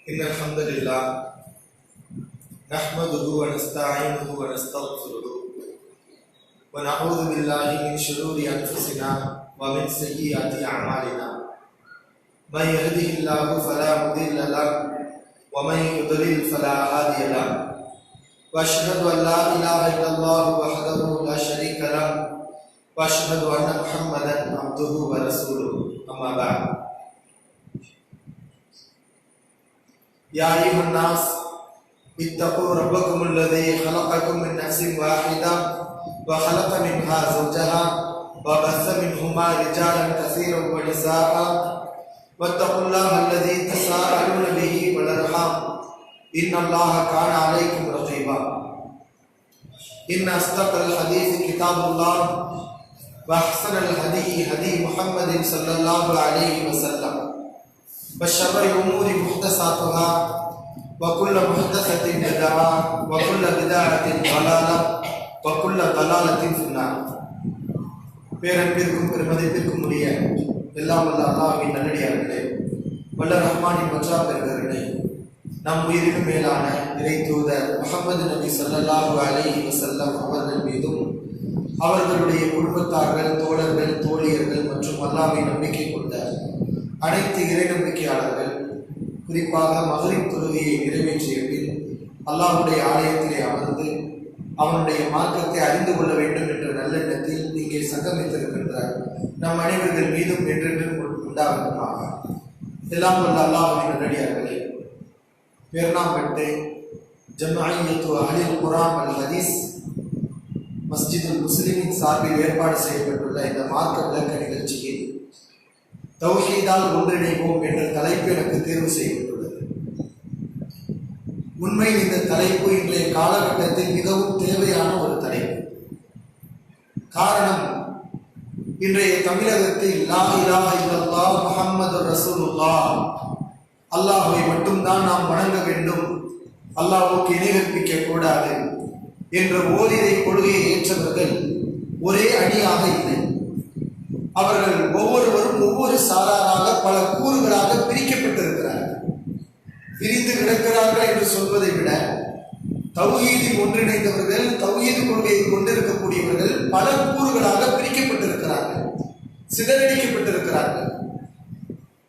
إن الحمد لله نحمده ونستعينه ونستغفره ونعوذ بالله من شرور أنفسنا ومن سيئات أعمالنا من يهده الله فلا مضل له ومن يضلل فلا هادي له وأشهد أن لا إله إلا الله وحده لا شريك له وأشهد أن محمدا عبده ورسوله أما بعد يا أيها الناس اتقوا ربكم الذي خلقكم من نفس واحدة وخلق منها زوجها وبث منهما رجالا كثيرا ونساء واتقوا الله الذي تساءلون به والأرحام إن الله كان عليكم رقيبا إن أصدق الحديث كتاب الله وأحسن الهدي هدي محمد صلى الله عليه وسلم وشر الأمور محدثاتها وكل محدثة بدعة وكل بدعة ضلالة وكل ضلالة في النار. பேரன்பிற்கும் பெருமதிப்பிற்கும் உரிய எல்லாம் வல்ல அல்லாஹ்வின் நல்லடியார்களே, வல்ல ரஹ்மானின் வற்றாப்பெருகளே, நம் உயிரினும் மேலான இறை தூதர் முஹம்மது நபி ஸல்லல்லாஹு அலைஹி வஸல்லம் அவர்கள் மீதும் அவர்களுடைய குடும்பத்தார்கள், தோழர்கள், தோழியர்கள் மற்றும் அல்லாஹ்வை நம்பிக்கை கொண்ட அனைத்து இறை நம்பிக்கையாளர்கள், குறிப்பாக மகரிப் தொழுகையை நிறைவேற்றிய பின் அல்லாஹ்வுடைய ஆலயத்திலே அமர்ந்து அவனுடைய மார்க்கத்தை அறிந்து கொள்ள வேண்டும் என்ற நல்லெண்ணத்தில் இங்கே சங்கமித்திருக்கின்ற நம் அனைவர்கள் மீதும் என்றென்றும் உண்டாவதாக. எல்லாம் வல்ல அல்லாஹ்வின் நல்லடியார்களே, பெர்னாம்பட்டு ஜம்ஆய்யத்து அஹ்லில் குர்ஆன் வல் ஹதீஸ் மஸ்ஜிதுல் முஸ்லிமீன் சார்பில் ஏற்பாடு செய்யப்பட்டுள்ள இந்த மார்க்க விளக்க நிகழ்ச்சியில் தௌஹீதால் ஒன்றிணைவோம் என்ற தலைப்பு எனக்கு தேர்வு செய்யப்பட்டுள்ளது. உண்மையில் இந்த தலைப்பு இன்றைய காலகட்டத்தில் மிகவும் தேவையான ஒரு தலைப்பு. காரணம், இன்றைய தமிழகத்தில் லா இலாஹ இல்லல்லாஹ் முஹம்மதுர் ரசூலுல்லாஹ், அல்லாஹ்வை மட்டும்தான் நாம் வணங்க வேண்டும், அல்லாஹ்வுக்கு இணை கற்பிக்க கூடாது என்ற ஓரிரை கொள்கையை ஏற்றவர்கள் ஒரே அணியாக இல்லை. அவர்கள் ஒவ்வொருவரும் ஒவ்வொரு சாராராக பல கூறுகளாக பிரிக்கப்பட்டிருக்கிறார்கள். பிரிந்து கிடக்கிறார்கள் என்று சொல்வதை விட தௌஹீதில் ஒன்றிணைந்தவர்கள், தௌஹீது கொள்கையை கொண்டிருக்கக்கூடியவர்கள் பல கூறுகளாக பிரிக்கப்பட்டிருக்கிறார்கள், சிதறடிக்கப்பட்டிருக்கிறார்கள்.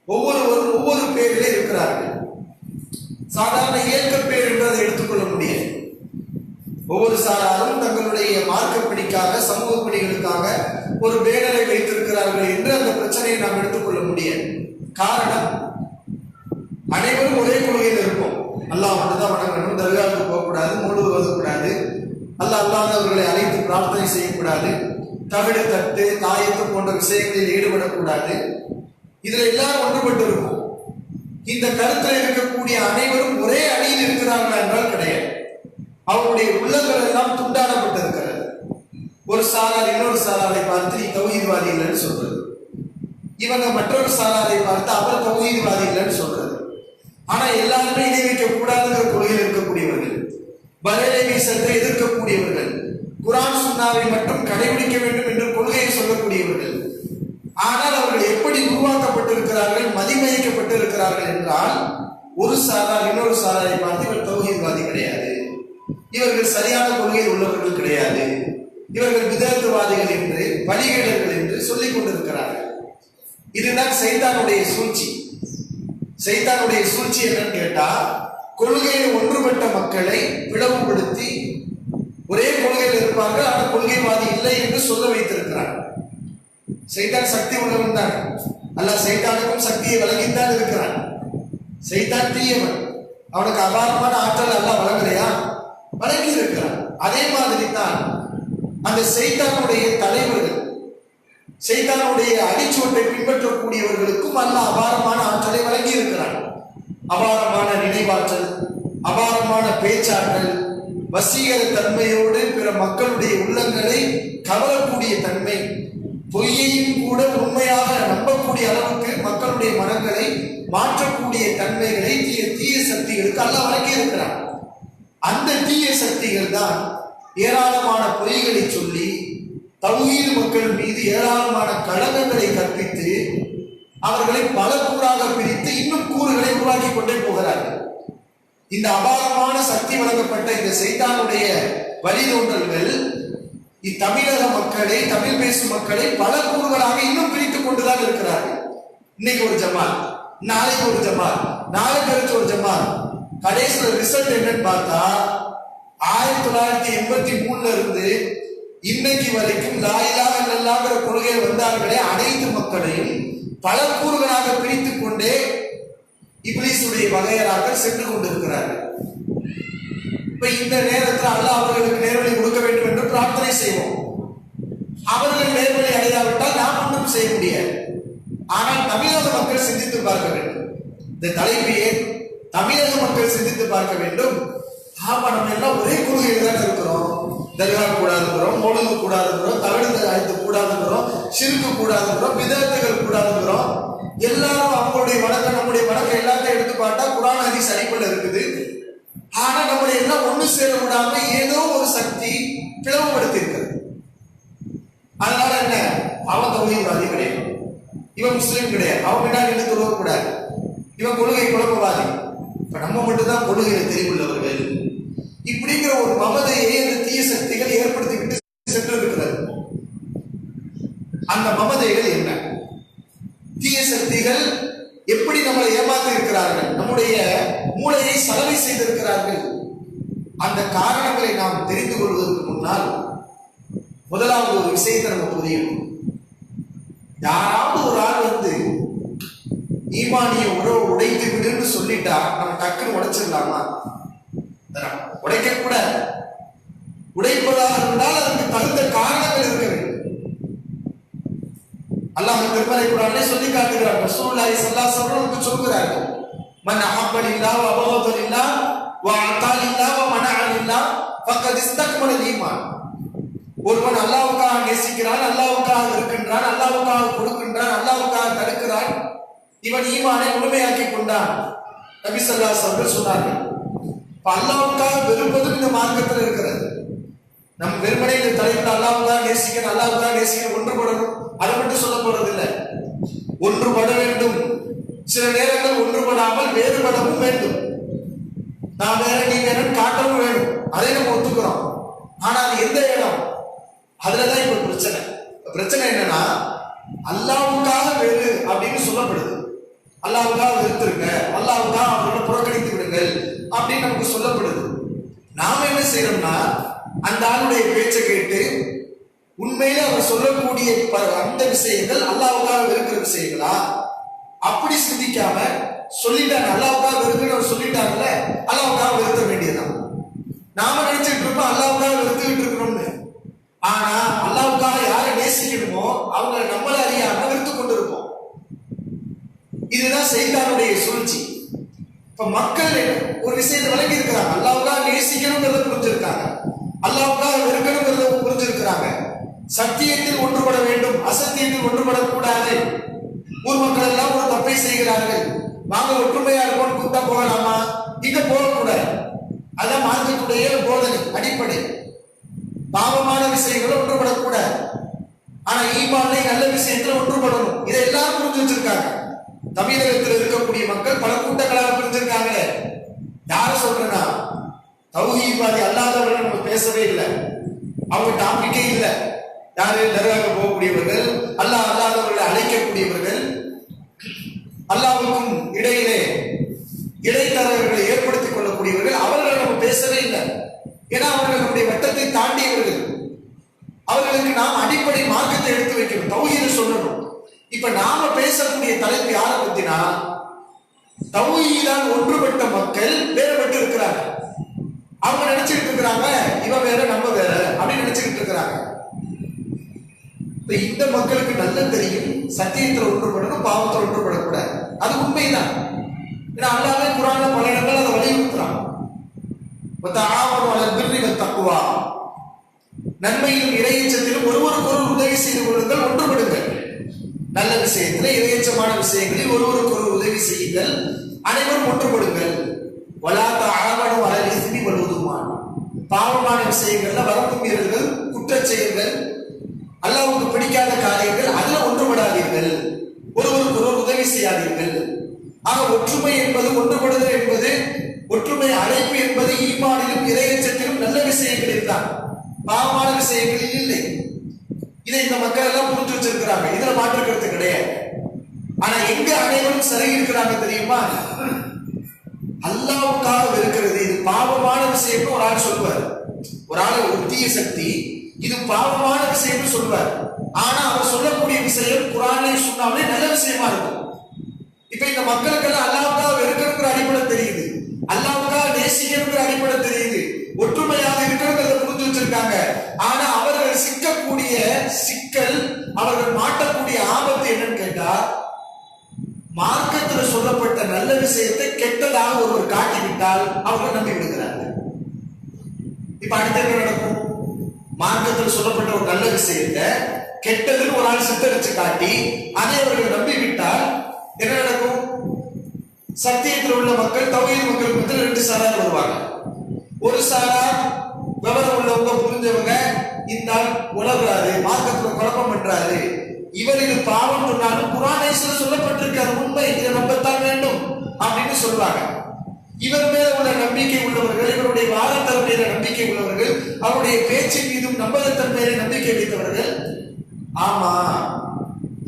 ஒவ்வொருவரும் ஒவ்வொரு பேரிலே இருக்கிறார்கள். சாதாரண இயக்க பேர் என்று அதை எடுத்துக்கொள்ள முடியாது. ஒவ்வொரு சாராரும் தங்களுடைய மார்க்க பணிக்காக, சமூக பணிகளுக்காக ஒரு பேனரை வைத்திருக்கிறார்கள் என்று அந்த பிரச்சனையை நாம் எடுத்துக்கொள்ள முடியாது. காரணம், அனைவரும் ஒரே கொள்கையில் இருப்போம். அல்லாஹ் மட்டும்தான் வணங்கணும், தர்காவுக்கு போகக்கூடாது, மௌலூது ஓதக்கூடாது, அல்லாஹ் அல்லாதவர்களை அழைத்து பிரார்த்தனை செய்யக்கூடாது, தவிடு தட்டு தாயத்து போன்ற விஷயங்களில் ஈடுபடக்கூடாது. இதில் எல்லாரும் ஒன்றுபட்டு இருக்கும். இந்த கருத்தில் இருக்கக்கூடிய அனைவரும் ஒரே அணியில் இருக்கிறார்கள் என்றால் கிடையாது. அவருடைய உள்ளங்கள் எல்லாம் துண்டாடப்பட்டிருக்கிறது. ஒரு சாரார் இன்னொரு சாராரை பார்த்து நீ தௌஹீத்வாதி இல்லைன்னு சொல்றது, இவங்க மற்றொரு சாராரை பார்த்து அவர் தௌஹீத்வாதி இல்லைன்னு சொல்றது. ஆனா எல்லாருமே இணை வைக்க கூடாதுங்கிற கொள்கையில் இருக்கக்கூடியவர்கள், பரேலவி சட்டத்தை எதிர்க்கக்கூடியவர்கள், குர்ஆன் சுன்னாவை மட்டும் கடைபிடிக்க வேண்டும் என்று கொள்கையை சொல்லக்கூடியவர்கள். ஆனால் அவர்கள் எப்படி உருவாக்கப்பட்டிருக்கிறார்கள், மதிமயக்கப்பட்டிருக்கிறார்கள் என்றால், ஒரு சாரார் இன்னொரு சாராரை பார்த்து இவர் தௌஹீத்வாதி கிடையாது, இவர்கள் சரியான கொள்கையில் உள்ளவர்கள் கிடையாது, இவர்கள் பிதஅத்வாதிகள் என்று, வழிகேடர்கள் என்று சொல்லிக் கொண்டிருக்கிறார்கள். இதுதான் சைத்தானுடைய சூழ்ச்சி. சைத்தானுடைய சூழ்ச்சி என்னன்னு கேட்டா, கொள்கையில் ஒன்றுபட்ட மக்களை பிளவுபடுத்தி ஒரே கொள்கையில் இருப்பார்கள், ஆனால் கொள்கைவாதி இல்லை என்று சொல்ல வைத்திருக்கிறார். சைத்தான் சக்தி உள்ளவன் தான். அல்லாஹ் சைத்தானுக்கும் சக்தியை வழங்கித்தான் இருக்கிறான். சைத்தான் தீயவன், அவனுக்கு அபாரமான ஆற்றல் அல்லாஹ் வழங்கலையா? வழங்கி இருக்கிறான். அதே மாதிரி தான் அந்த சைத்தானுடைய தலைவர்கள், சைத்தானுடைய அடிச்சுவட்டை பின்பற்றக்கூடியவர்களுக்கும் அல்லாஹ் அபாரமான ஆற்றலை வழங்கி இருக்கிறான். அபாரமான நினைவாற்றல், அபாரமான பேச்சாற்றல், வசீகர தன்மையோடு பிற மக்களுடைய உள்ளங்களை கவரக்கூடிய தன்மை, பொய்யையும் கூட உண்மையாக நம்பக்கூடிய அளவுக்கு மக்களுடைய மனங்களை மாற்றக்கூடிய தன்மைகளை தீய சக்திகளுக்கு அல்லாஹ் வழங்கி இருக்கிறான். அந்த தீய சக்திகள் தான் ஏராளமான பொய்களை சொல்லி தௌஹீத் மக்கள் மீது ஏராளமான களங்கங்களை கற்பித்து அவர்களை பல கூறாக பிரித்து இன்னும் கூறுகளை உருவாக்கி கொண்டே போகிறார்கள். இந்த அபாரமான சக்தி வழங்கப்பட்ட இந்த சைத்தானுடைய வழிதோன்றல்கள் இத்தமிழக மக்களை, தமிழ் பேசும் மக்களை பல கூறுகளாக இன்னும் பிரித்துக் கொண்டுதான் இருக்கிறார்கள். இன்னைக்கு ஒரு ஜமாத், நாளைக்கு ஒரு ஜமாத், நாளை கழிச்சு ஒரு ஜமாத். கடைசியில் ரிசல்ட் என்னன்னு பார்த்தா 1983 இருந்து இன்னைக்கு வரைக்கும் லா இலாஹ இல்லல்லாஹ்ங்கிற கொள்கையை வந்தார்களே அனைத்து மக்களையும் பல கூறுகளாக பிரித்துக் கொண்டே இப்லீசுடைய வகையராக சென்று கொண்டிருக்கிறார்கள். இப்ப இந்த நேரத்தில் அல்லாஹ் அவர்களுக்கு நேர்வழி கொடுக்க வேண்டும் என்று பிரார்த்தனை செய்வோம். அவர்கள் நேர்வழி அடையாவிட்டால் நாம் ஒன்றும் செய்ய முடியாது. ஆனால் தமிழக மக்கள் சிந்தித்து பார்க்க வேண்டும். இந்த தலைப்பையே தமிழக மக்கள் சிந்தித்து பார்க்க வேண்டும். ஆமா, நம்ம எல்லாம் ஒரே கொள்கையில் தானே இருக்கிறோம். தர்கா கூடாதுங்கிறோம், மௌலூது கூடாதுங்கிறோம், தவிடு ஆயத்து கூடாதுங்கிறோம், ஷிர்கு கூடாதுங்கிறோம், பிதஅத்துகள் கூடாதுங்கிறோம். எல்லாரும் அவங்களுடைய வழக்கம் நம்முடைய வழக்கம் எல்லாத்தையும் எடுத்து பார்த்தா குர்ஆன் ஹதீஸ் அடிப்படையில் இருக்குது. ஆனா நம்மளை எல்லாம் ஒண்ணு சேர விடாம ஏதோ ஒரு சக்தி பிளவுபடுத்தி இருக்கிறது. அதனால என்ன, அவன் தௌஹீத்வாதி கிடையாது, இவன் முஸ்லீம் கிடையாது, அவன் பின்னாடி இருந்து தொழக்கூடாது, இவன் கொள்கை குழப்பவாதி, இப்ப நம்ம மட்டும்தான் கொள்கையில தெரிவுள்ளவர்கள், இப்படிங்கிற ஒரு மமதையை அந்த தீய சக்திகள் ஏற்படுத்திவிட்டு சென்று இருக்கிறது. அந்த மமதைகள் என்ன, தீய சக்திகள் எப்படி நம்மளை ஏமாற்றி இருக்கிறார்கள், நம்முடைய மூளையை சலவை செய்திருக்கிறார்கள். அந்த காரணங்களை நாம் தெரிந்து கொள்வதற்கு முன்னால் முதலாவது ஒரு விஷயத்தை நம்ம புரியணும். யாராவது ஒரு ஆள் வந்து ஈமானிய உறவு உடைத்து விடுன்னு சொல்லிட்டா நம்ம டக்குன்னு உடைச்சிடலாமா? உடைக்க கூட, உடைப்பதாக இருந்தால் அதற்கு தகுந்த காரணங்கள் இருக்க வேண்டும். அல்லாஹ் திருமறை குர்ஆனிலே சொல்லி காட்டுகிறார். ரசூலுல்லாஹி ஸல்லல்லாஹு அலைஹி வஸல்லம் சொல்கிறார்கள், மன் அஹப்ப லில்லாஹ் வ அபகத லில்லாஹ் வ அத்தா லில்லாஹ் வ மனஅ லில்லாஹ் ஃபக்கத் இஸ்தக்மல ஈமான். ஒருவன் அல்லாஹ்வுக்காக நேசிக்கிறான், அல்லாஹ்வுக்காக இருக்கின்றான், அல்லாஹ்வுக்காக கொடுக்கின்றான், அல்லாஹ்வுக்காக தடுக்கிறான், இவன் ஈமானை முழுமையாக்கி கொண்டான். நபி ஸல்லல்லாஹு அலைஹி வஸல்லம் சொன்னார்கள். அல்லாஹ்வுக்காக வெறுப்பதும் இந்த மார்க்கத்தில் இருக்கிறது. நம் வெறுமனே இந்த தலைப்பில் அல்லாஹ்வுக்காக நேசிக்கணும், அல்லாஹ்வுக்காக நேசிக்கணும், ஒன்றுபடணும், அதை மட்டும் சொல்ல போறது இல்லை. ஒன்றுபட வேண்டும். சில நேரங்கள் ஒன்றுபடாமல் வேறுபடவும் வேண்டும். நான் வேற நீ வேற காட்டவும் வேணும், அதை நம்ம ஒத்துக்கிறோம். ஆனா அது எந்த இடம், அதுலதான் இப்ப பிரச்சனை. பிரச்சனை என்னன்னா, அல்லாஹ்வுக்காக வேறு அப்படின்னு சொல்லப்படுது. அல்லாஹ்வுக்காக வெறுத்திருங்க, அல்லாஹ்வுக்காக அவர்களை புறக்கணித்து விடுங்கள் அப்படின்னு நமக்கு சொல்லப்படுது. நாம என்ன செய்யறோம்னா, அந்த ஆளுடைய பேச்சை கேட்டு உண்மையில அவர் சொல்லக்கூடிய அந்த விஷயங்கள் அல்லாஹ்வுக்காக வெறுக்கிற விஷயங்களா அப்படி சிந்திக்காம சொல்லிட்டாங்க, அல்லாஹ்வுக்காக வெறுக்கிறவர் சொல்லிட்டாங்கல்ல, அல்லாஹ்வுக்காக வெறுத்த வேண்டியதுதான். நாம நினைச்சிட்டு இருப்போம் அல்லாஹ்வுக்காக வெறுத்துக்கிட்டு இருக்கிறோம்னு. ஆனா அல்லாஹ்வுக்காக யாரை நேசிக்கணுமோ அவங்க நம்மள அறியாம வெறுத்து கொண்டு இருப்போம். இதுதான் சைத்தானுடைய சூழ்ச்சி. இப்ப மக்கள் ஒரு விஷயத்தை விளங்கி இருக்கிறாங்க, அல்லாஹ்வுக்காக நேசிக்கணுங்கிறத புரிஞ்சிருக்காங்க, அல்லாஹ்வுக்காக வெறுக்கணுங்கிறத புரிஞ்சிருக்கிறாங்க. சத்தியத்தில் ஒன்றுபட வேண்டும், அசத்தியத்தில் ஒன்றுபடக்கூடாது. ஊர் மக்கள் எல்லாம் ஒரு தப்பை செய்கிறார்கள், வாங்க ஒற்றுமையா இருக்கோம், கூட்டா போகலாமா? இங்க போகக்கூடாது. அதான் மார்க்கத்துடைய போதனை அடிப்படை. பாவமான விஷயங்கள் ஒன்றுபடக்கூடாது, ஆனா ஈமானை நல்ல விஷயத்துல ஒன்றுபடணும். இதை எல்லாரும் புரிஞ்சு வச்சிருக்காங்க. தமிழகத்தில் இருக்கக்கூடிய மக்கள் பல கூட்டங்களாக புரிஞ்சிருக்காங்க. யார சொல்றேன்னா, தௌஹீத்வாதி அல்லாதவர்கள் நம்ம பேசவே இல்லை, அவங்க டாபிக்கே இல்லை. யாரு தர்காவுக்கு போகக்கூடியவர்கள், அல்லாஹ் அல்லாதவர்களை அழைக்கக்கூடியவர்கள், அல்லாஹ்வுக்கும் இடையிலே இடைத்தரகர்களை ஏற்படுத்திக் கொள்ளக்கூடியவர்கள், அவர்கள் நம்ம பேசவே இல்லை. ஏன்னா அவர்கள் நம்முடைய வட்டத்தை தாண்டியவர்கள். அவர்களுக்கு நாம் அடிப்படை மார்க்கத்தை எடுத்து வைக்கணும், தௌஹீதை சொல்லணும். இப்ப நாம பேசக்கூடிய தலைப்பு யாரை பத்தினா, தௌஹீதால் ஒன்றுபட்ட மக்கள் வேறுபட்டு இருக்கிறாங்க. அவங்க நினைச்சுட்டு இருக்கிறாங்க இவன் வேற நம்ம வேற அப்படின்னு நினைச்சுக்கிட்டு இருக்கிறாங்க. இந்த மக்களுக்கு நல்ல தெரியும் சத்தியத்தில் ஒன்றுபடணும், பாவத்தில் ஒன்றுபடக்கூடாது. அது உண்மைதான். ஏன்னா அல்லாஹ்வே குர்ஆன்ல பல இடங்கள் அதை வலியுறுத்துறான். தக்குவா, நன்மையிலும் இறையச்சத்திலும் ஒருவருக்கொருவர் உதவி செய்து கொள்ளுங்கள், ஒன்றுபடுங்கள். நல்ல விஷயத்துல இறையச்சமான விஷயங்களில் ஒருவருக்கொருவர் உதவி செய்யுங்கள், அனைவரும் ஒன்றுபடுங்கள். பாவமான விஷயங்கள்ல வரம்பு மீறல்கள், குற்றச் செயல்கள், அல்லாஹ்வுக்கு பிடிக்காத காரியங்கள், அதுல ஒன்றுபடாதீர்கள், ஒருவருக்கு ஒருவர் உதவி செய்யாதீர்கள். ஆக ஒற்றுமை என்பது, ஒன்றுபடுதல் என்பது ஒற்றுமை அழைப்பு என்பது ஈமானிலும் இறையச்சத்திலும் நல்ல விஷயங்களில் தான், பாவமான விஷயங்களில் இல்லை. இதை இந்த மக்கள் எல்லாம் புரிஞ்சு வச்சிருக்கிறாங்க, இதுல மாற்றுக்கிறது கிடையாது. ஆனா எங்க அனைவரும் சரி இருக்கிறாங்க தெரியுமா? அல்லாஹ்வுக்காக வெறுக்கிறது இது பாவமான விஷயம்னு ஒரு ஆள் சொல்வார். ஒரு ஆள் ஒரு தீய சக்தி இது பாவமான விஷயம்னு சொல்வார். ஆனா அவர் சொல்லக்கூடிய விஷயம் குர்ஆன்ல சுன்னாவுல நல்ல விஷயமா இருக்கும். இப்ப இந்த மக்களுக்கெல்லாம் அல்லாஹ்வுக்காக வெறுக்கிற அடிப்படை தெரியுது, அல்லாஹ்வுக்காக நேசிக்கிற அடிப்படை தெரியுது, ஒற்றுமையாக இருக்கிறத புரிஞ்சு வச்சிருக்காங்க. ஆனா அவர்கள் சிக்கக்கூடிய சிக்கல், அவர்கள் மாட்டக்கூடிய ஆபத்து என்னன்னு கேட்டா, மார்க்கத்தில் சொல்லப்பட்ட நல்ல விஷயத்தை கெட்டதாக ஒருவர் காட்டிவிட்டால் அவர்கள் நம்பி விடுகிறார்கள். இப்ப அடுத்த என்ன நடக்கும்? மார்க்கத்தில் சொல்லப்பட்ட ஒரு நல்ல விஷயத்தை கெட்டதுன்னு ஒரு ஆள் சித்தரிச்சு காட்டி அதை அவர்கள் நம்பிவிட்டால் என்ன நடக்கும்? சத்தியத்தில் உள்ள மக்கள், தௌஹீத் மக்கள் மத்தியில் ரெண்டு சாரார் வருவாங்க. ஒரு சாரார் விவரம் உள்ளவங்க, புரிஞ்சவங்க, இந்த உலகிறாரு, மார்க்கத்துல குழப்பம் பண்றாரு, இவர் இது பாவம் சொன்னாலும் குர்ஆன்ல சொல்லப்பட்டிருக்கிற உண்மை, இதை நம்பத்தான் வேண்டும் அப்படின்னு சொல்லுவாங்க. இவர் மேல உள்ள நம்பிக்கை உள்ளவர்கள், இவருடைய வாதத்தன் மேல நம்பிக்கை உள்ளவர்கள், அவருடைய பேச்சின் மீதும் நம்பகத்தன் மேல நம்பிக்கை வைத்தவர்கள், ஆமா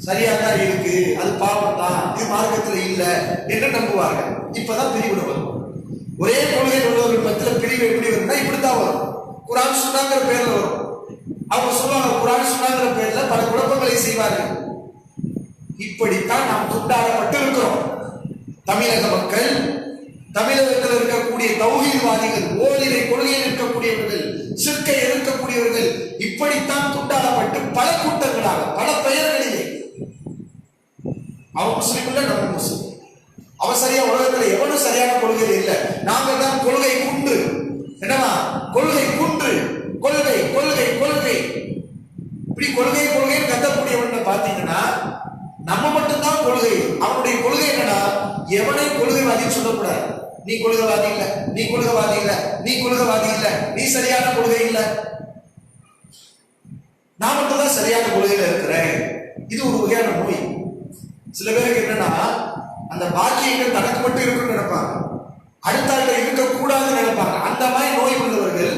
சரியாதான் இருக்கு, அது பாவம் தான், இது மார்க்கத்துல இல்ல என்று நம்புவார்கள். இப்பதான் பிரிவு வரும். ஒரே கொள்கை உள்ளவர்கள் மத்தியில் பிரிவு எப்படி வரும்னா இப்படித்தான் வரும். குர்ஆன் சுன்னாங்கிற பேர்ல வரும். அவங்க சொல்லுவாங்க குர்ஆன் சுன்னாங்கிற பேர்ல பல குழப்பங்களை செய்வார்கள். இப்படித்தான் நாம் துண்டாடப்பட்டு இருக்கிறோம். தமிழக மக்கள், தமிழகத்தில் இருக்கக்கூடிய தௌஹீத்வாதிகள், ஓரிரை கொள்கையில் இருக்கக்கூடியவர்கள், ஷிர்கை எதிர்க்கக்கூடியவர்கள் இப்படித்தான் துண்டாடப்பட்டு பல கூட்டங்களாக பல பெயர்களிலே, அவன் முஸ்லிம் இல்ல நம்ம முஸ்லிம், அவன் சரியா உலகத்துல எவனும் சரியான கொள்கை இல்லை, நாங்கள் தான் கொள்கை குன்று, என்னவா கொள்கை குன்று, கொள்கை கொள்கை கொள்கை, இப்படி கொள்கை கொள்கை கத்தக்கூடியவன் பாத்தீங்கன்னா நம்ம மட்டும்தான் கொள்கை. அவனுடைய கொள்கை என்னன்னா எவனை கொள்கைவாதி சொல்லக்கூடாது. நீ கொள்கைவாதி இல்ல, நீ கொள்கைவாதி இல்ல, நீ கொள்கைவாதி இல்ல, நீ சரியான கொள்கை இல்ல, நான் மட்டும் தான் சரியான கொள்கையில இருக்கிறேன். இது ஒரு வகையான நோய். சில பேருக்கு என்னன்னா அந்த பாக்கியங்கள் தனக்கு மட்டும் இருக்குன்னு நினைப்பாங்க, அடுத்த ஆள்கிட்ட இருக்கக்கூடாதுன்னு நினைப்பாங்க. அந்த மாதிரி நோய் உள்ளவர்கள்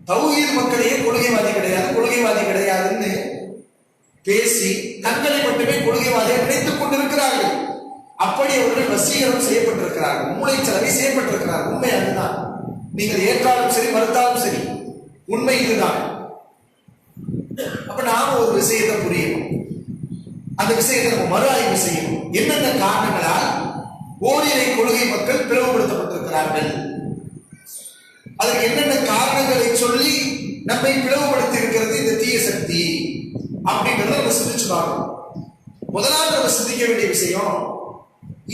தௌஹீத் மக்களையே கொள்கைவாதி கிடையாது, கொள்கைவாதி கிடையாதுன்னு பேசி தங்களை மட்டுமே கொள்கைவாதியாக நினைத்துக் கொண்டிருக்கிறார்கள். அப்படி அவர்கள் வசீகரம் செய்யப்பட்டிருக்கிறார்கள், மூளைச்சலவை செய்யப்பட்டிருக்கிறார்கள். உண்மை அதுதான். நீங்கள் ஏற்றாலும் சரி மறுத்தாலும் சரி உண்மை இதுதான். அப்ப நாம ஒரு விஷயத்தை புரியணும், அந்த விஷயத்தை நம்ம மறு ஆய்வு செய்யணும். என்னென்ன காரணங்களால் ஓரிரை கொள்கை மக்கள் பிளவுபடுத்தப்பட்டிருக்கிறார்கள், அதற்கு என்னென்ன காரணங்களை சொல்லி நம்மை பிளவுபடுத்தி இருக்கிறது இந்த தீய சக்தி அப்படின்றத நம்ம சிந்திச்சு பார்க்கணும். முதலாவது நம்ம சிந்திக்க வேண்டிய விஷயம்,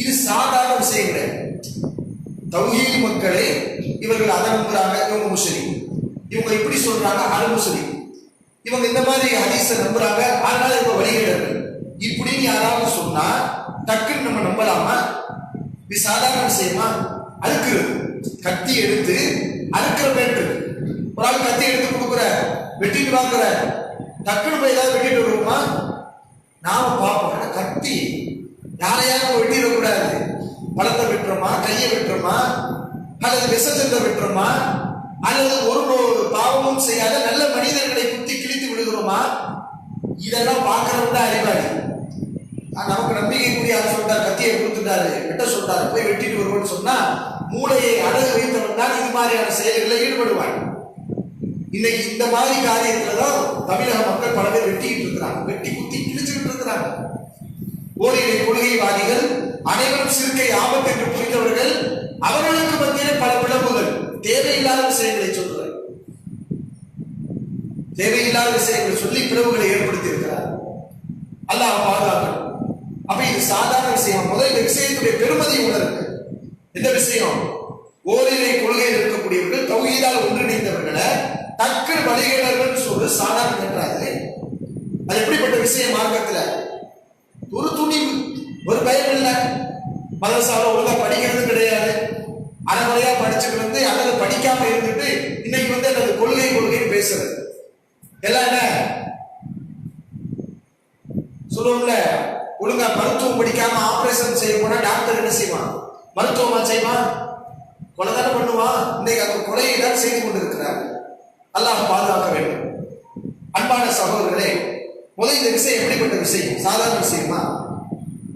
இது சாதாரண விஷயம் கிடையாது. தௌஹீத் மக்களே இவர்கள் அதை நம்புறாங்க, இவங்க முஸ்லிம், இவங்க இப்படி சொல்றாங்க, அது முஸ்லிம், இவங்க இந்த மாதிரி ஹதீஸை நம்புறாங்க, அதனால இவங்க வழிகேடர்கள் இப்படின்னு யாராவது சொன்னா டக்குன்னு நம்ம நம்பலாமா? இது சாதாரண விஷயமா? அறுக்கிறது, கத்தி எடுத்து அறுக்கிற பேட்டு, ஒரு ஆள் கத்தி எடுத்து கொடுக்குற, வெட்டிட்டு வாங்குற, டக்குன்னு போய் ஏதாவது வெட்டிட்டு வருவோமா? நாம பார்ப்போம், கத்தி யாரையாவது வெட்டிடக்கூடாது, பழத்தை வெட்டுறோமா, கையை வெட்டுறோமா, அல்லது விஷத்தை வெட்டுறோமா, அல்லது ஒரு பாவமும் செய்யாத நல்ல மனிதர்களை குத்தி கிழித்து விடுகிறோமா? இதெல்லாம் பார்க்கறவங்க அறிவாளி. நமக்கு நம்பிக்கைக்குரிய ஆள் சொல்றாரு, கத்தியை கொடுத்துட்டாரு, வெட்ட சொல்றாரு, போய் வெட்டிட்டு வருவோம்னு சொன்னா மூளையை அழகு வைத்தவன் தான் இது மாதிரியான செயல்களில் ஈடுபடுவாங்க. இன்னைக்கு இந்த மாதிரி காரியத்துலதான் தமிழக மக்கள் பல பேர் வெட்டிக்கிட்டு இருக்கிறாங்க, வெட்டி குத்தி கிழிச்சுக்கிட்டு இருக்கிறாங்க. ஓரிரை கொள்கைவாதிகள் அனைவரும் சிறுக்கை ஆபத்து என்று புரிந்தவர்கள், அவர்களுக்கு மத்தியிலே பல பிளவுகள், தேவையில்லாத விஷயங்களை சொல்றார், தேவையில்லாத விஷயங்களை சொல்லி பிளவுகளை ஏற்படுத்தி இருக்கிறார். அல்லாஹ் பாதுகாக்கணும். அப்ப இது சாதாரண விஷயம். முதல் இந்த விஷயத்துடைய பெருமதி உணருங்க. இந்த விஷயம் ஓரிரை கொள்கையில் இருக்கக்கூடியவர்கள், தௌஹீதால் ஒன்றிணைந்தவர்களை டக்கு வழிகேடர்கள் சொல்றது சாதாரண என்றாது. அது எப்படிப்பட்ட விஷயம்? மார்க்கத்துல ஒரு துணிவு, ஒரு பயம் இல்லை. மதரசாவில் ஒழுங்கா படிக்கிறது கிடையாது, அரைமுறையா படிச்சுட்டு வந்து அல்லது படிக்காம இருந்துட்டு இன்னைக்கு வந்து அல்லது கொள்கை கொள்கைன்னு பேசுறது எல்லாம் என்ன சொல்லுவோம்ல, ஒழுங்கா மருத்துவம் படிக்காம ஆபரேஷன் செய்ய போனா டாக்டர் என்ன செய்வான்? மருத்துவமா செய்வான்? கொலைதானே பண்ணுவான். இன்னைக்கு அந்த கொலையை தான் செய்து கொண்டிருக்கிறார். அல்லாஹ் பாதுகாக்க வேண்டும். அன்பான சகோதரர்களே, முதல் இந்த விஷயம் எப்படிப்பட்ட விஷயம்? சாதாரண விஷயமா?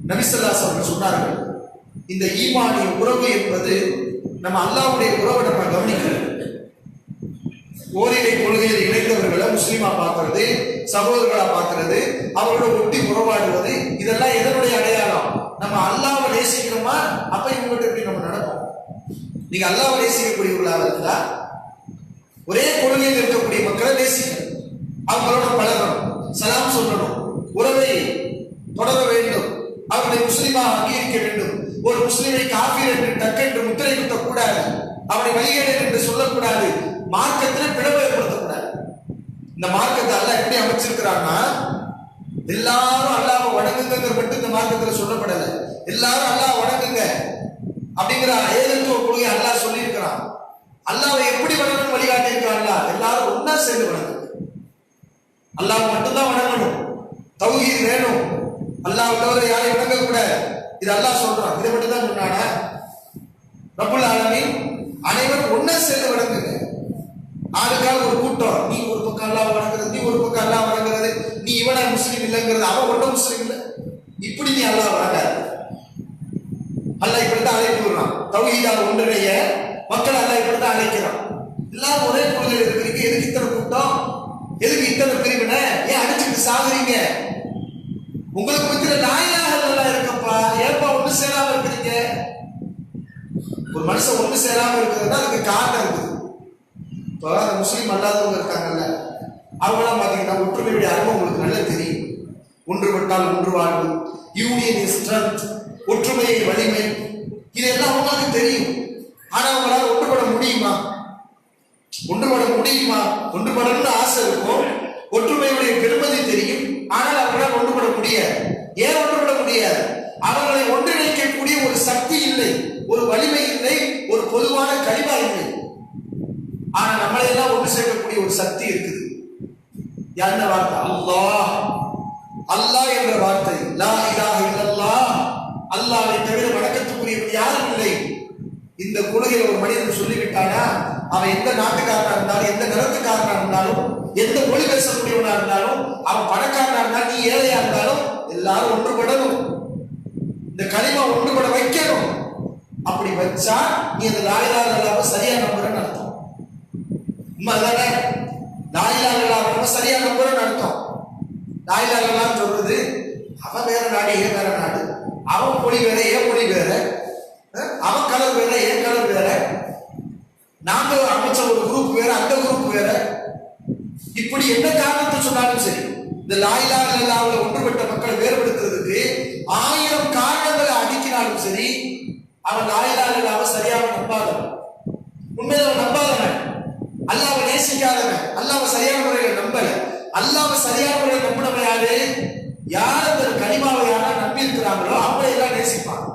நபி ஸல்லல்லாஹு அலைஹி வஸல்லம் சொன்னார்கள், இந்த ஈமானிய உறவு என்பது நம்ம அல்லாஹ்வுடைய உறவை நம்ம கவனிக்கிறது. ஓரிரை கொள்கையில் இணைந்தவர்களை முஸ்லீமா பார்க்கிறது, சகோதரர்களா பார்க்கிறது, அவர்களோட ஒட்டி உறவாடுவது, இதெல்லாம் எதனுடைய அடையாளம்? நம்ம அல்லாஹ்வை நேசிக்கிறோமா? அப்ப இவங்ககிட்ட எப்படி நம்ம நடப்போம்? நீங்க அல்லாஹ்வை நேசிக்கக்கூடியவர்களாக இருந்தா ஒரே கொள்கையில் இருக்கக்கூடிய மக்களை நேசிக்கணும், அவங்களோட பழகணும், சலாம் சொல்லணும், உறவை தொடர வேண்டும், அவர்களை முஸ்லீமாக அங்கீகரிக்க வேண்டும். ஒரு முஸ்லீமை காஃபிர் என்று டக்கென்று முத்திரை குத்தக்கூடாது, அவனை வழிகேடு என்று சொல்லக்கூடாது, மார்க்கத்தில் பிளவு ஏற்படுத்தக்கூடாது. இந்த மார்க்கத்தை அல்லாஹ் எப்படி அமைச்சிருக்கிறான்னா, எல்லாரும் அல்லாஹ்வை வணங்குங்க மட்டும் இந்த மார்க்கத்தில் சொல்லப்படல. எல்லாரும் அல்லாஹ் வணங்குங்க அப்படிங்கிற ஏகத்துவ கொள்கை அல்லாஹ் சொல்லி இருக்கிறான். அல்லாஹ்வை எப்படி வணங்கணும் வழிகாட்டி இருக்கிறாங்களா? எல்லாரும் ஒன்னா சேர்ந்து வணங்குங்க. அல்லாஹ் மட்டும்தான் வணங்கணும், தௌஹீத் வேணும், அல்லாஹ் தவிர யாரையும் வணங்க கூடாது. இது அல்லாஹ் சொல்றான். இதை மட்டும் தான் சொன்னானா? ரப்புல் ஆலமீன் அனைவரும் ஒன்னா சேர்ந்து வணங்குங்க. ஆளுக்காக ஒரு கூட்டம், நீ ஒரு பக்கம் அல்லாஹ் வணங்குறது, நீ ஒரு பக்கம் அல்லாஹ் வணங்குறது, நீ இவன முஸ்லீம் இல்லைங்கிறது, அவன் ஒன்றும் முஸ்லீம் இல்லை, இப்படி நீ அல்லாஹ் வணங்காது. அல்லாஹ் இப்படித்தான் அழைப்பு விடுறான். தௌஹீதான ஒன்றிணைய மக்கள் அல்லாஹ் இப்படித்தான் அழைக்கிறான். எல்லாரும் ஒரே கொள்கையில் இருக்கிறீங்க, எதுக்கு இத்தனை கூட்டம், எதுக்கு இத்தனை பிரிவினை, ஏன் அடிச்சுட்டு சாகுறீங்க? உங்களுக்கு மத்தியில் நாயாக நல்லா இருக்கப்பா, ஏப்பா ஒண்ணு சேராம இருக்கிறீங்க? ஒரு மனுஷன் ஒண்ணு சேராம இருக்கிறதுனா அதுக்கு காரணம் இருக்குது. இப்போ முஸ்லீம் அல்லாதவங்க இருக்காங்கல்ல, அவங்களாம் பார்த்தீங்கன்னா ஒற்றுமையுடைய அருமை உங்களுக்கு நல்லா தெரியும். ஒன்றுபட்டால் ஒன்று வாழ்வு, யூனியன் இஸ் ஸ்ட்ரென்த், ஒற்றுமையை வலிமை, இதெல்லாம் அவங்களுக்கு தெரியும். ஆனா அவங்களால ஒன்றுபட முடியுமா? ஒன்றுபட முடியுமா? ஒன்றுபடணும்னு ஆசை இருக்கும், ஒற்றுமையுடைய பெருமதி தெரியும், ஆனால் அவங்களால் ஒன்றுபட முடியாது. ஏன் ஒன்றுபட முடியாது? அவர்களை ஒன்றிணைக்கக்கூடிய ஒரு சக்தி இல்லை, ஒரு வலிமை இல்லை, ஒரு பொதுவான கலிமா இல்லை. ஆனா நம்மளை எல்லாம் ஒன்று சேர்க்கக்கூடிய ஒரு சக்தி இருக்குது. என்ன வார்த்தை? அல்லாஹ். அல்லாஹ் என்ற வார்த்தை, லா இலாஹ இல்லல்லாஹ், அல்லாஹ்வை தவிர வணக்கத்துக்குரியவர் யாரும் இல்லை. இந்த கொள்கையை ஒரு மனிதன் சொல்லிவிட்டானா, அவன் எந்த நாட்டுக்காரனா இருந்தாலும், எந்த நிறத்துக்காரனா இருந்தாலும், எந்த மொழி பேசக்கூடியவனா இருந்தாலும், அவன் பணக்காரனா இருந்தாலும், நீ ஏழையா இருந்தாலும், எல்லாரும் ஒன்றுபடணும். இந்த கலிமா ஒன்றுபட வைக்கணும். அப்படி வச்சா நீ அந்த லா இலாஹ இல்லல்லாஹ் சரியா நம்புறன்னு அர்த்தம். உண்மைதானே? லா இலாஹ இல்லல்லாஹ் சரியா நம்புறன்னு அர்த்தம். லா இலாஹ இல்லல்லாஹ் சொல்றது, அவன் வேற நாடு, ஏன் வேற நாடு, அவன் மொழி வேற, ஏன் மொழி வேற, அவன் கலர் வேற, ஏன் கலர் வேற, நாங்க அமைச்ச ஒரு குரூப் வேற, அந்த குரூப் வேற, இப்படி என்ன காரணத்தை சொன்னாலும் சரி, இந்த லா இலாஹ இல்லல்லாஹ்வுல ஒன்றுபட்ட மக்களை வேறுபடுத்துறதுக்கு 1000 காரணங்களை அடிக்கினாலும் சரி, அவன் லா இலாஹ இல்லல்லாஹ் சரியாக நம்பாதவன், உண்மையில நம்பாதவன், அல்லாஹ்வை நேசிக்காதவன், அல்லாஹ்வை சரியான முறையில் நம்பல. அல்லாஹ்வை சரியான முறையில் நம்பினவன் யாரு? யார் அந்த கலிமாவை யாரா நம்பி இருக்கிறாங்களோ அவங்களை எல்லாம் நேசிப்பான்.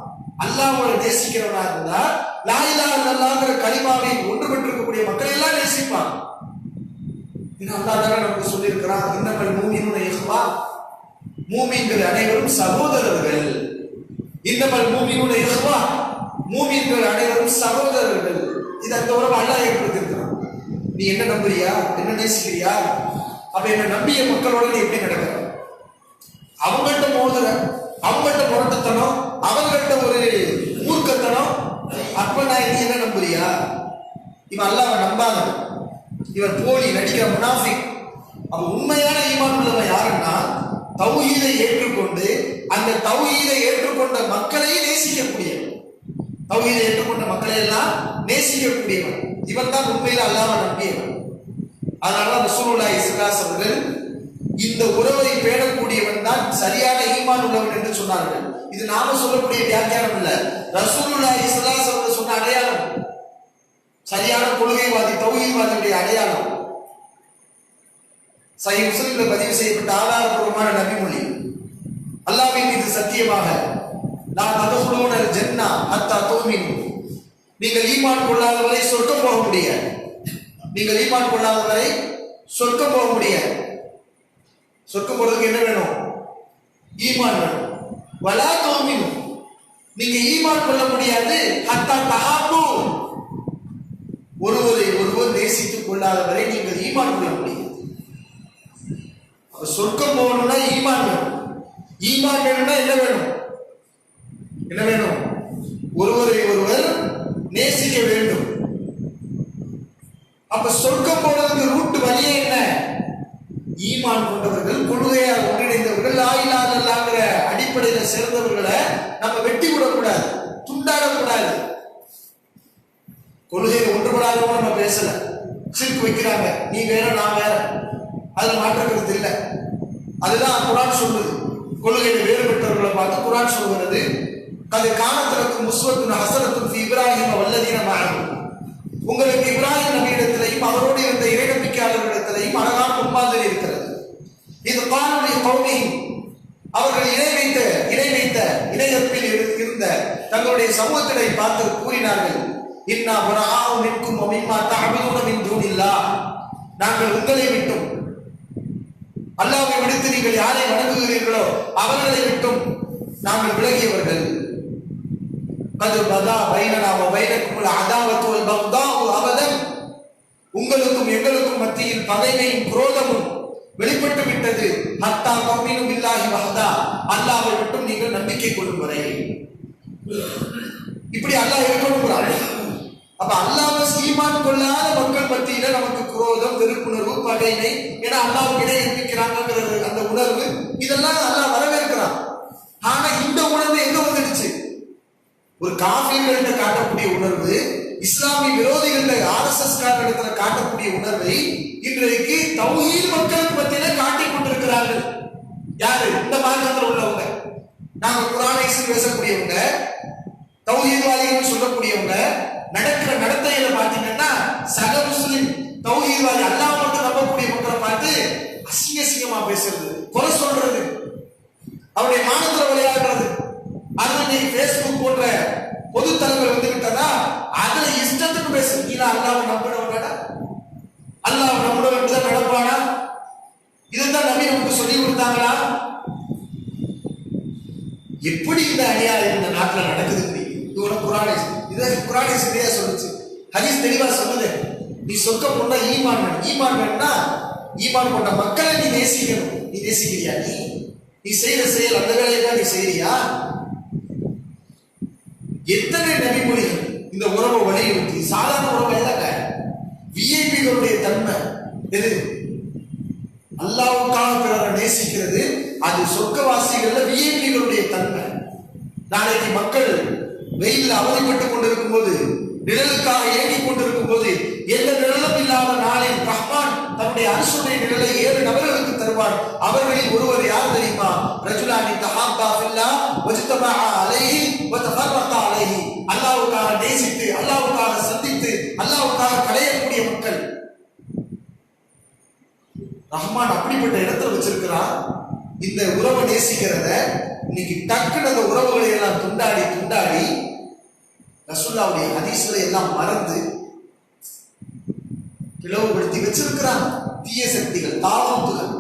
அல்லாஹ்வை நேசிக்கிறவனா இருந்தா லா இலாஹ இல்லல்லாஹ்ங்கிற கலிமாவை ஒன்றுபட்டு இருக்கக்கூடிய மக்களை எல்லாம் நேசிப்பான். அல்லாஹ் தான நமக்கு சொல்லி இருக்கிறான், இன்னமல் மூமினூன இஹ்வா, மூமின்கள் அனைவரும் சகோதரர்கள். இன்னமல் மூமினூன இஹ்வா, மூமின்கள் அனைவரும் சகோதரர்கள். இது அந்த உறவு அல்லாஹ் ஏற்படுத்தியிருக்கிறான். நீ என்ன நம்புறியா, என்ன நேசிக்கிறியா? அப்ப என்ன நம்பிய மக்களோட நீ எப்படி நடக்கிற? அவங்கள்ட்ட மோதுற, அவங்கள்ட்ட புரட்டத்தனம், அவங்கள்ட்ட ஒரு மூர்க்கத்தனம், அப்ப நான் நீ என்ன நம்புறியா? இவன் அல்லாஹ்வை நம்பாதவன், இவன் போலி நடிக்கிற முனாஃபிக். அப்ப உண்மையான ஈமான் உள்ளவன் யாருன்னா, தௌஹீதை ஏற்றுக்கொண்டு அந்த தௌஹீதை ஏற்றுக்கொண்ட மக்களை நேசிக்கக்கூடியவன், தௌஹீதை ஏற்றுக்கொண்ட மக்களை எல்லாம் நேசிக்கக்கூடியவன், இவன் தான் உண்மையில அல்லாஹ்வை நம்பியவன். அதனால ரசூலுல்லாஹி ஸல்லல்லாஹு அலைஹி வஸல்லம் இந்த உறவை பேணக்கூடியவன் தான் சரியான ஈமான் உள்ளவன் என்று சொன்னார்கள். இது நாம சொல்லக்கூடிய வியாக்கியானம் இல்ல, ரசூலுல்லாஹி ஸல்லல்லாஹு அலைஹி வஸல்லம் சொன்ன அடையாளம், சரியான கொள்கைவாதி தௌஹீத்வாதியுடைய அடையாளம். சஹீஹ் முஸ்லிம்ல பதிவு செய்யப்பட்ட ஆதாரபூர்வமான நபிமொழி, அல்லாஹ்வின் மீது சத்தியமாக, லா ததுகுலூனல் ஜன்னah ஹத்தா துமினு, நீங்கள் ஈமான் கொள்ளாதவரை சொர்க்கம் போக முடியாது. நீங்கள் ஈமான் கொள்ளாதவரை சொர்க்கம் போக முடியாது. சொர்க்கம் போறதுக்கு என்ன வேணும்? ஈமான் வேணும். வலா துமினு, நீங்க ஈமான் கொள்ள முடியாது. ஹத்தா தஹாப்பு, ஒருவரை ஒருவர் நேசித்துக் கொள்ளாத வரை நீங்கள் ஈமான் கொள்ள முடியாது. சொர்க்கம் போகணும்னா ஈமான் வேணும். ஈமான் வேணும்னா என்ன வேணும்? என்ன வேணும்? ஒருவரை ஒருவர் நேசிக்க வேண்டும். அப்ப சொர்க்கம் போனதுக்கு ரூட் வழியே என்ன? ஈமான் கொண்டவர்கள், கொள்கையால் ஒன்றிணைந்தவர்கள், லா இலாஹ இல்லல்லாஹ்ங்கிற அடிப்படையில சேர்ந்தவர்களை நம்ம வெட்டி விடக்கூடாது, துண்டாடக்கூடாது. கொள்கையை ஒன்றுபடாதவங்க நம்ம பேசல. சிறுக்கு வைக்கிறாங்க, நீ வேற நான் வேற, அதுல மாற்ற கருத்து இல்லை. அதுதான் குர்ஆன் சொல்லுது. கொள்கையை வேறுபட்டவர்களை பார்த்து குர்ஆன் சொல்கிறது, அது காலத்திற்கும் முஸ்வத்துன் ஹஸனத்துன் ஃபீ இப்ராஹீம வல்லதீன மஅஹு. உங்களுக்கு இப்ராஹிம் நபியிடத்திலையும் அவரோடு இருந்த இறைநம்பிக்கையாளர்களிடத்திலையும் அழகான முன்மாதிரி இருக்கிறது. இது காலி கௌமி, அவர்கள் இணையத்தில் இருந்த தங்களுடைய சமூகத்தினை பார்த்து கூறினார்கள், இன்னா பராஉ மின்கும் வ மிம்மா தஅபுதுன மின் தூனில்லாஹ். நாங்கள் உங்களை விட்டும், அல்லாஹ்வை விடுத்து நீங்கள் யாரை வணங்குகிறீர்களோ அவர்களை விட்டும் நாங்கள் விலகியவர்கள். கது பதா பைனனா வ பைனக்குமுல் அதாவத்து வல் பக்தாஉ அபதன். உங்களுக்கும் எங்களுக்கும் மத்தியில் பகைமையும் குரோதமும் வெளிப்பட்டு விட்டது. ஹத்தா கௌமினு பில்லாஹி வஹதா, அல்லாஹ்வை விட்டும் நீங்கள் நம்பிக்கை கொள்ளும் வரை. இப்படி அல்லாஹ் இருக்கணும்ங்கறான். அப்ப அல்லாஹ்வை ஈமான் கொள்ளாத மக்கள் மத்தியில நமக்கு குரோதம், வெறுப்புணர்வு, பகைமை, ஏன்னா அல்லாஹ்வுக்கு இணை கற்பிக்கிறாங்கங்கிற அந்த உணர்வு, இதெல்லாம் அல்லாஹ் வரவேற்கிறான். ஆனா இந்த உணர்வு எங்க வந்துடுச்சு? ஒரு காஃபிர்கள்ட்ட காட்டக்கூடிய உணர்வு, இஸ்லாமிய விரோதிகள் ஆர்எஸ்எஸ் காரர்களிடத்துல காட்டக்கூடிய உணர்வை இன்றைக்கு தௌஹீத் மக்களுக்கு மத்தியில காட்டிக் கொண்டிருக்கிறார்கள். யாரு? இந்த மார்க்கத்தில் உள்ளவங்க. நாங்க குர்ஆனை பேசக்கூடியவங்க, தௌஹீத்வாதிகள் சொல்லக்கூடியவங்க, நடக்கிற நடத்தையில பாத்தீங்கன்னா சக முஸ்லிம் தௌஹீத்வாதி அல்லாஹ் மட்டும் நம்பக்கூடிய மக்களை பார்த்து அசிங்கமா பேசுறது, குறை சொல்றது, அவருடைய மானத்துல விளையாடுறது. அது இன்னைக்கு Facebook போன்ற பொது தளங்கள் வந்து விட்டதா, அதுல இஷ்டத்துக்கு பேசு. நீனா அல்லாஹ்வை நம்புறவங்கடா, அல்லாஹ்வை நம்புறவங்க தான் நடப்பானா? இதுதான் நபி நமக்கு சொல்லி கொடுத்தாங்களா? எப்படி இந்த அநியாயம் இந்த நாட்டில் நடக்குது? இது குர்ஆனை, இதை குர்ஆனை சரியா சொல்லுச்சு, ஹதீஸ் தெளிவா சொல்லுது. நீ சொர்க்கம் போனா ஈமான் வேணும். ஈமான் வேணும்னா ஈமான் கொண்ட மக்களை நீ நேசிக்கணும். நீ நேசிக்கிறியா? நீ செய்யற செயல் அந்த வேலையை தான் நீ செய்யறியா? எத்தனை நபிமொழிகள் இந்த உறவை வலியுறுத்தி, சாதாரண உறவை இல்லைங்க, விஐபிகளுடைய தன்மை எது? அல்லாஹ்வுக்காக பிறரை நேசிக்கிறது, அது சொர்க்கவாசிகள்ல விஐபிகளுடைய தன்மை. நாளைக்கு மக்கள் வெயிலில் அவதிப்பட்டுக் கொண்டிருக்கும் போது, நிழலுக்காக ஏங்கிக் கொண்டிருக்கும் போது, எந்த நிழலும் இல்லாத நாளில் ரஹ்மான் தன்னுடைய அரசுடைய நிழலை 7 நபர்களுக்கு தருவார். அவர்களில் ஒருவர் யார் தெரியுமா? ரஜுலானி தஹாப்பா ஃபில்லாஹ் வஜ்தமா அலைஹி வ தஃபர்ரகா அலைஹி. அல்லாஹ்வுக்காக நேசித்து, அல்லாஹ்வுக்காக சந்தித்து, அல்லாஹ்வுக்காக கலையக்கூடிய மக்கள். ரஹ்மான் அப்படிப்பட்ட இடத்துல வச்சிருக்கிறான். இந்த உறவை நேசிக்கிறத இன்னைக்கு டக்குன்னு அந்த உறவுகளை எல்லாம் துண்டாடி ரசூலுல்லாஹ்வுடைய ஹதீஸ்களை எல்லாம் மறந்து பிளவுபடுத்தி வச்சிருக்கிறான் தீய சக்திகள், தாவூத்துகள்.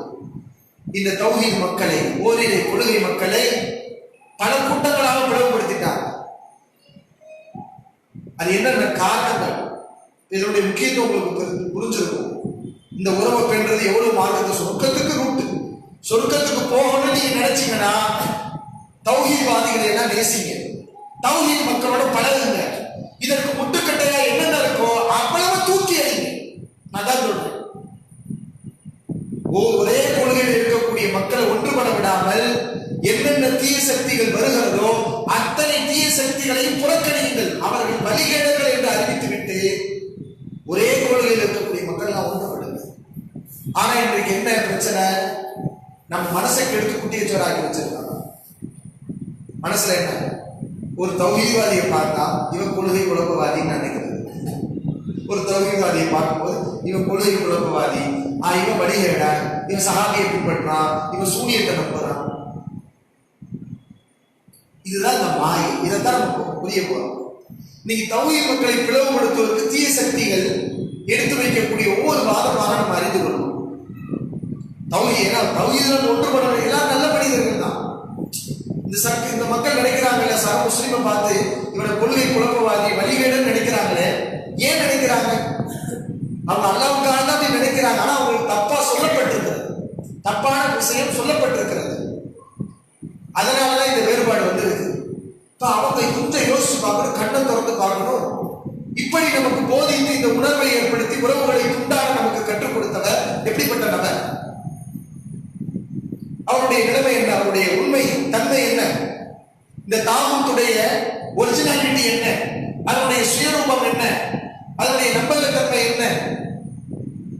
இந்த தௌஹீத் மக்களை, ஓரிரை கொள்கை மக்களை பல கூட்டங்களாக பிளவுபடுத்திட்டாங்க. அது என்னென்ன காரணங்கள்? இதனுடைய முக்கியத்துவம் உங்களுக்கு புரிஞ்சிருக்கும். இந்த உறவை பெண்றது எவ்வளவு மார்க்கத்தை, சொர்க்கத்துக்கு ரூட்டு, சொர்க்கத்துக்கு போகணும்னு நீங்க நினைச்சீங்கன்னா தௌஹீத்வாதிகளை எல்லாம் நேசிங்க, தௌஹீத் மக்களோட பழகுங்க. இதற்கு முட்டுக்கட்டையா என்னென்ன இருக்கோ அவ்வளவு தூக்கி அறிங்க. நான் தான் சொல்றேன், ஒரே கொள்கையில் இருக்கக்கூடிய மக்களை ஒன்றுபட விடாமல் என்னென்ன தீய சக்திகள் வருகிறதோ அத்தனை தீய சக்திகளையும் புறக்கணியுங்கள். அவர்கள் வழிகேடர்கள் என்று அறிவித்துவிட்டு ஒரே கொள்கையில் இருக்கக்கூடிய மக்கள் எல்லாம் ஒன்றுபடுங்க. ஆனா இன்றைக்கு என்ன பிரச்சனை? நம்ம மனசை கெடுத்து குட்டியச்சோராக்கி வச்சிருக்காங்க. மனசுல என்ன? ஒரு தௌஹீத்வாதியை பார்த்தா இவன் கொள்கை குழப்பவாதின்னு நினைக்கிறது. ஒரு தௌஹீத்வாதியை பார்க்கும்போது இவன் கொள்கை குழப்பவாதி, இவன் வழிகேட, இவன் சஹாபியை பின்பற்றான், இவன் சூனியத்தை நம்புறான். இதுதான் இந்த மாயை. இதைத்தான் நம்ம புரிய போறோம். இன்னைக்கு தௌஹீத் மக்களை பிளவுபடுத்துவதற்கு தீய சக்திகள் எடுத்து வைக்கக்கூடிய ஒவ்வொரு வாதமாக நம்ம அறிந்து கொள்ளணும். தௌஹீத் ஒன்றுபட எல்லாம் நல்ல மனிதர்கள் தான். இந்த மக்கள் நினைக்கிறாங்கல்ல, சக முஸ்லிமை பார்த்து இவனை கொள்கை குழப்பவாதி, வழிகேடுன்னு நினைக்கிறாங்களே. ஏன் நினைக்கிறாங்க? அவங்க அல்லாவுக்காக தான் அப்படி நினைக்கிறாங்க. ஆனா அவங்களுக்கு தப்பா சொல்லப்பட்டிருக்கிறது, தப்பான விஷயம் சொல்லப்பட்டிருக்கிறது. அதனாலதான் இந்த வேறுபாடு வந்துருக்கு. அவங்க கொஞ்சம் யோசிச்சு பார்க்கணும், கண்ணை திறந்து பார்க்கணும். இப்படி நமக்கு போதித்து இந்த உணர்வை ஏற்படுத்தி உறவுகளை துண்டாக நமக்கு கற்றுக் கொடுத்தவர் எப்படிப்பட்ட நபர், அவருடைய நிலைமை என்ன, அவருடைய உண்மை தன்மை என்ன, இந்த தாகூத்துடைய ஒரிஜினாலிட்டி என்ன, அதனுடைய சுயரூபம் என்ன, அதனுடைய நம்பகத்தன்மை என்ன,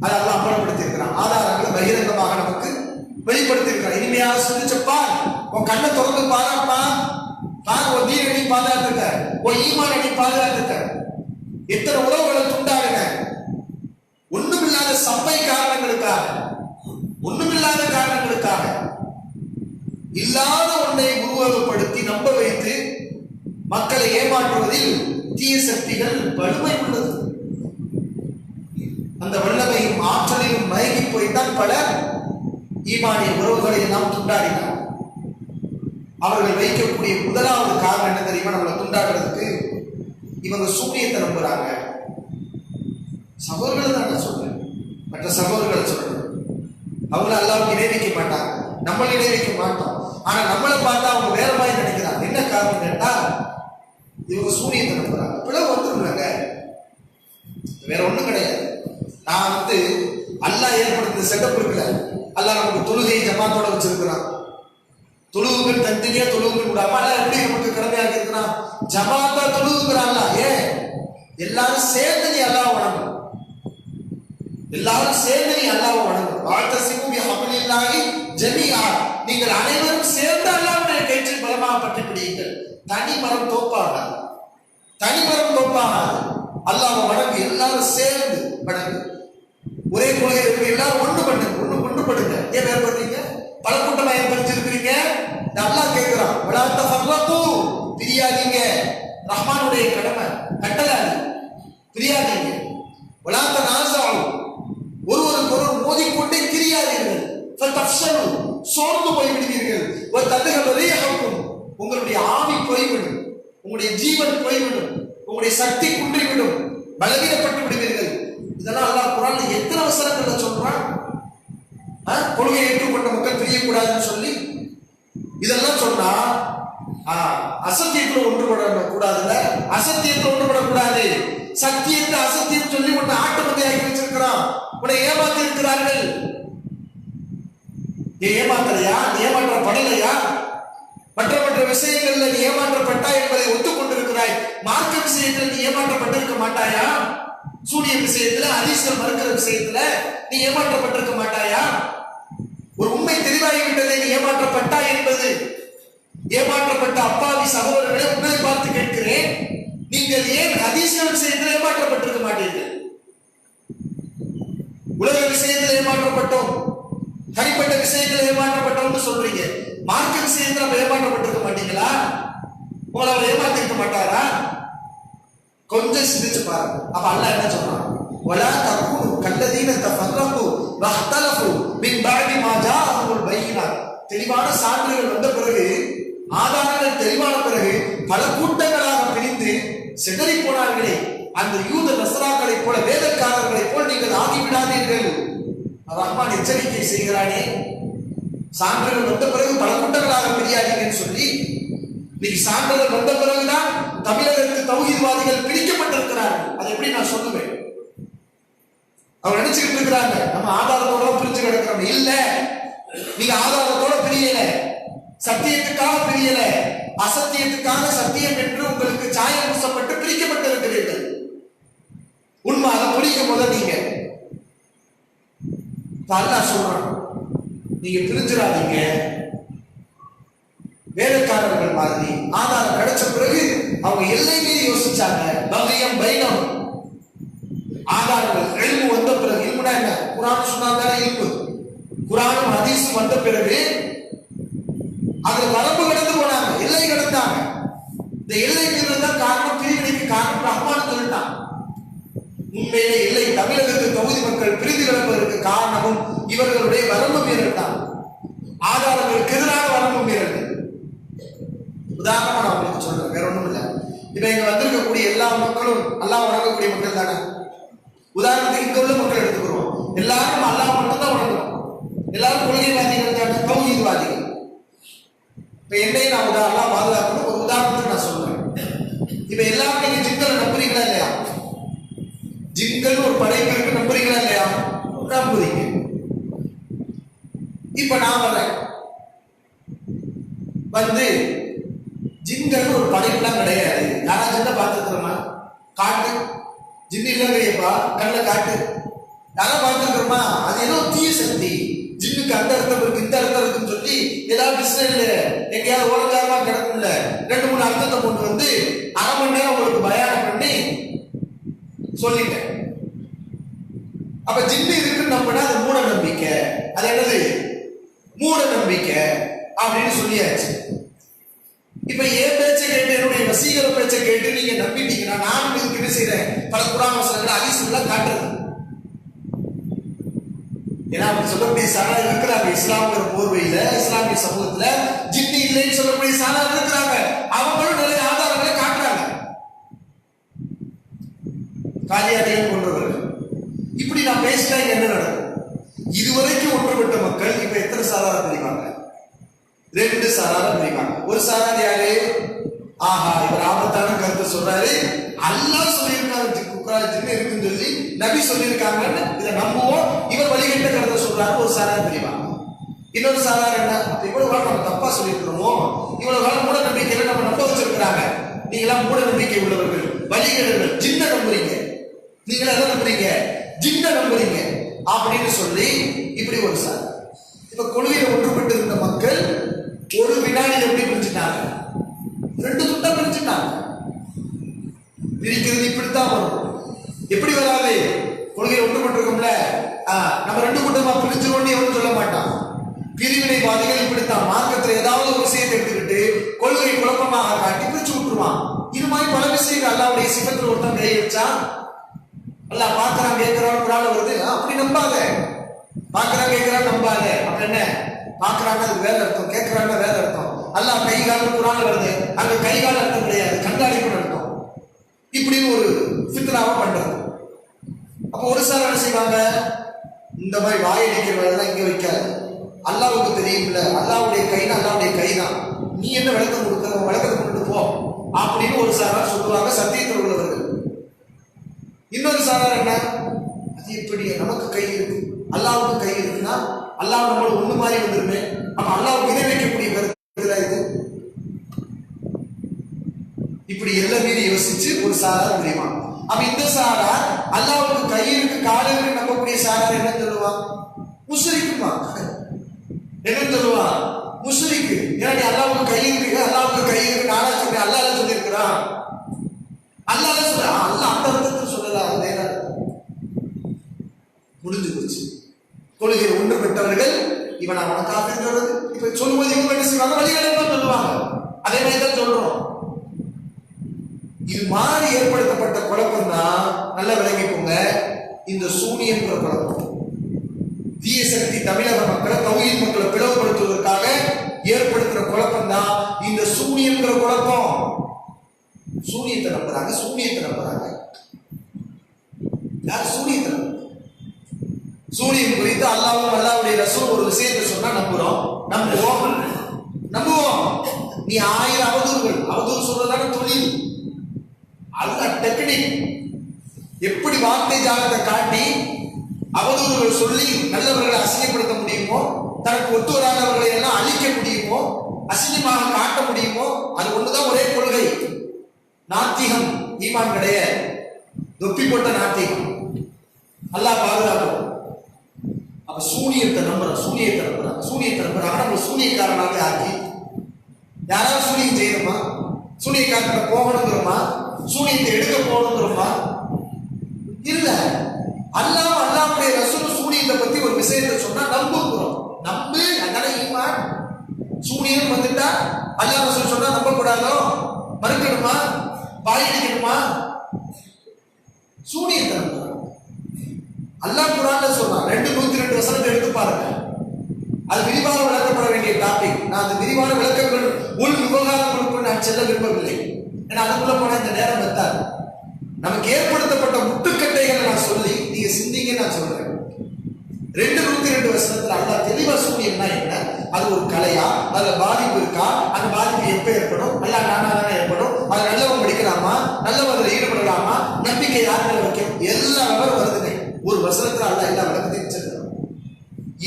அதெல்லாம் அம்பலப்படுத்தி இருக்கிறான். ஆதாரங்களை பகிரங்கமாக நமக்கு வெளிப்படுத்தி இருக்கிறான். இனிமையாக சிந்திச்சப்பா, உன் கண்ணை திறந்து பாராப்பா, உன் தீன நீ பாதுகாத்துக்க, உன் ஈமான நீ பாதுகாத்துக்க. எத்தனை உறவுகளை துண்டாடுங்க, ஒண்ணுமில்லாத சப்பை காரணங்களுக்காக, ஒண்ணுமில்லாத காரணங்களுக்காக இல்லாத ஒன்றை உருவகப்படுத்தி நம்ப வைத்து மக்களை ஏமாற்றுவதில் தீய சக்திகள் வலிமை உள்ளது. அந்த வல்லமையும் ஆற்றலையும் மயங்கி போய்தான் பலர் ஈமானிய உறவுகளை எல்லாம் துண்டாடினார். அவர்கள் வைக்கக்கூடிய முதலாவது காரணம் என்ன தெரியுமா? நம்மளை துண்டாடுறதுக்கு இவங்க சூனியத்தை நம்புறாங்க. சகோதரர்களை தான் நான் சொல்றேன், மற்ற சகோதரர்களை சொல்றேன். அவங்கள அல்லாவுக்கு இணைவிக்க மாட்டாங்க, நம்மளை இணைவிக்க மாட்டோம். ஆனா நம்மளை பார்த்தா அவங்க வேற மாதிரி நினைக்கிறாங்க. என்ன காரணம் கேட்டா, இவங்க சூனியத்தை நம்புறாங்க. பிளவு வந்துருங்க, வேற ஒண்ணும் கிடையாது. நான் அல்லாஹ் ஏற்படுத்தின செட்டப் இருக்குல்ல, அல்லாஹ் நமக்கு தொழுகை ஜமாத்தோட வச்சிருக்கிறான். தொழுவுகள் தனித்தனியா தொழுவுகள் விடாம அல்ல எப்படி நமக்கு கடமையாக இருக்கிறான், ஜமாத்தா தொழுவுங்கிறான்ல. ஏன்? எல்லாரும் சேர்ந்து நீ அல்லாஹ் வணங்கும், எல்லாரும் சேர்ந்து நீ அல்லாஹ் வணங்கும். வாத்தஸிமு பிஹப்லில்லாஹி ஜமீஆ, நீங்கள் அனைவரும் சேர்ந்து அல்லாஹ்வுடைய கயிற்றில் பலமாக பற்றி பிடியுங்கள். தனி மரம் தோப்பாகாது, தனி மரம் தோப்பாகாது. அல்லாஹ் வணங்கு, எல்லாரும் சேர்ந்து வணங்கு. ஒரே கொள்கை இருக்கு, எல்லாரும் ஒண்ணு பண்ணுங்க, ஒண்ணுபடுங்க. ஏன் வேறு பண்றீங்க? பல கூட்டமா ஏற்படுத்திருக்கிறீங்க. அல்லாஹ் கேட்கிறான், வலாத்த ஃபர்ரகு, பிரியாதீங்க. ரஹ்மானுடைய கடமை, கட்டளை, பிரியாதீங்க. வலாத்த நாஸஉ, ஒருவருக்கு ஒருவர் மோதிக்கொண்டே திரியாதீர்கள். ஃபதஃப்ஷலு, சோர்ந்து போய்விடுவீர்கள். வததஹப ரீஹுக்கும், உங்களுடைய ஆவி போய்விடும், உங்களுடைய ஜீவன் போய்விடும், உங்களுடைய சக்தி குன்றிவிடும், பலவீனப்பட்டு விடுவீர்கள். இதெல்லாம் அல்லாஹ் குர்ஆன்ல எத்தனை வசனங்கள்ல சொல்றான். கொள்கையை ஏற்றுக்கொண்ட மக்கள் பிரியக்கூடாதுன்னு சொல்லி இதெல்லாம் சொன்னா, அசத்தியத்தில் ஒன்றுபட கூடாதுல்ல, அசத்தியத்தில் ஒன்றுபடக்கூடாது. சத்தியத்தை அசத்தியம் சொல்லி உன்னை ஆட்டமந்தை ஆக்கி வச்சிருக்கிறான், உன்னை ஏமாத்தி இருக்கிறார்கள். நீ ஏமாத்தலையா? நீ ஏமாற்றப்படலையா? மற்ற விஷயங்கள்ல நீ ஏமாற்றப்பட்டா என்பதை ஒத்துக்கொண்டிருக்கிறாய். மார்க்க விஷயத்தில் நீ ஏமாற்றப்பட்டிருக்க மாட்டாயா? சூரிய விஷயத்துல, ஹதீஸ்கள் மறுக்கிற விஷயத்துல நீ ஏமாற்றப்பட்டிருக்க மாட்டாயா? ஒரு உண்மை தெளிவாகிவிட்டதை நீ ஏமாற்றப்பட்டா என்பது. ஏமாற்றப்பட்ட அப்பாவி சகோதரர்களை உங்களை பார்த்து கேட்கிறேன், நீங்கள் ஏன் ஹதீஸ்கள் விஷயத்தில் ஏமாற்றப்பட்டிருக்க மாட்டீர்கள்? உலக விஷயத்தில் ஏமாற்றப்பட்டோம், தனிப்பட்ட விஷயத்தில் ஏமாற்றப்பட்டோம்னு சொல்றீங்க. மார்க்க விஷயத்தில் நம்ம ஏமாற்றப்பட்டிருக்க மாட்டீங்களா? உங்களை அவர் ஏமாத்திருக்க மாட்டாரா? கொஞ்சம் சிந்திச்சு பாருங்க. அப்ப அல்லாஹ் என்ன சொல்றான்? வலா தகுனு கல்லதீன தஃபர்ரகு வஹ்தலஃபு மின் பஅதி மா ஜாஅஹுல் பையினாத். தெளிவான சான்றுகள் வந்த பிறகு, ஆதாரங்கள் தெளிவான பிறகு பல கூட்டங்களாக பிரிந்து சிதறி போனார்களே, அந்த யூத நஸ்ராக்களை போல, வேதக்காரர்களை போல் நீங்கள் ஆகிவிடாதீர்கள். ரஹ்மான் எச்சரிக்கை செய்கிறானே, சான்றுகள் வந்த பிறகு பல கூட்டங்களாக பிரியாதீங்கன்னு சொல்லி. இன்னைக்கு சான்றுகள் வந்த பிறகுதான் தமிழகத்தில் தௌஹீத்வாதிகள் பிரிக்கப்பட்டிருக்கிறார்கள். அதை எப்படி நான் சொல்லுவேன்? அவங்க நினைச்சுக்கிட்டு இருக்கிறாங்க நம்ம ஆதாரத்தோட பிரிஞ்சு கிடக்கிறோம். இல்ல, நீங்க ஆதாரத்தோட பிரியல, சத்தியத்துக்காக பிரியல, அசத்தியத்துக்காக சத்தியம் என்று உங்களுக்கு சாயம் பூசப்பட்டு பிரிக்கப்பட்டு இருக்கிறீர்கள். உண்மை அதை பிடிக்கும் போது நீங்க அல்லாஹ் சொல்றான், நீங்க பிரிஞ்சிடாதீங்க. வேலைக்காரர்கள் மாதிரி ஆதாரம் கிடைச்ச பிறகு அவங்க எல்லை மீறி யோசிச்சாங்க. பகியம் பைனம், ஆதாரங்கள் இல்மு வந்த பிறகு, இல்முனா என்ன? குர்ஆன் சொன்னாங்க, இல்மு குர்ஆனும் ஹதீஸும் வந்த பிறகு அதுல வரம்பு கடந்து போனாங்க, எல்லை கடந்தாங்க. இந்த எல்லை மீறல் தான் காரணம், பிரிவினைக்கு காரணம். ரஹ்மான் சொல்லிட்டான். உண்மையிலே இல்லை, தமிழகத்தில் தொகுதி மக்கள் பிரிந்து கிடப்பதற்கு காரணமும் இவர்களுடைய வரம்பு மீறல் தான். ஆதாரங்களுக்கு எதிராக வரம்பு மீறல். உதாரணமா நான் உங்களுக்கு சொல்றேன், வேற ஒண்ணும் இல்லை. இப்ப இங்க வந்திருக்கக்கூடிய எல்லா மக்களும் அல்லாஹ் வணங்கக்கூடிய மக்கள் தானே? உதாரணத்துக்கு இங்க உள்ள மக்கள் எடுத்துக்கிறோம், எல்லாரும் அல்லாஹ் மட்டும் தான் வணங்குறோம், எல்லாரும் கொள்கைவாதிகள் தான், தௌஹீத்வாதிகள். இப்ப என்னையும் நான் அல்லாஹ் பாதுகாக்கணும். ஒரு உதாரணத்துக்கு நான் சொல்றேன். இப்ப எல்லாரும் நீங்க ஜின்களை நம்புறீங்களா இல்லையா? ஜின்கள் ஒரு படைப்பு இருக்கு, நம்புறீங்களா இல்லையா? நம்புறீங்க. இப்ப நான் வர்றேன் வந்து ஜின்கள் ஒரு படைப்புலாம் கிடையாது. யாரா ஜின்ன பார்த்துக்கிறோமா? காட்டு ஜின்னு இல்லைங்கப்பா, கண்ணில் காட்டு. யாரா பார்த்துக்கிறோமா? அது ஏதோ தீய சக்தி. ஜின்னுக்கு அந்த அர்த்தம் இருக்கு, இந்த அர்த்தம் இருக்குன்னு சொல்லி ஏதாவது பிசினஸ் எங்கேயாவது ஓரஞ்சாரமா கிடக்கும்ல, 2-3 அர்த்தத்தை கொண்டு வந்து அரை மணி நேரம் உங்களுக்கு பயானம் பண்ணி சொல்லிட்டேன். அப்ப ஜின்னு இருக்குன்னு நம்பினா அது மூட நம்பிக்கை. அது என்னது? மூட நம்பிக்கை அப்படின்னு சொல்லியாச்சு. இப்ப என் பேச்சை கேட்டு, என்னுடைய வசீகர பேச்சை கேட்டு நீங்க நம்பிட்டீங்கன்னா நான் இதுக்கு என்ன செய்யறேன்? பல குர்ஆன் வசனங்கள் ஹதீஸ்லாம் காட்டுறது. ஏன்னா அப்படி சொல்லக்கூடிய சாரா இருக்கிறாங்க இஸ்லாமிய போர்வையில, இஸ்லாமிய சமூகத்துல ஜின்னு இல்லைன்னு சொல்லக்கூடிய சாரா இருக்கிறாங்க. அவங்களும் நிறைய ஆதாரங்களை காட்டுறாங்க. காலியாதையும் கொண்டவர்கள். இப்படி நான் பேசிட்டா என்ன நடக்கும்? இதுவரைக்கும் ஒன்றுபட்ட மக்கள் இப்ப எத்தனை சாரார பிரிவாங்க? 2 சாரார பிரிவாங்க. ஒரு சாரார் யாரு? ஆஹா, இவர் ஆபத்தான கருத்தை சொல்றாரு, அல்லாஹ் சொல்லியிருக்காரு ஜின்னு இருக்குன்னு சொல்லி நபி சொல்லியிருக்காங்கன்னு இதை நம்புவோம், இவர் வழிகட்ட கருத்தை சொல்றாரு. ஒரு சாரார் பிரிவாங்க. இன்னொரு சாரார் என்ன? இவ்வளவு காலம் நம்ம தப்பா சொல்லியிருக்கிறோமோ, இவ்வளவு காலம் மூட நம்பிக்கையில நம்ம நம்ப வச்சிருக்கிறாங்க, நீங்களாம் மூட நம்பிக்கை உள்ளவர்கள், வழிகேடர்கள், ஜின்ன நம்புறீங்க, நீங்களா எதை நம்புறீங்க? ஜின்ன நம்புறீங்க அப்படின்னு சொல்லி இப்படி ஒரு சார். இப்ப கொள்கையில ஒன்றுபட்டு இருந்த மக்கள் ஒரு வினாடி எப்படி பிரிச்சுட்டாங்க? 2 துண்டா பிரிச்சுட்டாங்க. பிரிக்கிறது இப்படித்தான் வரும். எப்படி வராது? கொள்கையில ஒன்றுபட்டு இருக்கோம்ல, நம்ம 2 கூட்டமா பிரிச்சிருவோம்னு எவரும் சொல்ல மாட்டான். பிரிவினைவாதிகள் இப்படித்தான் மார்க்கத்தில் ஏதாவது ஒரு விஷயத்தை எடுத்துக்கிட்டு கொள்கை குழப்பமாக காட்டி பிரிச்சு விட்டுருவான். இது மாதிரி பல விஷயங்கள் அல்லாஹ்வுடைய சிஃபத்தில் ஒருத்தன் கை வச்சா அல்லாஹ் பார்க்கறான் கேட்கறான் குர்ஆன்ல வருது, அப்படி நம்பாத. பார்க்கறான் கேட்கறான் நம்பாத. அப்ப என்ன? பார்க்கறாங்க அது வேற அர்த்தம், கேட்கறாங்க வேற அர்த்தம். அல்லாஹ் கை கால் குர்ஆன்ல வருது, அங்க கை கால் அர்த்தம் கிடையாது, கண்காணிப்பு அர்த்தம். இப்படி ஒரு ஃபித்னாவை பண்றது. அப்ப ஒரு சார் என்ன செய்வாங்க? இந்த மாதிரி வாயடிக்கிறவங்க இங்க வைக்காது, அல்லாஹ்வுக்கு தெரியும்ல, அல்லாஹ்வுடைய கைனா அல்லாஹ்வுடைய கைதான், நீ என்ன விளக்கம் கொடுக்கிற, விளக்கத்தை கொண்டு போ அப்படின்னு ஒரு சாரார் சொல்லுவாங்க, சத்தியத்தில் உள்ளவர்கள். இன்னொரு சாரார் என்ன? அது எப்படி? நமக்கு கை இருக்கு, அல்லாஹ்வுக்கு கை இருக்குன்னா அல்லாஹ் நம்மளோட ஒண்ணு மாதிரி வந்துருமே, அப்ப அல்லாஹ்வுக்கு இணை வைக்கக்கூடிய கருத்து இது. இப்படி எல்லாம் மீறி யோசிச்சு ஒரு சாரார் முடியுமா? அப்ப இந்த சாரார் அல்லாஹ்வுக்கு கை இருக்கு கால் இருக்கு நம்பக்கூடிய சாரார் என்ன சொல்லுவான்? முஸ்லிக்குமா? என்ன சொல்லுவான்? முஸ்லிக்கு. ஏன்னா அல்லாஹ்வுக்கு கை இருக்கு, அல்லாஹ்வுக்கு கை இருக்கு நானா சொல்றேன், அல்லாஹ் சொல்லி இருக்கிறான், அல்லாஹ் சொல்ற, அல்லாஹ் அந்த அர்த்தத்தை சொல்லல, அது வேற முடிஞ்சு போச்சு. கொள்கையில் ஒன்று பெற்றவர்கள் இவன் அவன் காப்பிடுறது இப்ப சொல்லும்போது இவங்க என்ன செய்வாங்க? வழிகளை சொல்லுவாங்க. அதே மாதிரி தான் சொல்றோம். இது மாதிரி ஏற்படுத்தப்பட்ட குழப்பம் தான், நல்லா விளங்கிக்கோங்க, இந்த சூனியங்கிற குழப்பம். தீய சக்தி தமிழக மக்களை, தௌஹீத் மக்களை பிளவுபடுத்துவதற்காக ஏற்படுத்துற குழப்பம் தான் இந்த சூனியங்கிற குழப்பம். சூனியத்தை நம்புறாங்க, சூனியத்தை நம்புறாங்க. யார் சூனியத்தை நம்புறாங்க? சூனியம் குறித்து அல்லாஹ்வும் அல்லாஹ்வுடைய ரசூல் ஒரு விஷயத்தை சொன்னா நம்புறோம், நம்புவோம். நீ 1000 அவதூறு சொல்றதான தொழில், அதுதான் டெக்னிக். எப்படி வார்த்தை ஜாலத்தை காட்டி அவதூறுகள் சொல்லி நல்லவர்களை அசிங்கப்படுத்த முடியுமோ, தனக்கு ஒத்து வராதவர்களை எல்லாம் அழிக்க முடியுமோ, அசிங்கமாக காட்ட முடியுமோ, அது ஒண்ணுதான் ஒரே கொள்கை. நாத்திகம், ஈமான் கிடையாது, தொப்பி போட்ட நாத்திகம். அல்லாஹ் பாதுகாக்கும். அப்ப சூனியத்தை நம்புறாங்க, சூனியக்காரனாக நம்ம சூனியக்காரனாக ஆக்கி யாராவது சூனியம் செய்யணுமா? சூனியக்காரனை போகணுங்கிறோமா? சூனியத்தை எடுக்க போகணுங்கிறோமா? இல்ல. அல்லாஹ்வுடைய ரசூல் சூனியத்தை பத்தி ஒரு விஷயத்தை சொன்னா நம்புகிறோம், நம்பு, அதனால ஈமான். சூனியம் வந்துட்டா அல்லாஹ் ரசூல் சொன்னா நம்ப கூடாதோ? மறுக்கணுமா? பாயடிக்கணுமா? சூனியத்தை நம்புறோம். அல்லாஹ் குர்ஆன்ல சொல்றான், 102 வசனத்தை எடுத்து பாருங்க. அது விரிவாக விளக்கப்பட வேண்டிய டாபிக். நான் அந்த விரிவான விளக்கங்கள் உள் விவகாரங்களுக்குள் நான் செல்ல விரும்பவில்லை. ஏன்னா அதுக்குள்ள போன இந்த நேரம் வைத்தார். நமக்கு ஏற்படுத்தப்பட்ட முட்டுக்கட்டைகளை நான் சொல்லி நீங்க சிந்திங்க நான் சொல்றேன். 2:102 வசனத்துல அல்லாஹ் தெளிவா சூனியம்னா என்ன, அது ஒரு கலையா, அதுல பாதிப்பு இருக்கா, அந்த பாதிப்பு எப்ப ஏற்படும், அல்லாஹ் நானா ஏற்படும், அது நல்லவன் படிக்கலாமா, நல்லவன் அதில் ஈடுபடலாமா, நம்பிக்கை யாருமே வைக்கும், எல்லா விவரம் வருதுங்க ஒரு வசனத்துல அல்லாஹ் எல்லா விளக்கத்தையும் வச்சிருக்காங்க.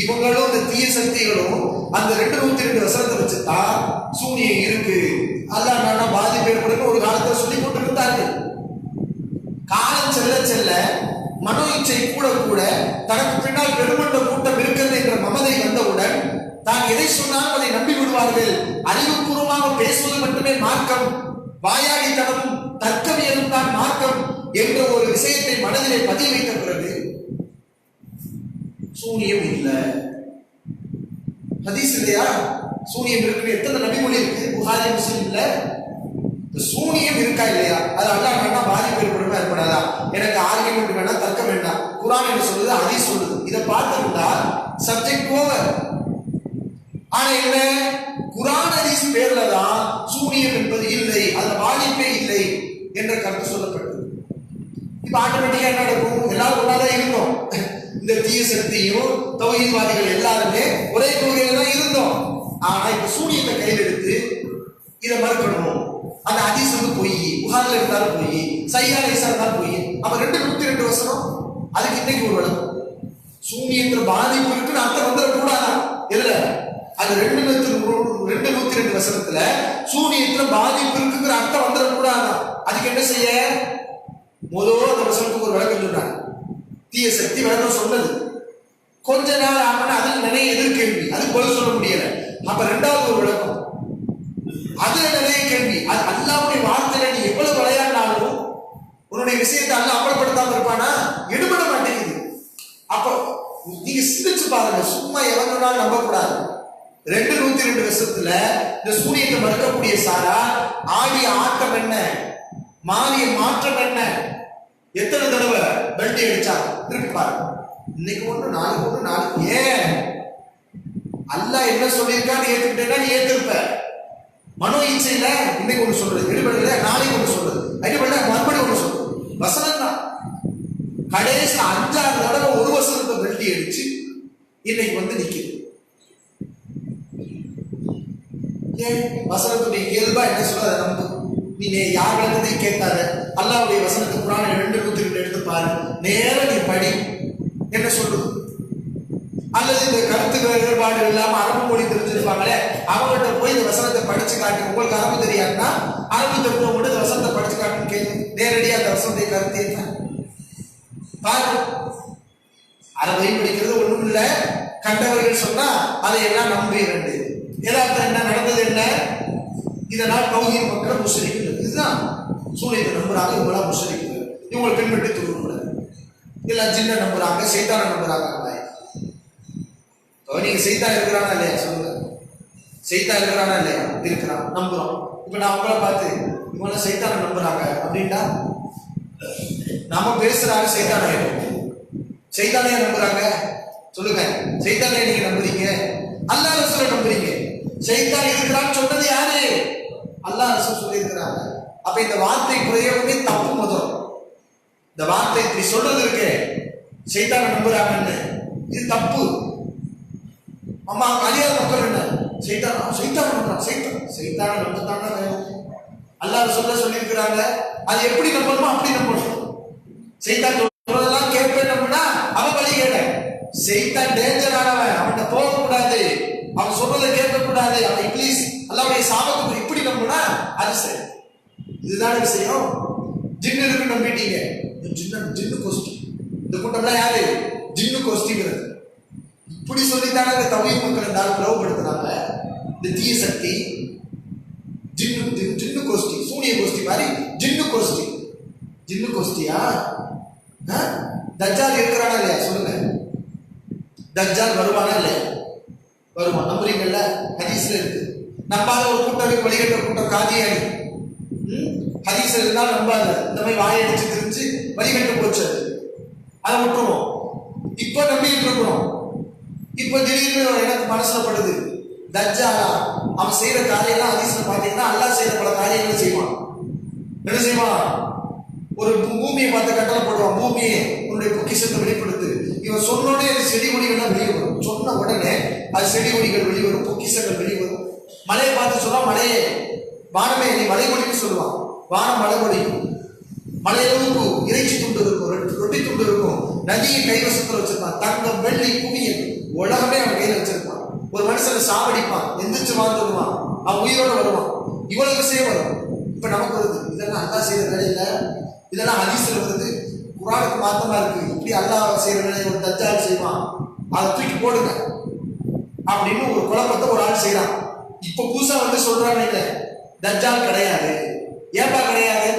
இவங்களும் இந்த தீய சக்திகளும் அந்த 2:102 வசனத்தை வச்சுட்டா சூனியம் இருக்கு, அல்லாஹ் நானா பாதிப்பு ஏற்படும் ஒரு காலத்துல சொல்லி கொண்டு இருந்தார்கள். காலம் செல்ல செல்ல மனோ இச்சை கூட கூட தனக்கு பின்னால் பெருமண்ட கூட்டம் இருக்கிறது என்ற மமதை வந்தவுடன் தான் எதை சொன்னாலும் அதை நம்பி விடுவார்கள். அறிவுபூர்வமாக பேசுவது மட்டுமே மார்க்கம், வாயாடித்தனமும் தர்க்கவியலும் தான் மார்க்கம் என்ற ஒரு விஷயத்தை மனதிலே பதிய வைத்த பிறகு சூனியம் இல்லை. ஹதீஸ் இல்லையா, சூனியம் இருக்கு, எத்தனை நபிமொழி இருக்கு புகாரி முஸ்லிம்ல. சூனியம் இருக்கா இல்லையா, அது அல்லாஹ் வேணா பாதிப்பு ஏற்படுமா ஏற்படாதா, எனக்கு ஆர்கியூமெண்ட் வேணாம், தர்க்கம் வேண்டாம், குர்ஆன் என்ன சொல்லுது, ஹதீஸ் சொல்லுது, இதை பார்த்துட்டா சப்ஜெக்ட் ஓவர். ஆனா என்ன, குர்ஆன் ஹதீஸ் பேர்ல தான் சூனியம் என்பது இல்லை, அதுல பாதிப்பே இல்லை என்ற கருத்து சொல்லப்பட்டது. இப்ப ஆட்டோமேட்டிக்கா என்ன நடக்கும், எல்லாரும் ஒன்னாதான் இருந்தோம், இந்த தீய சக்தியும் தௌஹீத்வாதிகள் எல்லாருமே ஒரே கொள்கையில தான் இருந்தோம். ஆனா இப்ப சூனியத்தை கையில் எடுத்து இதை மறுக்கணும், அந்த ஹதீஸ் வந்து பொய், புகார்ல இருந்தாலும் பொய், சையா லைசா இருந்தாலும் பொய். அப்ப 2:102 வசனம் அதுக்கு இன்னைக்கு ஒரு விளக்கம். சூனியத்துல பாதிப்பு இருக்குன்னு அர்த்தம் வந்துடக்கூடாதா, இல்ல அது 2:102 வசனத்துல சூனியத்துல பாதிப்பு இருக்குங்கிற அர்த்தம் வந்துடக்கூடாதா. அதுக்கு என்ன செய்ய, முதல் அந்த வசனத்துக்கு ஒரு விளக்கம் சொன்னாங்க. தீய சக்தி விளக்கம் சொன்னது கொஞ்ச நாள் ஆகணும், அதில் நிறைய எதிர்கேள்வி, அது போல சொல்ல முடியல. அப்ப 2வது ஒரு விளக்கம், அதுல நிறைய கேள்வி. அது அல்லாஹ்வுடைய வார்த்தையில நீ எவ்வளவு விளையாடினாலும் உன்னுடைய விஷயத்தை அல்லாஹ் அமல்படுத்தாம இருப்பானா, எடுபட மாட்டேங்குது. அப்ப நீங்க சிந்திச்சு பாருங்க, சும்மா எவனாலும் நம்ப கூடாது. 2:102 வருஷத்துல இந்த சூரியத்தை மறுக்கக்கூடிய சாரா ஆடிய ஆட்டம் என்ன, மாறிய மாற்றம் என்ன, எத்தனை தடவை பெல்ட் அடிச்சா திருப்பி பாருங்க. இன்னைக்கு ஒண்ணு நாளைக்கு ஒண்ணு நாளைக்கு, ஏன் அல்லாஹ் என்ன சொல்லியிருக்கான்னு ஏத்துக்கிட்டேன்னா நீ ஏத்திருப்ப. மனோ இச்சையில இன்னைக்கு ஒண்ணு சொல்றது, எடுபடல நாளைக்கு ஒண்ணு சொல்றது, எடுபடல மறுபடியும் ஒண்ணு சொல்றது. வசனம் தான் கடைசி 5-6 தடவை ஒரு வசனத்தை பெல்ட்டி அடிச்சு இன்னைக்கு வந்து நிக்குது. ஏன் வசனத்துடைய இயல்பா என்ன சொல்ல, அதை நம்பு. நீ யார் விளக்கத்தையும் கேட்காத, அல்லாஹ்வுடைய வசனத்தை குர்ஆன் 2:102 எடுத்து பாரு, நேர நீ படி என்ன சொல்லுது. அல்லது இந்த கருத்து வேறுபாடு இல்லாம அரபு மொழி தெரிஞ்சிருப்பாங்களே, அவங்கள்ட்ட போய் இந்த வசனத்தை படிச்சு காட்டு, உங்களுக்கு அரபு தெரியாதுன்னா அரபு தெரிஞ்சவங்க இந்த வசனத்தை படிச்சு காட்டுன்னு கேள்வி, நேரடியா அந்த வசனத்தை கருத்து என்ன பாரு. அரபையும் படிக்கிறது ஒண்ணும் இல்ல, கண்டவர்கள் சொன்னா அதையெல்லாம் நம்புகிறது. யதார்த்தம் என்ன நடந்தது, என்ன இதனால் தௌஹீத் மக்கள் முஸ்லிம்கள், இதுதான் சூனியத்தை நம்புறாங்க, இவங்களாம் முஸ்லிம்கள், இவங்களை பின்பற்றி தூங்கக்கூடாது, இல்ல ஜின்ன நம்புறாங்க, சைத்தான நம்புறாங்க. நீங்க சைத்தான் இருக்கிறானா இல்லையா சொல்லுங்க, சைத்தான் இருக்கிறானா இல்லையா, இருக்கிறான், நம்புறோம். இப்ப நான் உங்களை பார்த்து இவங்க சைத்தான நம்புறாங்க அப்படின்னா நாம பேசுறாங்க, சைத்தான சைத்தானையா நம்புறாங்க சொல்லுங்க, சைத்தானையா நீங்க நம்புறீங்க, அல்லாஹ் ரசூலை நம்புறீங்க. சைத்தான் இருக்கிறான்னு சொன்னது யாரு, அல்லாஹ் ரசூல் சொல்லி இருக்கிறாங்க. அப்ப இந்த வார்த்தை பிரயோகமே தப்பு. முதல் இந்த வார்த்தை இப்படி சொல்றது இருக்கு, சைத்தான நம்புறாங்கன்னு, இது தப்பு. அம்மா அறியாத மக்கள் என்ன சைத்தான நம்புறான், சைத்தான நம்பத்தான அல்லாஹ் சொல்லி இருக்கிறாங்க. அது எப்படி நம்பணுமோ அப்படி நம்பணும். சைத்தான் சொல்றதெல்லாம் கேட்பேன் நம்பினா அவன் வழி கேட. சைத்தான் டேஞ்சரானவன், அவன்கிட்ட போகக்கூடாது, அவன் சொல்றதை கேட்கக்கூடாது, அவன் இங்கிலீஷ் அல்லாஹ்வுடைய சாபத்துக்கு இப்படி நம்பினா அது சரி. இதுதான் விஷயம். ஜின்னு இருக்கு நம்பிட்டீங்க, ஜின்னு கோஷ்டி, இந்த கூட்டம்லாம் யாரு, ஜின்னு கோஷ்டிங்கிறது. இப்படி சொல்லித்தான இந்த தௌஹீத் மக்கள் எல்லாரும் பிளவுபடுத்துறாங்க. இந்த தீய சக்தி ஜின்னு கோஷ்டி, சூனிய கோஷ்டி மாதிரி ஜின்னு கோஷ்டி. ஜின்னு கோஷ்டியா? தஜ்ஜால் இருக்கிறானா இல்லையா சொல்லுங்க, தஜ்ஜால் வருவானா இல்லையா, வருவான். நம்புறீங்கல்ல, ஹதீஸ்ல இருக்கு. நம்பாத ஒரு கூட்டம் வழிகட்ட கூட்டம் காதியானி, ஹதீஸ்ல இருந்தால் நம்பாத, இந்த மாதிரி வாயை அடிச்சு திரிச்சு வழிகட்ட போச்சு, அதை விட்டுருவோம். இப்ப நம்பிட்டு இருக்கிறோம். இப்ப திடீர்னு எனக்கு மனசுல படுது, தஜ்ஜாலா அவன் செய்யற காரியெல்லாம் ஹதீஸ்ல பாத்தீங்கன்னா அல்லாஹ் செய்யற பல காரியங்களை செய்வான். என்ன செய்வான், ஒரு பூமியை பார்த்து கட்டளை போடுவான், பூமியை உன்னுடைய பொக்கிஷத்தை வெளிப்படுத்து. இவன் சொன்னோடனே செடி கொடிகள்லாம் வெளியே வரும். சொன்ன உடனே அது செடி கொடிகள் வெளிவரும், பொக்கிஷங்கள் வெளிவரும். மலையை பார்த்து சொல்லுவா, மலையே வானமே நீ மலை கொடிக்கு சொல்லுவான், வானம் மலை கொடிக்கும். மலையளவுக்கு இறைச்சி துண்டு இருக்கும், ரொட்டி துண்டு இருக்கும். நதியை கைவசத்துல வச்சிருப்பான். தங்கம் வெள்ளி குவியல் உலகமே அவன் கையில வச்சிருப்பான். ஒரு மனுஷனை சாவடிப்பான், எந்திரிச்சு வாழ்ந்துடுவான், அவன் உயிரோட வருவான். இவ்வளவு விஷயம் வரும். இப்ப நமக்கு வருது, இதெல்லாம் அல்லா செய்யற வேலையில, இதெல்லாம் ஹதீஸ்ல வருது, குர்ஆனுக்கு மாத்தமா இருக்கு. இப்படி அல்லாஹ் செய்யற வேலையை ஒரு தஜ்ஜால் செய்வான், அதை தூக்கி போடுங்க அப்படின்னு ஒரு குழப்பத்தை ஒரு ஆள் செய்யறான். இப்ப புதுசா வந்து சொல்றாங்க தஜ்ஜால் கிடையாது. ஏன்பா கிடையாது?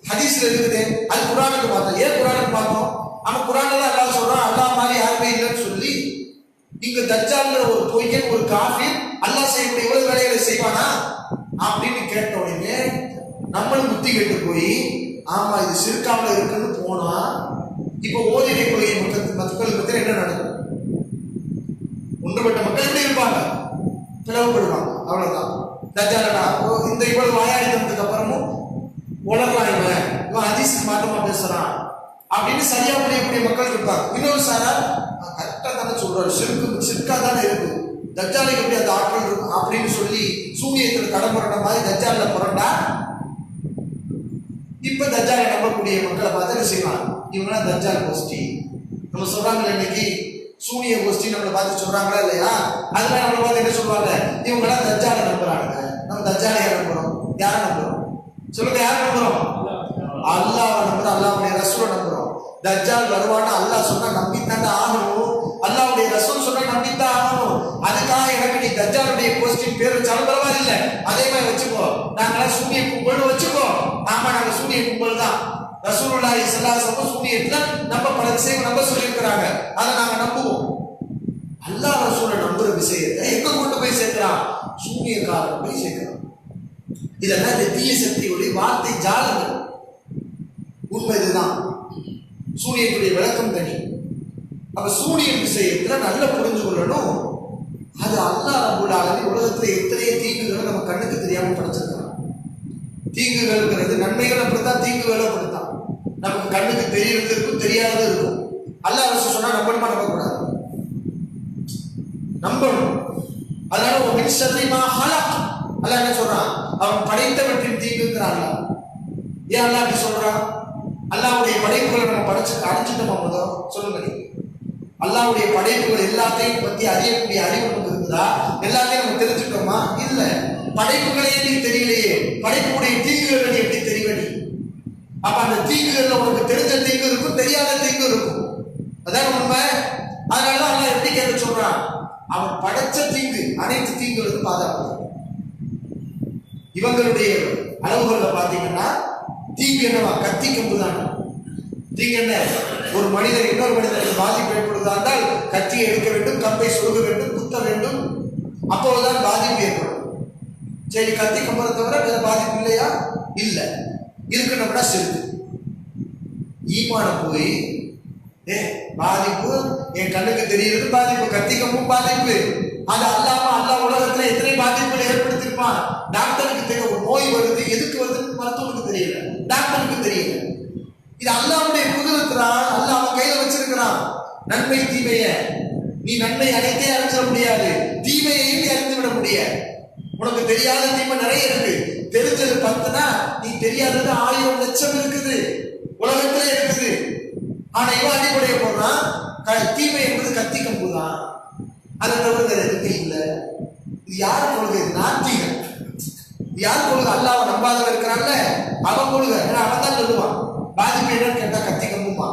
ஹதீஸ்ல இருக்குது, அது குர்ஆனுக்கு பார்த்தோம். ஏன் குர்ஆனுக்கு பார்த்தோம்? ஆனா குர்ஆன்ல தான் அல்லாஹ் சொல்றான், அல்லாஹ் மாதிரி யாருமே இல்லைன்னு சொல்லி. இங்க தஜ்ஜால்ங்கிற ஒரு பொய்யன், ஒரு காஃபிர் அல்லாஹ் செய்யக்கூடிய இவ்வளவு வேலைகளை செய்வானா அப்படின்னு கேட்ட உடனே நம்மளும் புத்தி கேட்டு போய், ஆமா இது சிறுக்காமல இருக்குன்னு போனா இப்ப ஓதிரை கொள்கை மக்களுக்கு பத்தி என்ன நடக்கும்? ஒன்றுபட்ட மக்கள் எப்படி இருப்பாங்க? பிளவுபடுவாங்க. அவ்வளவுதான். தஜ்ஜாலடா இந்த இவ்வளவு வாயாடினதுக்கு அப்புறமும் உலகம் இவன் ஹதீஸ்க்கு மாற்றமா பேசுறான் அப்படின்னு சரியா புரியக்கூடிய மக்கள் இருப்பாங்க. இன்னொரு சாரா கரெக்டா தானே சொல்றாரு, சிறுக்கா தானே இருக்கு, தஜ்ஜாலுக்கு எப்படி அந்த ஆற்றல் இருக்கும் அப்படின்னு சொல்லி சூனியத்தில் கடை புரண்ட மாதிரி தஜ்ஜால புரண்டா. இப்ப தஜ்ஜாலை நம்பக்கூடிய மக்களை பார்த்து என்ன செய்வாங்க, இவங்களாம் தஜ்ஜால் கோஷ்டி. நம்ம சொல்றாங்க இன்னைக்கு சூனிய கோஷ்டி நம்மளை பார்த்து சொல்றாங்களா இல்லையா? அதனால நம்மளை பார்த்து என்ன சொல்லுவாங்க, இவங்களாம் தஜ்ஜாலை நம்புறாங்க. நம்ம தஜ்ஜாலை யார் நம்புறோம்? யாரை நம்புறோம் சொல்லுங்க? யாரை நம்புறோம்? அல்லாஹ்வை நம்புறோம், அல்லாஹ்வுடைய ரசூலை நம்புறோம். தஜ்ஜால் வருவான்னு அல்லாஹ் சொன்னா நம்பித்தாண்டா ஆகணும், அல்லாஹ்வுடைய ரசூல் சொன்னா நம்பித்தான் ஆகணும். அதுக்காக எனக்கு நீ தஜ்ஜாலுடைய கோஷ்டின் பேர் வச்சாலும் பரவாயில்ல, அதே மாதிரி வச்சுக்கோ, நாங்களாம் சூனிய கும்பல்னு வச்சுக்கோ. ஆமா நாங்க சூனிய கும்பல் தான். ரசூலுல்லாஹி ஸல்லல்லாஹு அலைஹி வஸல்லம் சூனியத்துல நம்ம பல விஷயங்கள் நம்ப சொல்லியிருக்கிறாங்க, அதை நாங்க நம்புவோம். அல்லாஹ் ரசூலை நம்புற விஷயத்தை எங்க கொண்டு போய் சேர்க்கிறான்? சூனியக்காரன் போய் சேர்க்கிறான். இதெல்லாம் இந்த தீய சக்தியுடைய வார்த்தை ஜாலங்கள். உண்மை இதுதான். சூனியத்துடைய விளக்கம் தனி. அப்ப சூனிய விஷயத்துல நல்ல புரிஞ்சு கொள்ளணும். அது அல்லாஹ் ரப்பல் ஆலமீன் உலகத்துல எத்தனையோ தீங்குகளை நம்ம கண்ணுக்கு தெரியாம படைச்சிருக்கான். தீங்குகள்ங்கிறது நன்மைகள் அப்படித்தான், தீங்குகளை அப்படித்தான். நமக்கு கண்ணுக்கு தெரியறது இருக்கும், தெரியாதது இருக்கும். அல்லாஹ் ரசூல் சொன்னா நம்பணுமா? நம்பக்கூடாது, நம்பணும். அதனால ஒரு மின்சரிமா ஹலக் அல்லாஹ் என்ன சொல்றான்? அவன் படைத்தவற்றின் தீங்குங்கிறான். ஏன் அல்லாஹ் அப்படி சொல்றான்? அல்லாஹ்வுடைய படைப்புகளை நம்ம படிச்சு அடைஞ்சிட்டோமா? முதல் சொல்லுங்க. நீ அல்லாஹ்வுடைய படைப்புகள் எல்லாத்தையும் பத்தி அறியக்கூடிய அறிவு நமக்கு இருக்குதா? எல்லாத்தையும் நம்ம தெரிஞ்சுட்டோமா? இல்ல. படைப்புகளையே நீ தெரியலையே, படைப்புடைய தீங்குகளை நீ எப்படி தெரிவ? நீ அப்ப அந்த தீங்குகள்ல உனக்கு தெரிஞ்ச தீங்கு இருக்கும், தெரியாத தீங்கு இருக்கும். அதான் உண்மை. அதனால அல்லாஹ் எப்படி கேட்க சொல்றான்? அவன் படைச்ச தீங்கு அனைத்து தீங்குகளுக்கும் பாதுகாப்பு. இவங்களுடைய அளவுகள்ல பாத்தீங்கன்னா தீங்கு என்னவா? கத்தி கம்பு தான் தீங்கு. என்ன? ஒரு மனிதர் இன்னொரு மனிதருக்கு பாதிப்பு ஏற்படுவதால் கத்தியை எடுக்க வேண்டும், கம்பை சொருக வேண்டும், குத்த வேண்டும், அப்போதுதான் பாதிப்பு ஏற்படும். சரி, கத்தி கம்பரை தவிர வேற பாதிப்பு இல்லையா? இல்ல. இருக்கணும்னா செலுத்து. ஈமான போய் பாதிப்பு என் கண்ணுக்கு தெரியுது, பாதிப்பு கத்தி கம்பும் பாதிப்பு. அது அல்லாம அல்லாஹ் உலகத்துல எத்தனை பாதிப்புகளை ஏற்படுத்திருப்பான். டாக்டருக்கு தெரியும் ஒரு நோய் வருது, எதுக்கு வருதுன்னு மருத்துவருக்கு தெரியல, டாக்டருக்கு தெரியல. இது அல்லாஹ்வுடைய குதிரத்தான். அல்லாஹ் அவன் கையில வச்சிருக்கிறான். நன்மை தீமைய நீ நன்மை அனைத்தே அறிஞ்சிட முடியாது, தீமையையும் நீ அறிந்து விட முடியாது. உனக்கு தெரியாத தீமை நிறைய இருக்கு. தெரிஞ்சது 10னா நீ தெரியாதது 1000 லட்சம் இருக்குது, உலகத்திலே இருக்குது. ஆனா இவன் அடிப்படைய போடுறான், தீமை என்பது கத்தி கம்பு தான், அதை தவிர வேற எதுவுமே இல்லை. இது யார் கொள்கை? நாத்திகன். யார் கொள்கை? அல்லாஹ்வை நம்பாதவன் இருக்கிறான்ல, அவன் கொள்கை. அவன் தான் சொல்லுவான் பாதிப்பு என்னன்னு கேட்டா கத்தி கம்புமா,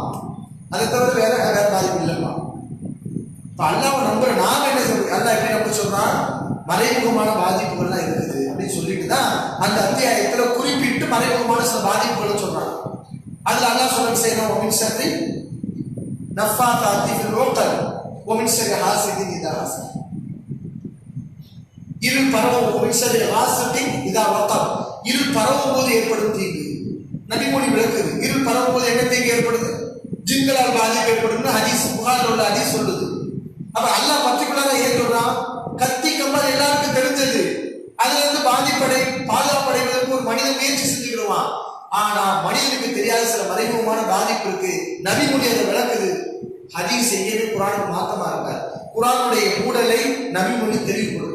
அதை தவிர வேற பாதிப்பு இல்லைம்மா. இப்ப அல்லாஹ்வை நம்புற நாம என்ன சொல்றோம்? அல்லாஹ் எப்படி நம்ப சொல்றான்? மறைமுகமான பாதிப்புகள்லாம் இருக்குது அப்படின்னு சொல்லிட்டு தான் அந்த அத்தியாயத்துல குறிப்பிட்டு மறைமுகமான சில பாதிப்புகளை சொல்றாங்க. அதுல அல்லாஹ் சொல்ற விஷயம் ஒமின் சரி நஃபாதாத்தி ஃபில் உக்த் ஒமின் சரி ஹாசிதின் இதா ஹஸத். இருள் பரவும் ஒமின் சரி ஹாசிதின் இதா வகப். இருள் பரவும் போது ஏற்படும் தீங்கு நபிமொழி விளக்குது. இருள் பரவும் போது என்ன தீங்கு ஏற்படுது? ஜின்களால் பாதிப்பு ஏற்படும் ஹதீஸ், புகார்ல உள்ள ஹதீஸ் சொல்லுது. அப்ப அல்லாஹ் பர்டிகுலரா ஏன் சொல்றான்? கத்தி கம்பல் எல்லாருக்கும் தெரிஞ்சது, அதுல இருந்து பாதிப்படை பாதுகாப்படைவதற்கு ஒரு மனிதன் முயற்சி செஞ்சுக்கிடுவான். ஆனா மனிதனுக்கு தெரியாத சில மறைமுகமான பாதிப்பு இருக்கு. நபிமொழி அதை விளக்குது. ஹதீஸ் எங்கேயுமே குரானுக்கு மாத்தமா இருக்கார். குரானுடைய மூடலை நபிமொழி தெளிவுபடுது.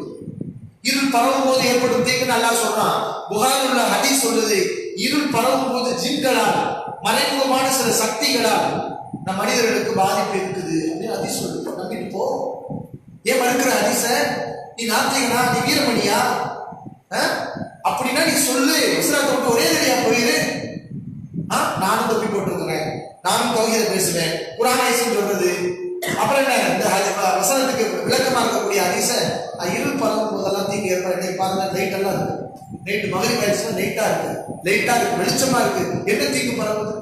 இருள் பரவும் போது ஏற்படும் தீங்குன்னு அல்லாஹ் சொல்றான். புகாரில் உள்ள ஹதீஸ் சொல்லுது, இருள் பரவும் போது ஜின்களால் மறைமுகமான சில சக்திகளால் நம் மனிதர்களுக்கு பாதிப்பு இருக்குது அப்படின்னு ஹதீஸ் சொல்லுது. நம்பிட்டு போ. ஏன் மறுக்கிற ஹதீஸ? நீ நாத்திகனா, நீ வீரமணியா? அப்படின்னா நீ சொல்லு, இஸ்லாத்தை விட்டு ஒரே தெரியா போயிரு. நானும் தொப்பி போட்டிருக்கிறேன், நானும் தௌஹீத பேசுவேன், குர்ஆனை சொல்றது. அப்புறம் என்ன, இந்த வசனத்துக்கு விளக்கமா இருக்கக்கூடிய ஹதீஸ இருள் பரவும் போதெல்லாம் தீங்கு ஏற்பட. இன்னைக்கு பாருங்க, லைட் எல்லாம் இருக்கு. நைட்டு மகரிப் ஆயிடுச்சுன்னா லைட்டா இருக்கு, வெளிச்சமா இருக்கு. என்ன தீங்கு பரவுது?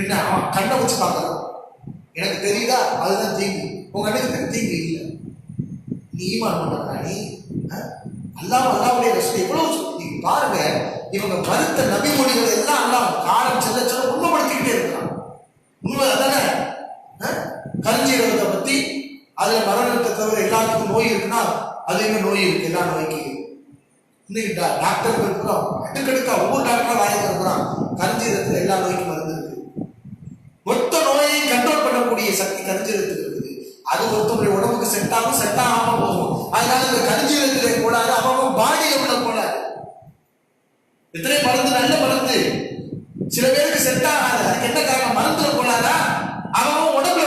என்ன அவன் கண்ணை வச்சு பார்க்கலாம், எனக்கு தெரியுதா? அதுதான் தீங்கு. உங்க கண்ணுக்கு தீங்கு இல்லை. நீ ஈமான் பண்றா? நீ அல்லாஹ்வுடைய ரசூல் எவ்வளவு நீங்க பாருங்க. இவங்க மறுத்த நபிமொழிகள் எல்லாம் அல்லாஹ் காலம் செல்ல செல்ல உண்மைப்படுத்திக்கிட்டே இருக்கான். உண்மை தானே? கருஞ்சீரகத்தை பத்தி அதுல மரணத்தை தவிர எல்லாத்துக்கும் நோய் இருக்குன்னா அது என்ன நோய் இருக்கு? எல்லா நோய்க்கு இன்னைக்கு டாக்டர்கள் இருக்கிறோம், அடுக்கடுக்கா ஒவ்வொரு டாக்டரா வாங்கி இருக்கிறான். கருஞ்சீரகத்துல எல்லா நோய்க்கும் மருந்து இருக்கு. மொத்த நோயை கண்ட்ரோல் பண்ணக்கூடிய சக்தி கருஞ்சீரகத்துக்கு இருக்குது. அது ஒருத்தவங்களுடைய உடம்புக்கு செட் ஆகாம போகும். அதனால இந்த கருஞ்சீரகத்திலே போடாது, அவன் பாடியில உள்ள போடாது. எத்தனை மருந்து, நல்ல மருந்து சில பேருக்கு செட் ஆகாது. அதுக்கு என்ன காரணம்? மருந்துல போடாதா, அவன் உடம்புல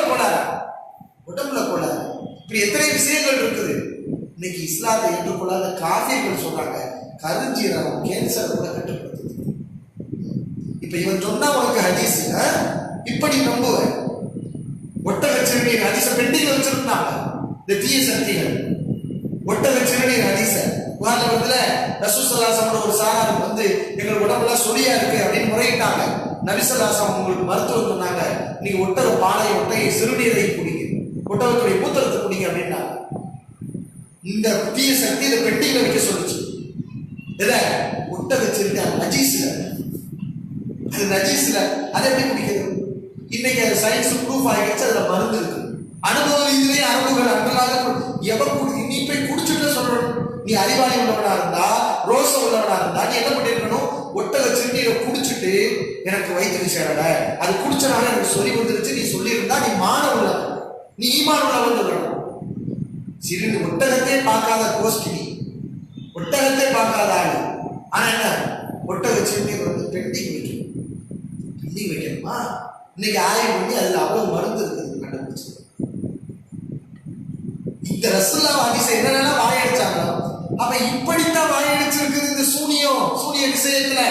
போடாது. இப்படி எத்தனை விஷயங்கள் இருக்குது. இன்னைக்கு இஸ்லாத்தை ஏற்றுக்கொள்ளாத காஃபிர்கள் சொல்றாங்க கருஞ்சீரகம் கேன்சர் கூட கட்டுப்படுத்துது. இப்ப இவன் சொன்னா உனக்கு ஹதீஸ், இப்படி நம்புவேன். ஒட்டக சிறுநீர் ஹதீஸ பெண்டிங் வச்சிருந்தாங்க இந்த தீய சக்திகள். ஒட்டக சிறுநீர் ஹதீஸ உதாரணத்துல ரசூல் ஸல்லல்லாஹு அலைஹி வஸல்லம் ஒரு சாரார் வந்து எங்கள் உடம்புல சொலியா இருக்கு அப்படின்னு முறையிட்டாங்க. நபி ஸல்லல்லாஹு அலைஹி வஸல்லம் உங்களுக்கு மருத்துவம் சொன்னாங்க, நீங்க ஒட்டக பாலை, ஒட்டகை சிறுநீரை குடிங்க, ஒட்டகத்துடைய மூத்திரத்தை குடிங்க அப்படின்னாங்க. இந்த தீய சக்தி இதை பெண்டிங்ல வைக்க சொல்லுச்சு. இதை ஒட்டக சிறுநீர் நஜீஸ்ல, அது நஜீஸ்ல அதை எப்படி குடிக்கிறது? இன்னைக்கு அது சயின்ஸ் ப்ரூஃப் ஆகிடுச்சு. அதுல மருந்து இருக்கு. அனுபவ ரீதியிலே அரபுகள் அன்றலாக நீ போய் குடிச்சுட்டு சொல்லணும். நீ அறிவாளி உள்ளவனா இருந்தா, ரோசம் உள்ளவனா இருந்தா நீ என்ன பண்ணிருக்கணும்? ஒட்டக சிறுநீரை குடிச்சுட்டு எனக்கு வயிற்றுக்கு சேரல, அது குடிச்சனால எனக்கு சொல்லி வந்துருச்சு நீ சொல்லியிருந்தா நீ மான உள்ளவன், நீ ஈமான் உள்ளவன் சொல்லணும். சிறுநீர் ஒட்டகத்தை பார்க்காத கோஷ்டி, ஒட்டகத்தை பார்க்காத ஆளு. ஆனா என்ன, ஒட்டக சிறுநீர் வந்து பெண்டிங் வைக்கணுமா? இன்னைக்கு ஆய்வு பண்ணி அதுல அவ்வளவு மருந்து இருக்குது கண்டுபிடிச்சு. இந்த ரசூலுல்லாஹ் ஹதீஸ் என்னென்ன வாயடிச்சாங்க. அப்ப இப்படித்தான் வாயடிச்சிருக்குது இந்த சூனிய விஷயத்துல.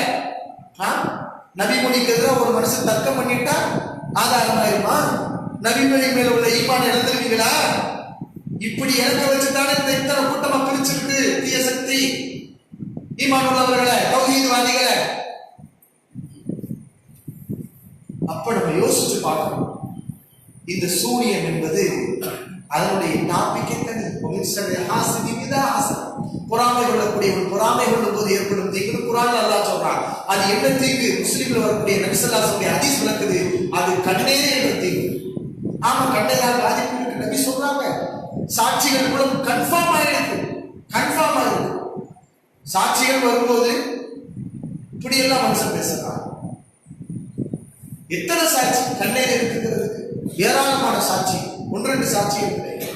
நபிமொழிக்கு எதிராக ஒரு மனுஷன் தர்க்கம் பண்ணிட்டா ஆதாரமாயிருமா? நபிமொழி மேல உள்ள ஈமான் இழந்துருவீங்களா? இப்படி இழக்க வச்சுதானே இந்த இத்தனை கூட்டமா பிரிச்சிருக்கு தீய சக்தி. ஈமான் உள்ளவர்களை, தௌஹீத்வாதிகளை. அப்ப நம்ம யோசிச்சு பார்க்கணும். இந்த சூனியம் என்பது அதனுடைய டாபிக்கே தனி. பொறாமை கொள்ளக்கூடியவன் பொறாமை கொள்ளும் போது ஏற்படும் தீங்கு குர்ஆன்ல அல்லாஹ் சொல்றான். அது என்ன தீங்கு? முஸ்லிம்ல வரக்கூடிய நபி ஸல்லல்லாஹு அலைஹி வஸல்லம் ஹதீஸ் விளக்குது. அது கண்ணே என்ற தீங்கு. ஆமா, கண்ணையால் பாதிப்பு இருக்கு நபி சொல்றாங்க. சாட்சிகள் கூட கன்ஃபார்ம் ஆயிருக்கு. சாட்சிகள் வரும்போது இப்படி எல்லாம் மனுஷன் பேசுறான். எத்தனை சாட்சி கண்ணையில இருக்குங்கிறதுக்கு ஏராளமான சாட்சி, 1-2 சாட்சிகள் கிடையாது.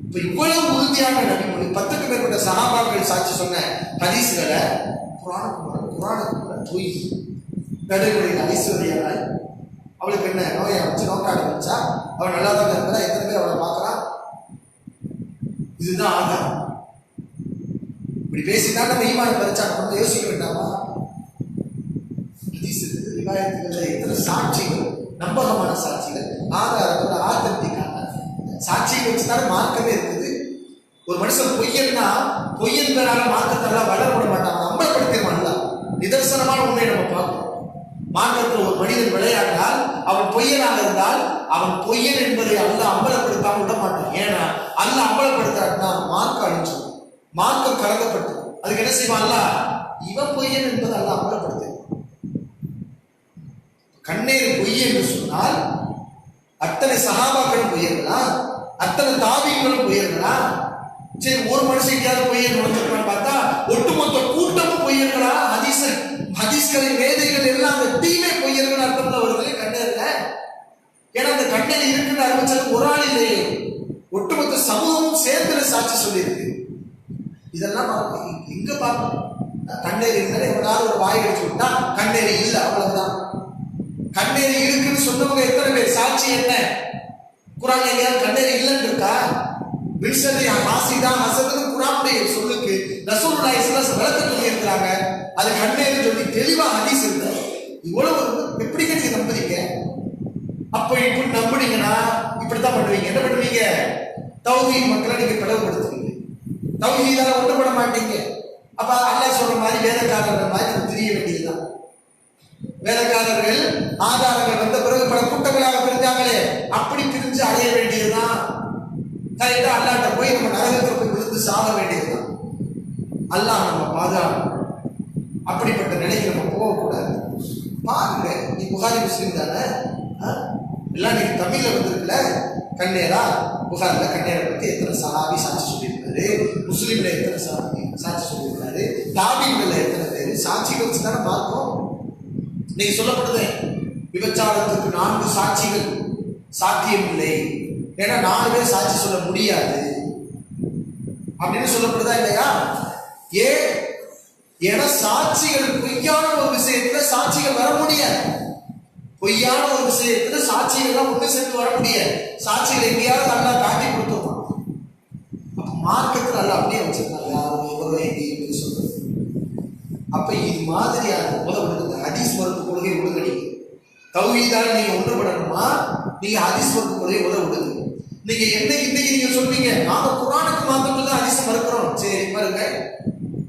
இப்ப இவ்வளவு உறுதியான நபிமொழி, 10க்கு மேற்பட்ட சஹாபாக்கள் சாட்சி சொன்ன ஹதீஸ்களை குர்ஆனுக்கு பொய். நடைமுறையில் ஐஸ்வர்யாராய் அவளுக்கு என்ன நோயை வச்சு நோக்காட வச்சா அவள் நல்லா தான் இருக்கிறா, எத்தனை பேர் அவளை பார்க்கறான்? இதுதான் ஆதாரம். இப்படி பேசிதான் நம்ம ஈமானை பறிச்சா நம்ம யோசிக்க வேண்டாமா? எத்தனை சாட்சிகள், நம்பகமான சாட்சிகள், ஆதாரங்கள், ஆத்தன்டிக்கான சாட்சிகள் வச்சுதான் மார்க்கமே இருக்குது. ஒரு மனுஷன் பொய்யன் பேரால மார்க்கத்தெல்லாம் வளரப்பட மாட்டான், அம்பலப்படுத்திடுவான்ல. நிதர்சனமான உண்மையை நம்ம பார்க்கிறோம். மார்க்கத்தில் ஒரு மனிதன் விளையாடினால் அவன் பொய்யனாக இருந்தால் அவன் பொய்யன் என்பதை அல்லாஹ் அம்பலப்படுத்தாம விட மாட்டான். ஏன்னா அல்லாஹ் அம்பலப்படுத்தாட்டினா மார்க்கம் அழிஞ்சிடும், மார்க்கம் கலங்கப்பட்டு. அதுக்கு என்ன செய்வான் அல்லாஹ்? இவன் பொய்யன் என்பதை அல்லாஹ் அம்பலப்படுத்த. கண்ணீர் பொய் என்று சொன்னால் அத்தனை சஹாபாக்களும் பொய்யர்களா? அத்தனை தாபீங்களும் பொய்யர்களா? சரி, ஒரு மனுஷன் எங்கேயாவது பொய்யை நுழைஞ்சிருக்கான்னு பார்த்தா ஒட்டுமொத்த கூட்டமும் பொய்யர்களா? ஹதீஸ்களின் வேதைகள் எல்லாம் அந்த டீமே பொய்யர்கள் அர்த்தம்ல வருது கண்ணேர்ல. ஏன்னா அந்த கண்ணேர் இருக்குன்னு ஆரம்பிச்சது ஒரு ஆள் இல்லையே, ஒட்டுமொத்த சமூகமும் சேர்ந்து சாட்சி சொல்லியிருக்கு. இதெல்லாம் எங்க பார்க்கணும்? கண்ணேரி இருந்தாலும் எவனாவது ஒரு வாய் அடிச்சு விட்டா கண்ணேரி இல்லை, அவ்வளவுதான். கண்ணேரி இருக்குன்னு சொன்னவங்க எத்தனை பேர்? சாட்சி என்ன? குரான் எங்கேயாவது கண்ணேரி இல்லைன்னு இருக்கா? வில்சனை ஹாசிதா ஹசனது குரானுடைய சொல்லுக்கு ரசூலுல்லாஹி ஸல்லல்லாஹு அலைஹி வஸல்லம் விளக்கம் சொல்லி இருக்கிறாங்க. அது கண்ணேரி சொல்லி தெளிவா ஹதீஸ் இருக்கு. இவ்வளவு எப்படிங்க நீங்க நம்புறீங்க? அப்ப இப்படி நம்புனீங்கன்னா இப்படித்தான் பண்ணுவீங்க. என்ன பண்ணுவீங்க? தௌஹீத் மக்களை நீங்க பிளவுபடுத்துவீங்க, தௌஹீதால ஒன்றுபட மாட்டீங்க. அப்ப அல்லாஹ் சொல்ற மாதிரி வேதக்காரர்கள் மாதிரி தெரிய வேண்டியதுதான். வேதக்காரர்கள் ஆதாரங்கள் வந்த பிறகு பல கூட்டங்களாக பிரிஞ்சாங்களே, அப்படி பிரிஞ்சு அடைய வேண்டியதுதான். கரெக்டா அல்லாட்ட போய் நம்ம நரகத்துல போய் விழுந்து சாக வேண்டியதுதான். அல்லாஹ் நம்ம பாதுகாப்பு. அப்படிப்பட்ட நிலைக்கு நம்ம போகக்கூடாது. பாருங்க, நீ புகாரி முஸ்லீம் தானே, எல்லாம் நீங்க தமிழ்ல வந்திருக்குல்ல. கண்ணேரா புகார்ல கண்ணேரை பத்தி எத்தனை சஹாபி சாட்சி சொல்லியிருக்காரு, முஸ்லீம்ல எத்தனை சஹாபி சாட்சி சொல்லியிருக்காரு, தாபீன்கள்ல எத்தனை பேரு சாட்சிகள் வச்சு தானே பார்த்தோம். நீங்க சொல்லப்படுது விபச்சாரத்துக்கு 4 சாட்சிகள் சாத்தியம் இல்லை, ஏன்னா 4 பேர் சாட்சி சொல்ல முடியாது அப்படின்னு சொல்லப்படுதா இல்லையா? ஏன்னா சாட்சிகள் பொய்யான ஒரு விஷயத்துல சாட்சிகள் வர முடியாது. பொய்யான ஒரு விஷயத்துல சாட்சிகள் ஒன்று சேர்ந்து வர முடியாது. சாட்சிகள் எங்கேயாவது அல்லா காட்டி கொடுத்துருவான். அப்ப மார்க்கத்தில் அல்ல அப்படியே வச்சிருக்காங்க, யாரும் எவ்வளவு எங்கேயும் சொல்றது. அப்ப இது மாதிரியான உதவுறது ஹதீஸ் மறுப்பு கொள்கை உடனடிக்கு தௌஹீதால நீங்க ஒன்றுபடணுமா, நீங்க ஹதீஸ் மறுப்பு கொள்கை உதவுடுது. நீங்க இன்னைக்கு நீங்க சொல்றீங்க நாம குரானுக்கு மாத்திரம் தான் ஹதீஸ் மறுக்கிறோம். சரி பாருங்க,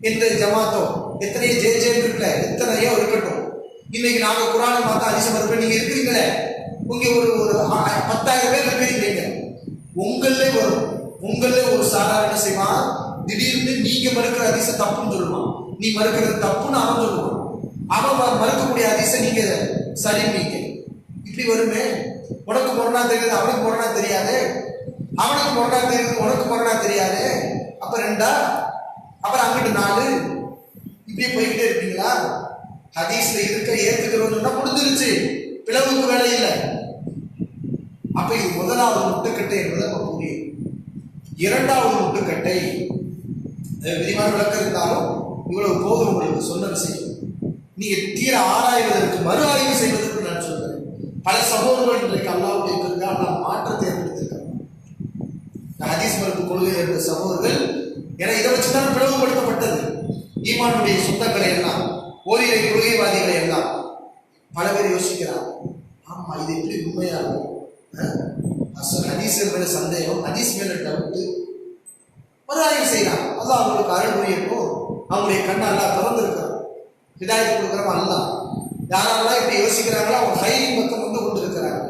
இந்த ஜமாத்தோ எத்தனையோ ஜே இருக்குல்ல, எத்தனையோ இருக்கட்டும். இன்னைக்கு நாங்க குரானை மாத்தா ஹதீஸ் மறுப்போம். நீங்க இருக்கிறீங்களே, உங்க ஒரு 10,000 பேர் இருக்கிறீங்க, உங்களே ஒரு சாதாரண செய்வான் திடீர்னு நீங்க மறுக்கிற ஹதீஸை தப்புன்னு சொல்லுவான். நீ மறுக்கிறது தப்புன்னு அவன் சொல்லுவான். அவன் மறுக்கக்கூடிய ஹதீஸை நீங்க சரிப்பீங்க. இப்படி வருமே. உனக்கு முரணா தெரியுது, அவனுக்கு முரணா தெரியாது, அவனுக்கு முரணா தெரியுது, உனக்கு முரணா தெரியாது. அப்ப 2, அப்புறம் அங்கிட்டு 4, இப்படியே போய்கிட்டே இருப்பீங்களா? ஹதீஸ்ல இருக்க ஏத்துக்கிறோம்னா முடிஞ்சிருச்சு, பிளவுக்கு வேலை இல்லை. அப்ப இது முதலாவது முட்டுக்கட்டை என்பதை நம்ம புரியும். இரண்டாவது முட்டுக்கட்டை விரிவான விளக்கம் இருந்தாலும் இவ்வளவு போதும் உங்களுக்கு சொன்ன விஷயம். நீங்க தீர ஆராய்வதற்கு மறு ஆய்வு செய்வதற்கு நான் சொல்றேன். பல சகோதரர்கள் இன்றைக்கு அல்லாஹ்வுடைய கிருபையால் மாற்றத்தை ஏற்படுத்தியிருக்காங்க. ஹதீஸ் மறுப்பு கொள்கை இருந்த சகோதரர்கள், ஏன்னா இதை வச்சுதான் பிளவுபடுத்தப்பட்டது. ஈமானுடைய சொந்தங்களை எல்லாம், ஓரிரை கொள்கைவாதிகளை எல்லாம் பல பேர் யோசிக்கிறாங்க, ஆமா இது எப்படி உண்மையாகும்? ஹதீஸ் மேல சந்தேகம், ஹதீஸ் மேல டவுட்டு, மறு ஆய்வு செய்யறாங்க. அல்லாஹ் அவங்களுக்கு அருள் புரியப்போ அவங்களுடைய கண்ணை அல்லாஹ் திறந்திருக்கிறான், ஹிதாயத் கொடுக்குறவன் அல்லாஹ். யாரெல்லாம் இப்படி யோசிக்கிறாங்களோ அவங்க ஹைரின் பக்கம் வந்து கொண்டு இருக்கிறாங்க.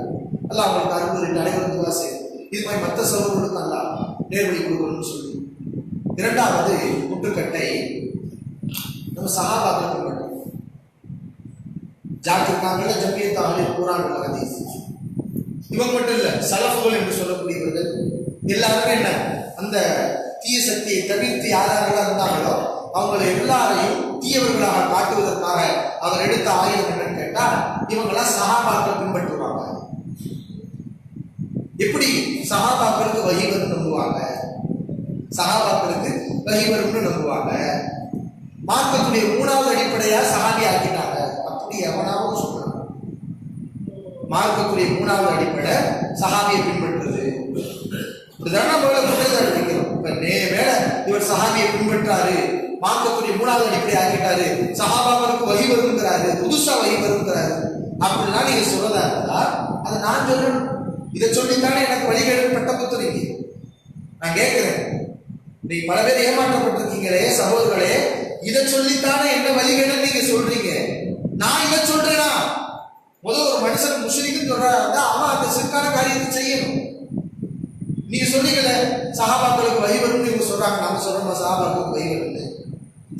அல்லாஹ் அவங்களுக்கு அருள் புரியும். அனைவரும் துவா செய்யும். இது மாதிரி மற்ற சகோதரர்களுக்கு அல்லாஹ் நேர்வழி கொடுக்கணும்னு சொல்லி. இரண்டாவது முட்டுக்கட்டை நம்ம சஹாபாக்களுக்கு மட்டும் ஜாக்கிரதாங்கள ஜமியத் அஹ்லுல் குர்ஆன் வல் ஹதீஸ், இவங்க மட்டும் இல்ல, சலஃபுகள் என்று சொல்லக்கூடியவர்கள் எல்லாருமே என்ன, அந்த தீய சக்தியை தவிர்த்து யாரெல்லாம் இருந்தாங்களோ அவங்களை எல்லாரையும் தீயவர்களாக காட்டுவதற்காக அவர் எடுத்த ஆயுதம் என்னன்னு கேட்டா, இவங்கெல்லாம் சஹாபாக்கள் பின்பற்றுவாங்க. எப்படி சஹாபாக்களுக்கு வஹி வரும்னு நம்புவாங்க, சஹாபாக்களுக்கு வஹி வரும்னு நம்புவாங்க. மார்க்கத்துடைய 3வது அடிப்படையா சஹாபி ஆக்கிட்டாங்க. அப்படி எவனாவது சொல்றாங்க. மார்க்கத்துடைய 3வது அடிப்படை சஹாபியை பின்பற்றுறது. இப்படிதான் நம்ம குற்றச்சாட்டு. இப்ப வேலை இவர் சஹாபியை பின்பற்றாரு, மார்க்கத்துடைய 3வது அடிப்படை ஆக்கிட்டாரு, சஹாபாக்களுக்கு வஹி வருங்கிறாரு, புதுசா வஹி வருங்கிறாரு, அப்படின்னா நீங்க சொல்றதா இருந்தா அதை நான் சொல்லணும். இதை சொல்லித்தானே எனக்கு வழிகேடு பட்ட குத்துறீங்க. நான் கேட்கிறேன், நீங்க பல பேர் ஏமாற்றப்பட்டிருக்கீங்களே சகோதரர்களே, இதை சொல்லித்தானே என்ன வழிகேடு நீங்க சொல்றீங்க. நான் இதை சொல்றேனா? முதல் ஒரு மனுஷன் முஸ்லிம்னு சொல்றாருன்னா அவன் அந்த சிற்கான காரியத்தை செய்யணும். நீங்க சொன்னீங்களே சஹாபாக்களுக்கு வஹி வரும்னு இவங்க சொல்றாங்க, நாம சொல்றோமா சஹாபாக்களுக்கு வஹி வரும்னு?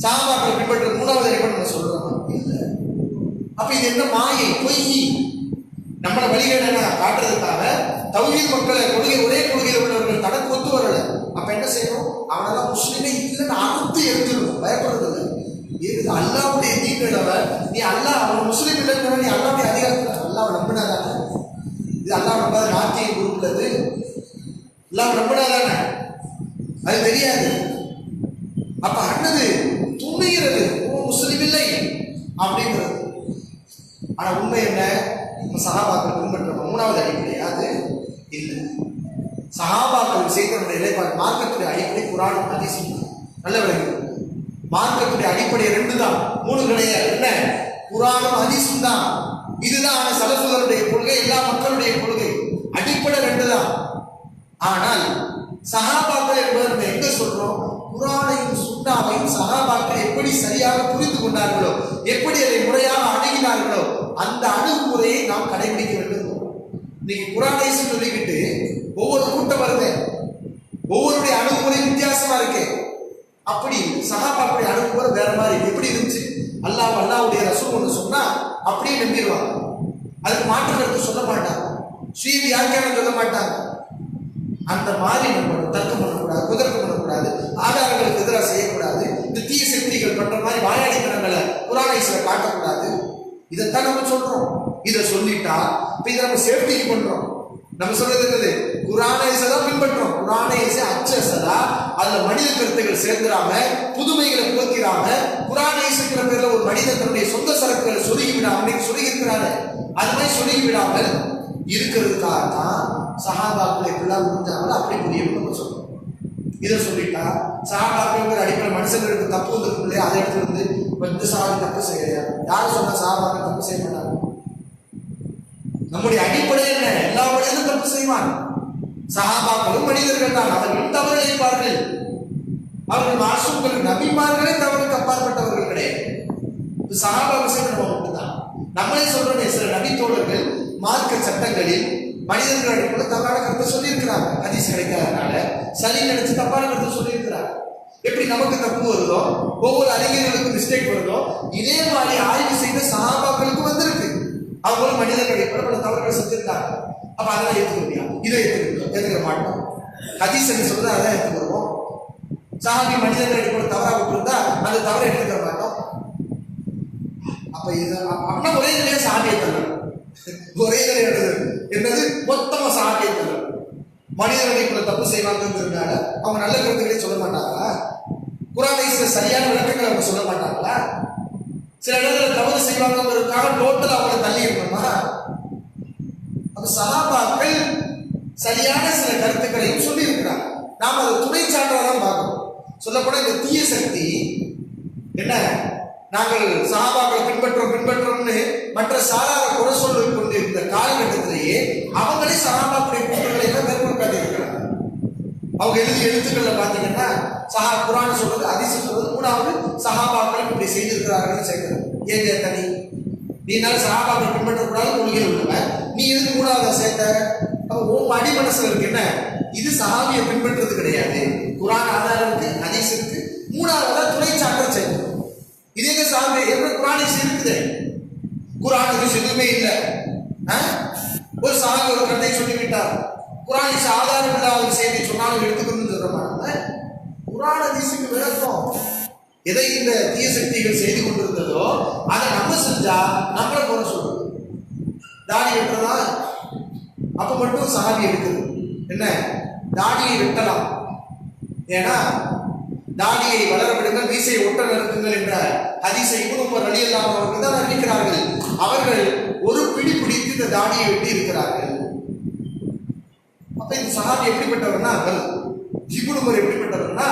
சஹாபாக்கள் பின்பற்ற 3வது அடிப்படை நம்ம சொல்றோமா? இல்ல. அப்ப இது என்ன மாயை, பொய். நம்மளை வழிகேடு காட்டுறதுக்காக தௌஹீத் மக்களை ஒரே கொள்கையில் உள்ளவர்கள் தனக்கு ஒத்து வரல, அப்ப என்ன செய்யணும்? அவனெல்லாம் முஸ்லிமே இல்லைன்னு அறுத்து எரிஞ்சிடணும். பயப்படுறது இல்லை. இது அல்லாவுடைய தீங்களவன், நீ அல்லாஹ் அவன் முஸ்லீம் இல்லைன்னு நீ அல்லாவுடைய அதிகாரத்தில் அல்லாஹ் நம்பினாதானே? இது அல்லாஹ் நம்பாத நாட்டிய குரூப்ல இது அல்லாஹ் நம்பினாதானே? அது தெரியாது. அப்ப அண்ணது துணிகிறது முஸ்லீம் இல்லை அப்படிங்கிறது. ஆனா உண்மை என்ன? சஹாபாக்கள் பின்பற்ற மூணாவது அடிப்படையா அது இல்லை. சஹாபாக்கள் செய்த நிலைப்பாடு மார்க்கத்துடைய அடிப்படை குர்ஆன் ஹதீஸ். நல்ல விளங்குது. மார்க்கத்துடைய அடிப்படை 2 தான், 3 கிடையாது. என்ன? குர்ஆனும் ஹதீஸும் தான். இதுதான் சலஃபுகளுடைய கொள்கை, எல்லா மக்களுடைய கொள்கை. அடிப்படை 2 தான். ஆனால் சஹாபாக்கள் என்பதை நம்ம எங்க சொல்றோம்? குர்ஆனையும் சுன்னாவையும் சஹாபாக்கள் எப்படி சரியாக புரிந்து கொண்டார்களோ, எப்படி அதை முறையாக அணுகினார்களோ, அந்த அணுகுமுறையை நாம் கடைபிடிக்க வேண்டும். இன்னைக்கு குர்ஆனை சொல்லிக்கிட்டு ஒவ்வொரு கூட்டம் வருது, ஒவ்வொருடைய அணுகுமுறை வித்தியாசமா இருக்கு. அப்படி சஹாபாக்களுடைய அணுகுமுறை வேற மாதிரி. எப்படி இருந்துச்சு? அல்லாஹ்வுடைய ரசூல் ஒன்று சொன்னா அப்படியே நம்பிடுவாங்க. அதுக்கு மாற்று கருத்து சொல்ல மாட்டாங்க, சுய வியாக்கியானம் சொல்ல மாட்டாங்க. அந்த மாதிரி நம்ம தர்க்கம் பண்ணக்கூடாது, குதர்க்கம் பண்ணக்கூடாது, ஆதாரங்களுக்கு எதிராக செய்யக்கூடாது. இந்த தீய சக்திகள் பண்ற மாதிரி வாயாடித்தனங்களை குர்ஆனை காட்டக்கூடாது. இதைத்தான் நம்ம சொல்றோம். இதை சொல்லிட்டா இப்ப இதை நம்ம சேஃப்டிக்கு பண்றோம். நம்ம சொல்றது என்னது? குர்ஆனை தான் பின்பற்றோம். குர்ஆனை அச்சசதா அதுல மனித கருத்துக்கள் சேர்ந்துடாம, புதுமைகளை போக்கிறாம, குர்ஆனை இருக்கிற பேர்ல ஒரு மனிதன் தன்னுடைய சொந்த சரக்குகளை சொருகி விடாம சொருகி இருக்கிறாரு. அது மாதிரி சொருகி விடாமல் இருக்கிறதுக்காக தான் சஹாபாக்கள் எப்படிலாம் புரிஞ்சாங்களோ அப்படி புரியும் நம்ம சொல்றோம். இதை சொல்லிட்டா சஹாபாக்கள் அடிப்படை மனுஷங்களுக்கு தப்பு வந்துருக்கு இல்லையா, அதை எடுத்து வந்து சஹாபி தப்பு செய்யறாரு. யாரும் சொன்னா சஹாபாக்கள் தப்பு செய்ய மாட்டாங்க. நம்முடைய அடிப்படை என்ன? எல்லா மனிதனும் தப்பு செய்வான். சஹாபாக்களும் மனிதர்கள் தான், அவர்களும் தவறு இழைப்பார்கள். அவர்கள் மாசூம்கள், நபிமார்களே தவறுக்கு அப்பாற்பட்டவர்கள் கிடையாது. சஹாபா விஷயம் நம்ம மட்டும்தான். நம்மளே சொல்றோமே, சில நபித்தோழர்கள் மார்க்க சட்டங்களில் மனிதர்கள் அடிப்படை தவறான கருத்தை சொல்லி இருக்கிறாங்க. ஹதீஸ் கிடைக்காதனால சரி நினைச்சு தப்பான கருத்தை சொல்லி இருக்கிறாங்க. எப்படி நமக்கு தப்பு வருதோ, ஒவ்வொரு அறிஞர்களுக்கும் மிஸ்டேக் வருதோ, இதே மாதிரி ஆய்வு செய்த சஹாபாக்களுக்கு வந்திருக்கு. அவங்களும் மனிதர்கள் அடிப்படை பல தவறுகளை செஞ்சிருக்காங்க. அப்ப அதெல்லாம் ஏற்றுக்க முடியாது. இதை ஏற்றுக்க மாட்டோம். ஹதீஸ் சொல்றது அதான் ஏற்றுக்கிறோம். சஹாபி மனிதர்கள் அடிப்படை தவறா விட்டுருந்தா அந்த தவறை எடுத்துக்க மாட்டோம். அப்ப இது அப்படின்னா ஒரே நிலையா சஹாபியை தள்ளணும். ஒரே நிலையா என்னது? மொத்தமா சஹாபியை தள்ளணும். மனிதர்கள் அடிப்படை தப்பு செய்வாங்கிறதுனால அவங்க நல்ல கருத்துக்களை சொல்ல மாட்டாங்களா? குர்ஆனை சரியான விளக்கங்களை அவங்க சொல்ல மாட்டாங்களா? சில இடத்துல தவறு செய்வாங்கிறதுக்காக டோட்டல் அவங்களை தள்ளி இருக்கணுமா? அப்ப சஹாபாக்கள் சரியான சில கருத்துக்களையும் சொல்லி இருக்கிறாங்க. நாம் அதை துணை சான்றாதான் பார்க்கணும். சொல்லப்போனா இந்த தீய சக்தி என்ன, நாங்கள் சஹாபாக்களை பின்பற்றோம்னு மற்ற சாரார குறை சொல்லி கொண்டு இருந்த காலகட்டத்திலேயே அவங்களே சஹாபாக்களுடைய கூட்டங்களை எல்லாம் மேற்கொண்டு காட்டியிருக்கிறாங்க. அவங்க எழுத்துக்கள்ல பாத்தீங்கன்னா குர்ஆன் சொல்றது, ஹதீஸ் சொல்றது, 3வது சஹாபாக்கள் இப்படி செய்திருக்கிறார்கள் சேர்க்கிறது. ஏங்க தனி நீனால சஹாபாக்கள் பின்பற்றக்கூடாது கொள்கை உள்ளவன், நீ எதுக்கு 3வது சேர்த்த? அப்ப உன் அடி மனசுல இருக்கு என்ன, இது சஹாபியை பின்பற்றது கிடையாது, குர்ஆன் ஆதாரம் இருக்கு, ஹதீஸ் இருக்கு, 3வது துணை சான்று சேர்க்கணும். இதே சஹாபி எப்படி குர்ஆன் இருக்குது? குர்ஆன் எதுவுமே இல்லை. ஒரு சஹாபி ஒரு கருத்தை சொல்லிவிட்டார், குர்ஆன் ஆதாரம் இல்லாத செய்தி சொன்னாலும் எடுத்துக்கணும்னு சொல்றாங்க. குர்ஆன் ஹதீஸுக்கு விளக்கம் எதை இந்த தீய சக்திகள் செய்து கொண்டிருந்ததோ அதை நம்ம செஞ்சா நம்மள போல சொல்றது. தாடி வெட்டுறதா? அப்ப மட்டும் சஹாபி எடுக்குது. என்ன, தாடியை வெட்டலாம், ஏன்னா தாடியை வளர விடுங்கள், மீசையை ஒட்ட நிறுத்துங்கள் என்ற ஹதீஸை இப்னு உமர் ரலியல்லாஹு அன்ஹு அவர்கள் தான் அறிவிக்கிறார்கள். அவர்கள் ஒரு பிடி பிடித்து இந்த தாடியை வெட்டி இருக்கிறார்கள். அப்ப இந்த சஹாபி எப்படிப்பட்டவர்னா, அவர் இப்னு உமர் எப்படிப்பட்டவர்னா,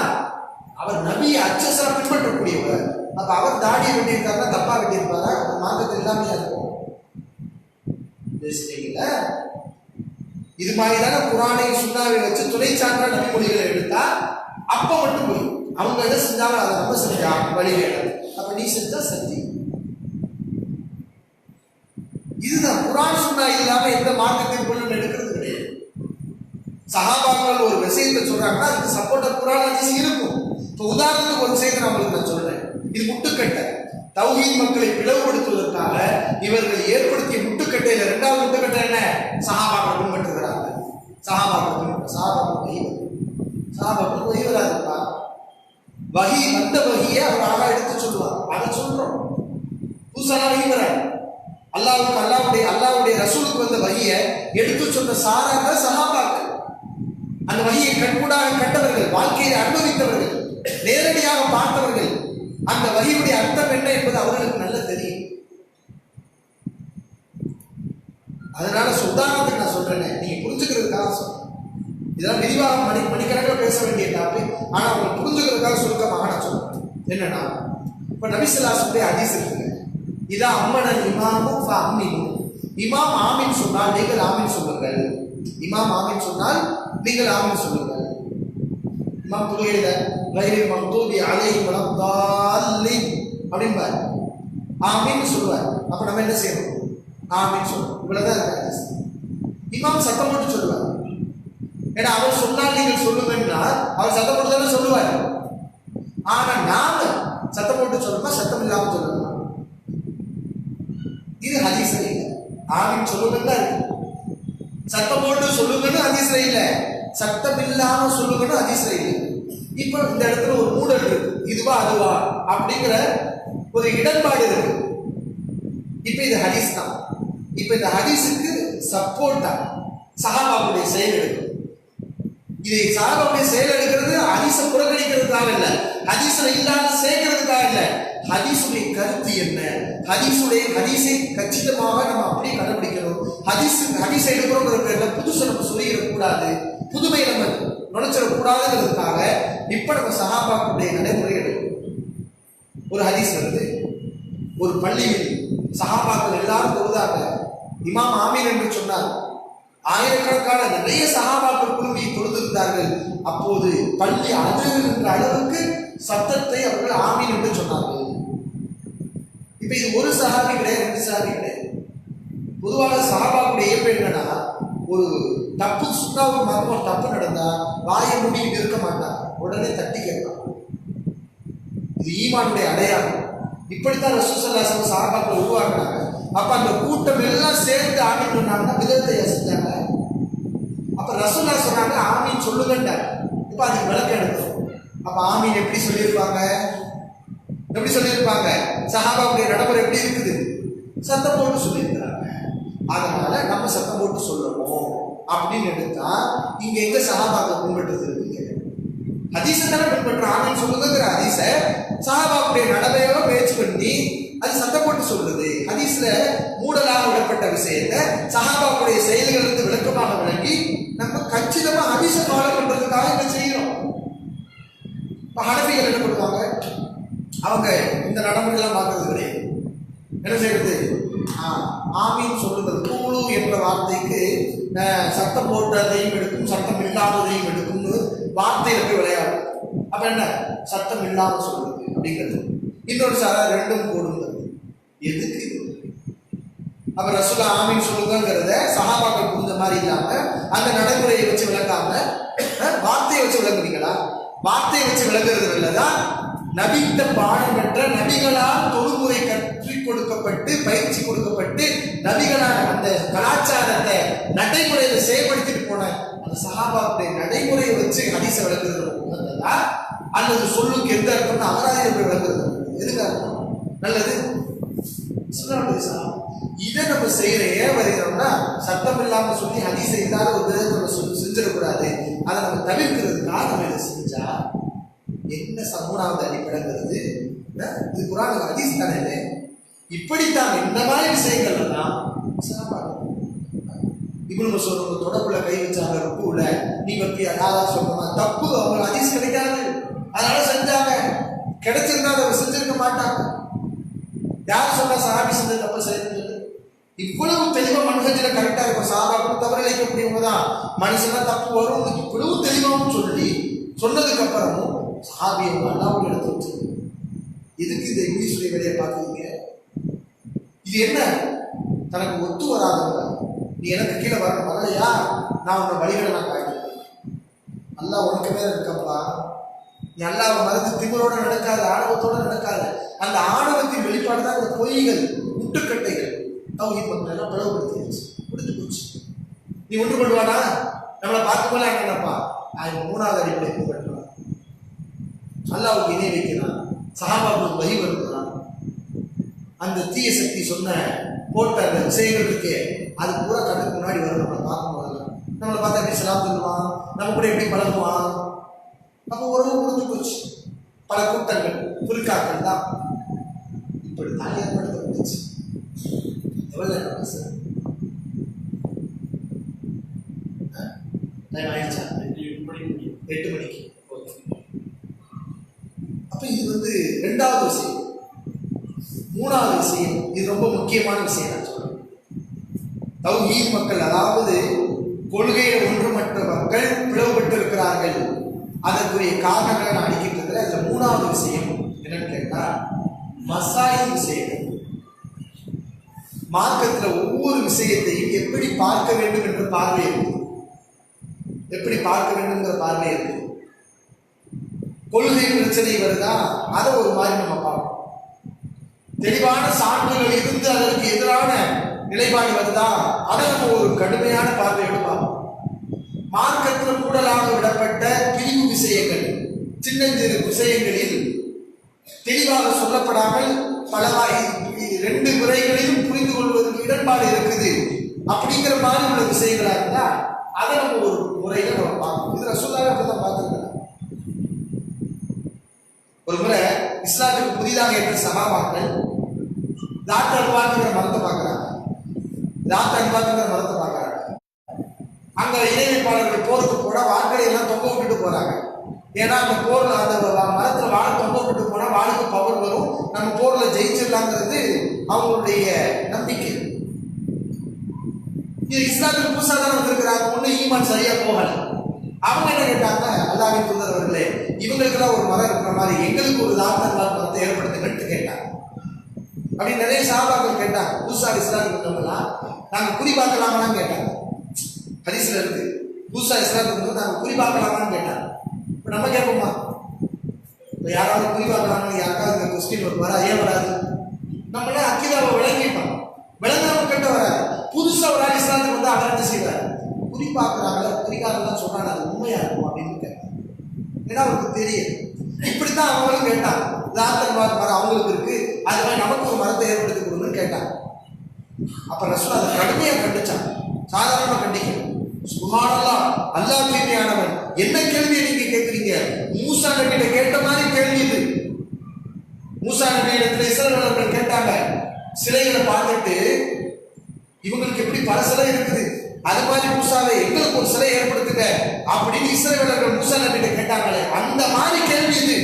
அவர் நபியை அச்சசா பின்பற்றக்கூடியவர். அப்ப அவர் தாடியை வெட்டியிருக்காருன்னா தப்பா வெட்டியிருப்பாரா? மார்க்கத்தில் எல்லாமே இருக்கும். இது மாதிரிதான குர்ஆனை சுன்னாவை வச்சு துணை சான்றா நபி மொழிகளை எடுத்தா அப்ப மட்டும் போய் அவங்க எதை செஞ்சாலும் அதை நம்ம செஞ்சா வழிகேடு. அப்ப நீ செஞ்சா சக்தி. இதுதான் குர்ஆன் சுன்னா இல்லாம எந்த மார்க்கத்தின் பொருளும் எடுக்கிறது கிடையாது. சஹாபாக்கள் ஒரு விஷயத்தை சொல்றாங்கன்னா அதுக்கு சப்போர்ட்டா குர்ஆன் ஹதீஸ் இருக்கும். இப்போ உதாரணத்துக்கு ஒரு விஷயத்தை நம்மளுக்கு நான் சொல்றேன். இது முட்டுக்கட்டை. தௌஹீத் மக்களை பிளவுபடுத்துவதற்காக இவர்கள் ஏற்படுத்திய முட்டுக்கட்டையில 2வது முட்டுக்கட்டை என்ன? சஹாபாக்கள் பின்பற்றுகிறாங்க. சஹாபாக்கள் வஹி வந்த வஹியை அவர் அழகா எடுத்து சொல்லுவார். அதை சொல்றோம். புதுசான வஹி வர அல்லாஹ்வுடைய ரசூலுக்கு வந்த வஹியை எடுத்து சொன்ன சாராக சஹாபாக்கள், அந்த வஹியை கண்கூடாக கண்டவர்கள், வாழ்க்கையை அனுபவித்தவர்கள், நேரடியாக பார்த்தவர்கள். அந்த வஹியுடைய அர்த்தம் என்ன என்பது அவர்களுக்கு நல்ல தெரியும். அதனால உதாரணத்துக்கு நான் சொல்றேன், நீங்க புரிஞ்சுக்கிறதுக்காக சொல்றேன். இதெல்லாம் விரிவாக மணிக்கணக்கில் பேச வேண்டிய டாபிக். ஆனா அவங்க புரிஞ்சுக்கிறதுக்காக சுருக்கமாக நான் சொல்றேன். என்னன்னா, இப்ப நபி ஸல்லல்லாஹு அலைஹி வஸல்லம் ஹதீஸ் இருக்குங்க. இதா அம்மனல் இமாமு ஃபஅமினு. இமாம் ஆமீன் சொன்னால் நீங்கள் ஆமீன் சொல்லுங்கள். இமாம் ஆமீன் சொன்னால் நீங்கள் ஆமீன் சொல்லுங்கள். இமாம் தொழுகையில கைரில் மக்தூபி அலைஹிம் வலத்தாலின் அப்படின்பார், ஆமீன் சொல்லுவார். அப்ப நம்ம என்ன செய்யணும்? ஆமீன் சொல்லணும். இவ்வளவுதான் இருக்கு. இமாம் சத்தம் போட்டு சொல்லுவார். ஏன்னா அவர் சொன்னால் நீங்கள் சொல்லுங்கன்னா அவர் சத்தம் போட்டு தானே சொல்லுவார். ஆனா நாம சத்தம் போட்டு சொல்லணுமா சத்தம் இல்லாம சொல்லணுமா? இது ஹதீஸ்ல இல்ல. ஆமீன் சொல்லுங்கன்னா இருக்கு, சத்தம் போட்டு சொல்லுங்கன்னு ஹதீஸ்ல இல்ல, சத்தம் இல்லாம சொல்லுங்கன்னு ஹதீஸ்ல இல்ல. இப்ப இந்த இடத்துல ஒரு மூடல் இருக்கு, இதுவா அதுவா அப்படிங்கிற ஒரு இடர்பாடு இருக்கு. இப்ப இது ஹதீஸ் தான். இப்ப இந்த ஹதீஸுக்கு சப்போர்ட்டா சஹாபாவுடைய செயல் எடுக்கும். இதை சஹாபாவுடைய செயல் எடுக்கிறது ஹதீஸை புறக்கணிக்கிறதுக்காக இல்ல, ஹதீஸ்ல இல்லாத சேர்க்கிறதுக்காக இல்ல. ஹதீஸுடைய கருத்து என்ன, ஹதீஸை கச்சிதமாக நம்ம அப்படியே கடைபிடிக்கணும். ஹதீஸை எடுக்கிறோங்கிற பேர்ல புதுசை நம்ம சொல்லிடக்கூடாது, புதுமை நம்ம நுழைச்சிடக்கூடாதுங்கிறதுக்காக இப்ப நம்ம சஹாபாவுடைய நடைமுறை எடுக்கணும். ஒரு ஹதீஸ் வருது, ஒரு பள்ளியில் சஹாபாக்கள் எல்லாரும் தொழுதாங்க. இமாம் ஆமீன் என்று சொன்னார். ஆயிரக்கணக்கான நிறைய சஹாபாக்கள் குழுமி தொழுதிருந்தார்கள். அப்போது பள்ளி அதிர்கின்ற அளவுக்கு சத்தத்தை அவர்கள் ஆமீன் என்று சொன்னார்கள். இப்ப இது ஒரு சஹாபி கிடையாது, ரெண்டு சஹாபி கிடையாது. பொதுவாக சஹாபாவுடைய இயல்பு என்னன்னா, ஒரு தப்பு சுண்ணாவுக்கு மாத்திரம் ஒரு தப்பு நடந்தா வாயை மூடிட்டு இருக்க மாட்டான், உடனே தட்டி கேட்பான். இது ஈமானுடைய அடையாளம். இப்படித்தான் ரசூல் ஸல்லல்லாஹு அலைஹி வஸல்லம் சஹாபாக்களை உருவாக்குனாங்க. அப்ப அந்த கூட்டம் எல்லாம் சேர்ந்து ஆமீன் சொன்னாங்கன்னா விதத்தை செஞ்சாங்க. அப்ப ரசூலுல்லாஹ் சொன்னாங்க ஆமீன் சொல்லுங்கண்டார். இப்ப அதுக்கு விளக்கம் எடுக்கணும். அப்ப ஆமீன் எப்படி சொல்லியிருப்பாங்க? சஹாபாவுடைய நடைமுறை எப்படி இருக்குது? சத்தம் போட்டு சொல்லியிருக்கிறாங்க. அதனால நம்ம சத்தம் போட்டு சொல்லணும் அப்படின்னு எடுத்தா இங்க எங்க சஹாபாக்களை பின்பற்றுறது இருக்குங்க? ஹதீஸை தானே பின்பற்ற ஆமீன் சொல்லுங்கிற ஹதீஸை சஹாபாவுடைய நடைமுறையோட பேச்சு பண்ணி அது சத்தம் போட்டு சொல்றது. ஹதீஸ்ல மூடலாக விடப்பட்ட விஷயத்தை சஹாபாவுடைய செயல்களிலிருந்து விளக்கமாக விளங்கி நம்ம கச்சிதமா ஹதீஸை ஃபாலோ பண்றதுக்காக இதை செய்யறோம். இப்ப ஹனஃபிகள் என்ன பண்ணுவாங்க? அவங்க இந்த நடைமுறையெல்லாம் பார்க்கறது கிடையாது. என்ன செய்யறது? ஆமீன் சொல்லுங்கள். கூழு என்ற வார்த்தைக்கு சத்தம் போட்டதையும் எடுக்கும், சத்தம் இல்லாததையும் எடுக்கும்னு வார்த்தையில போய் விளையாடும். அப்ப என்ன சத்தம் இல்லாம சொல்றது அப்படிங்கிறது. இன்னொரு சாரா ரெண்டும் கூடுங்கிறது. எதுக்கு இது? அப்ப ரசூலா ஆமீன் சொல்லுங்கிறத சஹாபாக்கள் புரிஞ்ச மாதிரி இல்லாம அந்த நடைமுறையை வச்சு விளக்காம வார்த்தையை வச்சு விளங்குறீங்களா? வார்த்தையை வச்சு விளங்குறது நல்லதா? நபித்த பாடம் பெற்ற நபிகளால் தொழுமுறை கற்றுக் கொடுக்கப்பட்டு பயிற்சி கொடுக்கப்பட்டு நபிகளால் அந்த கலாச்சாரத்தை நடைமுறையில செயல்படுத்திட்டு போன அந்த சஹாபாவுடைய நடைமுறையை வச்சு ஹதீஸை விளக்குறது நல்லதா, அல்லது சொல்லுக்கு எந்த அர்த்தம்னு அகராதியை போய் விளக்குறது எதுக்கு அர்த்தம் நல்லது? இதை நம்ம செய்யற ஏன் வருகிறோம்னா, சத்தம் இல்லாம சொல்லி ஹதீஸை இல்லாத ஒரு விதத்தை நம்ம செஞ்சிடக்கூடாது. அதை நம்ம தவிர்க்கிறதுக்காக நம்ம இதை செஞ்சா என்ன மூணாவது அடிப்படைங்கிறது இது குர்ஆன் ஹதீஸ் தானே. இப்படித்தான் இந்த மாதிரி விஷயங்கள் எல்லாம் இப்னு மஸ்ஊத் தொடப்புல கை வச்சாங்க ருக்குல, நீ பத்தி யாரா சொல்லணுமா தப்பு, அவங்க ஹதீஸ் கிடைக்காது அதனால செஞ்சாங்க. கிடைச்சிருந்தா அதை செஞ்சிருக்க மாட்டாங்க. யார் சொன்னா சஹாபி செஞ்ச தப்பு செய்யறது? இவ்வளவு தெளிவா மனுஷத்துல கரெக்டா இருக்கும். சஹாபாக்கள் தவறு இழைக்கக்கூடியவங்க தான், மனுஷனா தப்பு வரும். இவ்வளவு தெளிவாகவும் சொல்லி சொன்னதுக்கு அப்புறமும் சஹாபியை அல்லாஹ்வுடைய இடத்துல வச்சு எதுக்கு இந்த இங்கிலீஷுடைய வேலையை பார்க்குறீங்க? இது என்ன? தனக்கு ஒத்து வராதவங்க நீ எனக்கு கீழே வரணும் வரலையா, நான் உன்னை வழிகளை நான் காட்டுறேன். அல்லாஹ் உனக்கு மேல இருக்கப்பா. நீ அல்லாஹ்வை மறந்து திமிரோட நடக்காது, ஆணவத்தோட நடக்காது. அந்த ஆணவத்தின் வெளிப்பாடு தான் இந்த பொய்கள், முட்டுக்கட்டைகள். தௌஹீத் மக்கள் எல்லாம் பிளவுபடுத்திடுச்சு, முடிஞ்சு போச்சு. நீ ஒன்று பண்ணுவானா? நம்மளை பார்க்க போல என்னப்பா மூணாவது அடிப்படை பின்பற்றுவான். அல்லாஹ்வுக்கு இணை வைக்கிறான், சஹாபாக்களுக்கு வஹி வருகிறான். அந்த தீய சக்தி சொன்ன போட்ட அந்த விஷயங்கள் இருக்கு, அது பூரா கண்ணுக்கு முன்னாடி வரும். நம்மளை பார்க்கும்போது நம்மளை பார்த்தா எப்படி சலாம் சொல்லுவான், நம்ம கூட எப்படி பழகுவான். அப்போ உறவு முடிஞ்சு போச்சு. பல கூட்டங்கள் புரிக்காக்கள் தான் இப்படி தான் ஏற்படுத்தப்பட்டுச்சு. எவ்வளோ நேரம் சார் டைம் ஆயிடுச்சா? 8 மணிக்கு. அப்ப இது ரெண்டாவது விஷயம். மூணாவது விஷயம், இது ரொம்ப முக்கியமான விஷயம். நான் சொல்றேன், தௌஹீத் மக்கள், அதாவது கொள்கையை ஒன்றுமற்ற மக்கள் பிளவுபட்டு இருக்கிறார்கள். அதற்குரிய காரணங்களை நான் அடிக்கிட்டு இருக்கிறேன். அதுல மூணாவது விஷயம் என்னன்னு கேட்டா, மசாயில் விஷயம். மார்க்கத்துல ஒவ்வொரு விஷயத்தையும் எப்படி பார்க்க வேண்டும் என்ற பார்வை இருக்கு, எப்படி பார்க்க வேண்டும்ங்கிற பார்வை இருக்கு. கொள்கை பிரச்சனை வருதா, அதை ஒரு மாதிரி நம்ம பார்ப்போம். தெளிவான சான்றுகள் இருந்து அதற்கு எதிரான நிலைப்பாடு வருதா, அதை நம்ம ஒரு கடுமையான பார்வையோடு பார்ப்போம். மார்க்கத்தில் கூடலாக விடப்பட்ட பிரிவு விஷயங்கள், சின்னஞ்சிறு விஷயங்களில் தெளிவாக சொல்லப்படாமல் பலவாய் 2 முறைகளிலும் புரிந்து கொள்வதற்கு இடர்பாடு இருக்குது அப்படிங்கிற மாதிரி உள்ள விஷயங்களா இருந்தா அதை நம்ம ஒரு முறையில நம்ம பார்க்கணும். இது ரசூலுல்லாஹி அப்படிதான் பார்த்துருக்காங்க. ஒரு முறை இஸ்லாத்துக்கு புதிதாக ஏற்ற சஹாபாக்கள் தாத் அல்வாத்துங்கிற மரத்தை பார்க்குறாங்க. தாத் அல்வாத்துங்கிற மரத்தை பார்க்குறாங்க. அங்க இணைப்பாளர்கள் போருக்கு போனா வாட்களை எல்லாம் தொங்க விட்டுட்டு போறாங்க. ஏன்னா அந்த போர்ல அந்த மரத்துல வாழை தொங்க விட்டு போனா வாளுக்கு பவர் வரும், நம்ம போர்ல ஜெயிச்சிடலாங்கிறது அவங்களுடைய நம்பிக்கை. இது இஸ்லாத்துக்கு புதுசா தான் வந்திருக்கிறாங்க, ஒண்ணு ஈமான் சரியா போகல. அவங்க என்ன கேட்டாங்க, அல்லாஹ்வின் தூதர் அவர்களே, இவங்களுக்கெல்லாம் ஒரு மரம் இருக்கிற மாதிரி எங்களுக்கு ஒரு தாத்தன் மரத்தை ஏற்படுத்துங்கன்னு கேட்டாங்க. அப்படி நிறைய சஹாபாக்கள் கேட்டாங்க. புதுசா இஸ்லாத்துக்கு வந்தவங்கலாம் நாங்க குறி பார்க்கலாமான்னு கேட்டாங்க. ஹதீஸ்ல இருக்கு, புதுசா இஸ்லாத்துக்கு வந்து நாங்க குறி பார்க்கலாமான்னு கேட்டாங்க. இப்ப நம்ம கேட்போமா, இப்போ யாராவது குறி பார்க்கலாமான்னு யாருக்காவது இந்த கொஸ்டின் வர ஏன் வராது? நம்மளே அக்கீதாவை விளங்கிப்போம், விளங்காம கேட்ட வராது. புதுசா ஒரு ஆள் இஸ்லாத்துக்கு வந்து அவர் என்ன செய்வார், குறி பார்க்குறாங்களா, குறிக்காரங்களாம் சொல்றாங்க, அது உண்மையா இருக்கும் அப்படின்னு கேட்டாங்க. ஏன்னா அவருக்கு தெரியும். இப்படித்தான் அவங்களும் கேட்டாங்க. தாத்தன் மரம் அவங்களுக்கு இருக்கு, அது மாதிரி நமக்கு ஒரு மரத்தை ஏற்படுத்தி கொடுங்கன்னு கேட்டாங்க. அப்ப ரசூல் அதை கடுமையா கண்டிச்சாங்க, சாதாரணமா கண்டிக்கணும். சுப்ஹானல்லாஹ், அல்லாஹ் தூய்மையானவன், என்ன கேள்வியை நீங்க கேட்குறீங்க? மூசா நபியிட்ட கேட்ட மாதிரி கேள்வி இது. மூசா நபி இடத்துல இஸ்ரவேலர்கள் கேட்டாங்க, சிலைகளை பார்த்துட்டு இவங்களுக்கு எப்படி பல சிலை இருக்குது, அது மாதிரி மூசாவை எங்களுக்கு ஒரு சிலை ஏற்படுத்துங்க அப்படின்னு இஸ்ரவேலர்கள் மூசா நபியிட்ட கேட்டாங்களே, அந்த மாதிரி கேள்வி இது.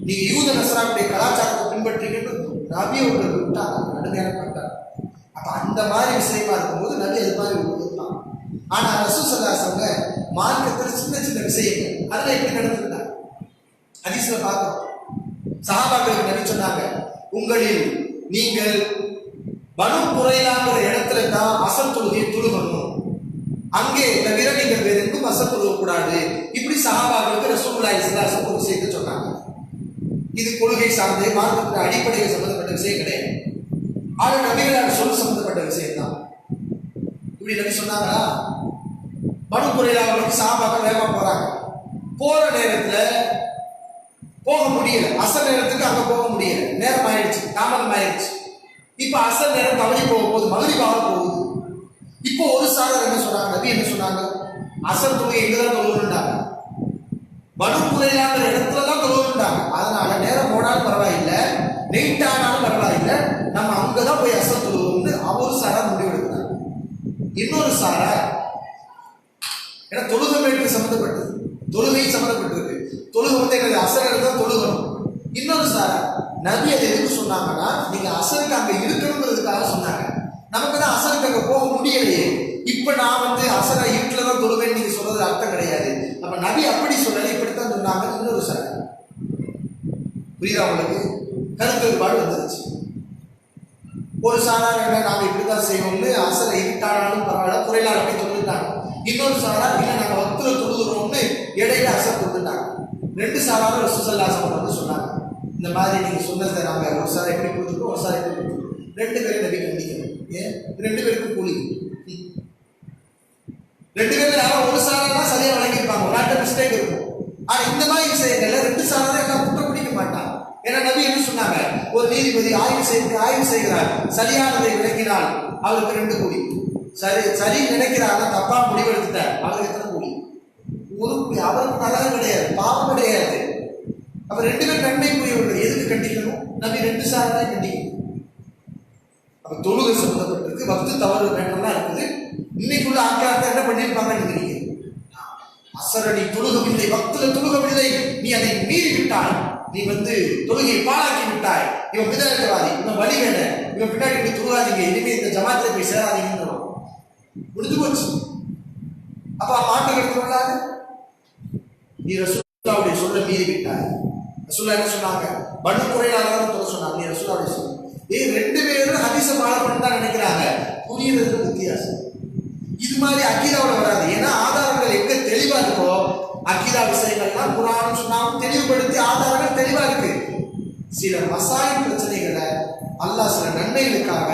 நீங்க யூத நஸ்ரானுடைய கலாச்சாரத்தை பின்பற்றீங்கன்னு நபி அவர்கள் விட்டாங்க, கடுமையான பண்ணிட்டாங்க. அப்ப அந்த மாதிரி விஷயமா இருக்கும்போது நபி அது மாதிரி கொடுத்தான். ஆனா ரசூல் ஸல்லல்லாஹு அலைஹி வஸல்லம் மார்க்கத்தில் சின்ன சின்ன விஷயங்கள் அதெல்லாம் எப்படி நடந்துருந்தாங்க ஹதீஸ்ல பார்க்கிறோம். சஹாபாக்களுக்கு நபி சொன்னாங்க, உங்களில் நீங்கள் பனு குறைலாங்கிற இடத்துல தான் அசல் தொழுகையை தொழுகணும், அங்கே தவிர நீங்கள் வேற எங்கும் அசல் தொழுகக்கூடாது. இப்படி சஹாபாக்களுக்கு ரசூலுல்லாஹி ஸல்லல்லாஹு அலைஹி வஸல்லம் ஒரு விஷயத்தை சொன்னாங்க. இது கொள்கை சார்ந்த மார்க்கத்துக்கு அடிப்படையில் சம்பந்தப்பட்ட விஷயம் கிடையாது, ஆனா நபிகளார் சொல் சம்பந்தப்பட்ட விஷயம் தான். இப்படி நபி சொன்னாங்களா, பனு குறைலாவுக்கு சஹாபாக்கள் வேகமா போறாங்க. போற நேரத்துல போக முடியல, அசல் நேரத்துக்கு அங்க போக முடியல, நேரம் ஆயிடுச்சு, தாமதம் ஆயிடுச்சு. இப்ப அசல் நேரம் தவறி போகும்போது மகரிபாக போகுது. இப்போ ஒரு சாரர் என்ன சொன்னாங்க, நபி என்ன சொன்னாங்க, அசல் தொழுகை எங்கதான் தொழுவுண்டாங்க, பனு குறைலாங்கிற இடத்துலதான் தொழுவுண்டாங்க. அதனால நேரம் போனாலும் பரவாயில்லை, நைட் ஆனாலும் பரவாயில்லை, நம்ம அங்கதான் போய் அசல் தொழுவோம்னு ஒரு சாரர் முடிவெடுக்கிறாங்க. இன்னொரு சாரர், ஏன்னா தொழுகை மேற்கு சம்பந்தப்பட்டது, தொழுகை சம்பந்தப்பட்டிருக்கு, தொழுகை வந்து எங்களுக்கு அசல் தான் தொழுகணும். இன்னொரு சாரர், நபி அதை எதுக்கு சொன்னாங்கன்னா, நீங்க அசலுக்கு அங்க இருக்கணுங்கிறதுக்காக சொன்னாங்க. நமக்கு தான் அசலுக்கு அங்க போக முடியலையே, இப்ப நான் வந்து அசலை இருட்டுல தான் தொழுவேன்னு நீங்க சொல்றது அர்த்தம் கிடையாது. அப்ப நபி அப்படி சொல்லல, இப்படித்தான் சொன்னாங்க. இன்னொரு சாரர், புரியுதா உங்களுக்கு? கருத்து வேறுபாடு வந்துருச்சு. ஒரு சாரார் என்ன, நாங்க இப்படித்தான் செய்வோம்னு அசலை இருட்டானாலும் பரவாயில்ல குறையிலால போய் தொழுதுட்டாங்க. இன்னொரு சாரார் இல்ல நாங்க வத்துல தொழுதுறோம்னு இடையில அசல் கொடுத்துட்டாங்க. 2 சாராரும் ரசூல் ஸல்லல்லாஹு அலைஹி வஸல்லம் வந்து சொன்னாங்க, இந்த மாதிரி நீங்க சொன்னதை நாங்க ஒரு சாரை எப்படி கொடுத்துருக்கோம், ஒரு சாரை எப்படி கொடுத்துருக்கோம். 2 பேரும் நபி கண்டிக்கணும். ஏன் 2 பேருக்கும் கூலி, 2 பேர்ல யாரும் ஒரு சாரா தான் சரியா வழங்கியிருப்பாங்க, ஒரு ஆட்ட மிஸ்டேக் இருக்கும். ஆனா இந்த மாதிரி விஷயங்கள்ல ரெண்டு சாராதான் எல்லாம் குற்றம் பிடிக்க மாட்டான். ஏன்னா நபி என்ன சொன்னாங்க, ஒரு நீதிபதி ஆய்வு செய்கிறார், சரியானதை விளக்கினால் அவருக்கு 2 கூலி. சரி நினைக்கிறாங்க, தப்பா முடிவெடுத்துட்டார், அவருக்கு எத்தனை கூலி? ஒரு கூலி. அவருக்கு நல்லது கிடையாது, பாவம் கிடையாது. அப்ப 2 பேர் நன்மைக்குரியவர்கள். எதுக்கு கண்டிக்கணும்? நபி 2 சாராதான் கண்டிக்கணும். அப்ப தொழுகை சம்பந்தப்பட்டிருக்கு, வக்து தவறு வேணும்லாம் இருக்குது. இன்னைக்குள்ள ஆட்காரத்தை என்ன பண்ணிருப்பாங்கன்னு நினைக்கிறீங்க? அசரடி தொழுகவில்லை, வக்துல தொழுகவில்லை, நீ அதை மீறி விட்டாய், நீ தொழுகையை பாழாக்கி விட்டாய், இவன் விதவாதி, இவன் வழி வேண, இவன் பின்னாடி போய் தொழுகாதீங்க, இனிமே இந்த ஜமாத்துல போய் சேராதீங்கன்னு முடிஞ்சு போச்சு. அப்ப மாற்றம் எடுத்துள்ளாரு, நீ ரசூலுல்லாஹ்வுடைய சொல்ல மீறி விட்டாய். ரசூலுல்லாஹ் என்ன சொன்னாங்க? பனு குறைலாதான் தொலை சொன்னாங்க. நீ ரசூலுல்லாஹ்வுடைய சொல்ல 2 பேரும் ஹதீஸை ஃபாலோ பண்ணி தான் நினைக்கிறாங்க. புரியுறது வித்தியாசம். இது மாதிரி அக்கீதாவோட வராது. ஏன்னா ஆதாரங்கள் எங்க தெளிவா இருக்கோ, அக்கீதா விஷயங்கள்லாம் குர்ஆனும் சுன்னாவும் தெளிவுபடுத்தி ஆதாரங்கள் தெளிவா இருக்கு. சில மசாயில் பிரச்சனைகளை அல்லாஹ் சில நன்மைகளுக்காக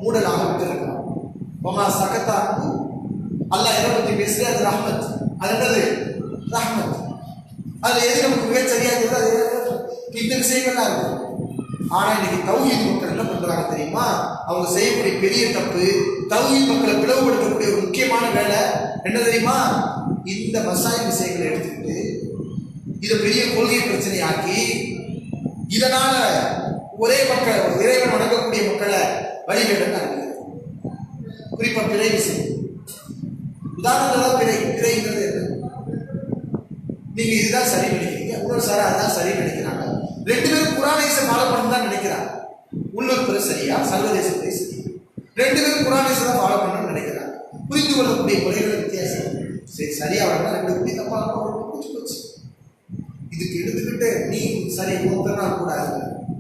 மூடலாக விட்டிருக்கிறான். ஒமா சகத்தாக்கு அல்லாஹ் எதை பத்தி பேசுறது? அது ரஹ்மத். அது என்னது? ரஹ்மத். அது எது நமக்கு மிக சரியா இருக்குது? அது இந்த விஷயங்கள்லாம் இருக்கு. ஆனா இன்னைக்கு தௌஹீத் மக்கள் என்ன பண்றாங்க தெரியுமா? அவங்க செய்யக்கூடிய பெரிய தப்பு, தௌஹீத் மக்களை பிளவுபடுத்தக்கூடிய ஒரு முக்கியமான வேலை என்ன தெரியுமா? இந்த மசாயில் விஷயங்களை எடுத்துக்கிட்டு இதை பெரிய கொள்கை பிரச்சனையாக்கி, இதனால ஒரே மக்கள், இறைவன் வணங்கக்கூடிய மக்களை வழிகேடன் இருக்கு. குறிப்பா பிறை விஷயம். உதாரணத்துல பிறைங்கிறது என்ன? நீங்க இதுதான் சரி நினைக்கிறீங்க, இன்னொரு சார் அதுதான் சரி நினைக்கிறாங்க. 2 பேரும் குர்ஆனை ஃபாலோ பண்ணி தான் நினைக்கிறாங்க. உள்ளூர் பிறை சரியா, சர்வதேச பிறை சரியா? 2 பேரும் குர்ஆனை தான் ஃபாலோ பண்ணணும்னு நினைக்கிறாங்க. புரிந்து கொள்ளக்கூடிய முறைகள் வித்தியாசம். சரி, சரியா வரணும், 2 கூடி தப்பா போச்சு. இதுக்கு எடுத்துக்கிட்டு நீ சரி உன் பெருநாள் கூடாது,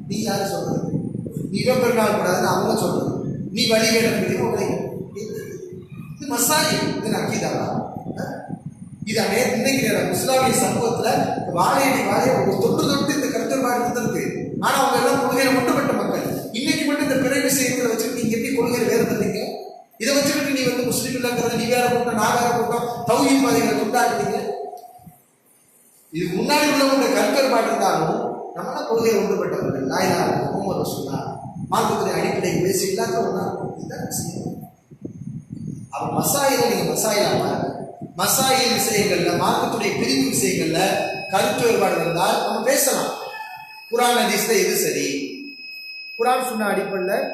நீ யாரு சொல்றது? நீ இவன் பெருநாள் கூடாதுன்னு அவங்க சொல்றது, நீ வழிகேடன் இது மசாயி, இது அக்கீதாவா? இது இன்னைக்கு இஸ்லாமிய சமூகத்துல வாழையை ஒரு தொட்டு இந்த கருத்தல்பாடு இருந்திருக்கு. ஆனா அவங்க எல்லாம் கொள்கையில மட்டுப்பட்ட மக்கள். இன்னைக்கு மட்டும் இந்த பிறை விஷயங்களை வச்சுட்டு நீங்க எப்படி கொள்கையில வேறு தந்தீங்க? இதை வச்சுக்கிட்டு நீ முஸ்லீம் இல்லங்கிறது நீ வேற கூட்டம், நான் வேற கூட்டம், தௌஹீத்வாதிகளை துண்டாடுறீங்க. இதுக்கு முன்னாடி உள்ளவங்க கருத்தல்பாடு இருந்தாலும் நம்ம கொள்கையை ஒன்றுபட்டவர்கள். லா இலாஹ இல்லல்லாஹ் முஹம்மது ரசூலுல்லாஹ் மார்க்கத்துடைய அடிப்படை பேசி இல்லாத ஒன்றா இதுதான் விஷயம். அப்ப மசாயில நீங்க மசாயிலாம மசாயில் விஷயங்கள்ல, மார்க்கத்துடைய பிரிவு விஷயங்கள்ல கருத்து வேறுபாடு இருந்தால் நம்ம பேசலாம். குர்ஆன் ஹதீஸ்ல எது சரி? குர்ஆன் சுன்னா அடிப்படையில்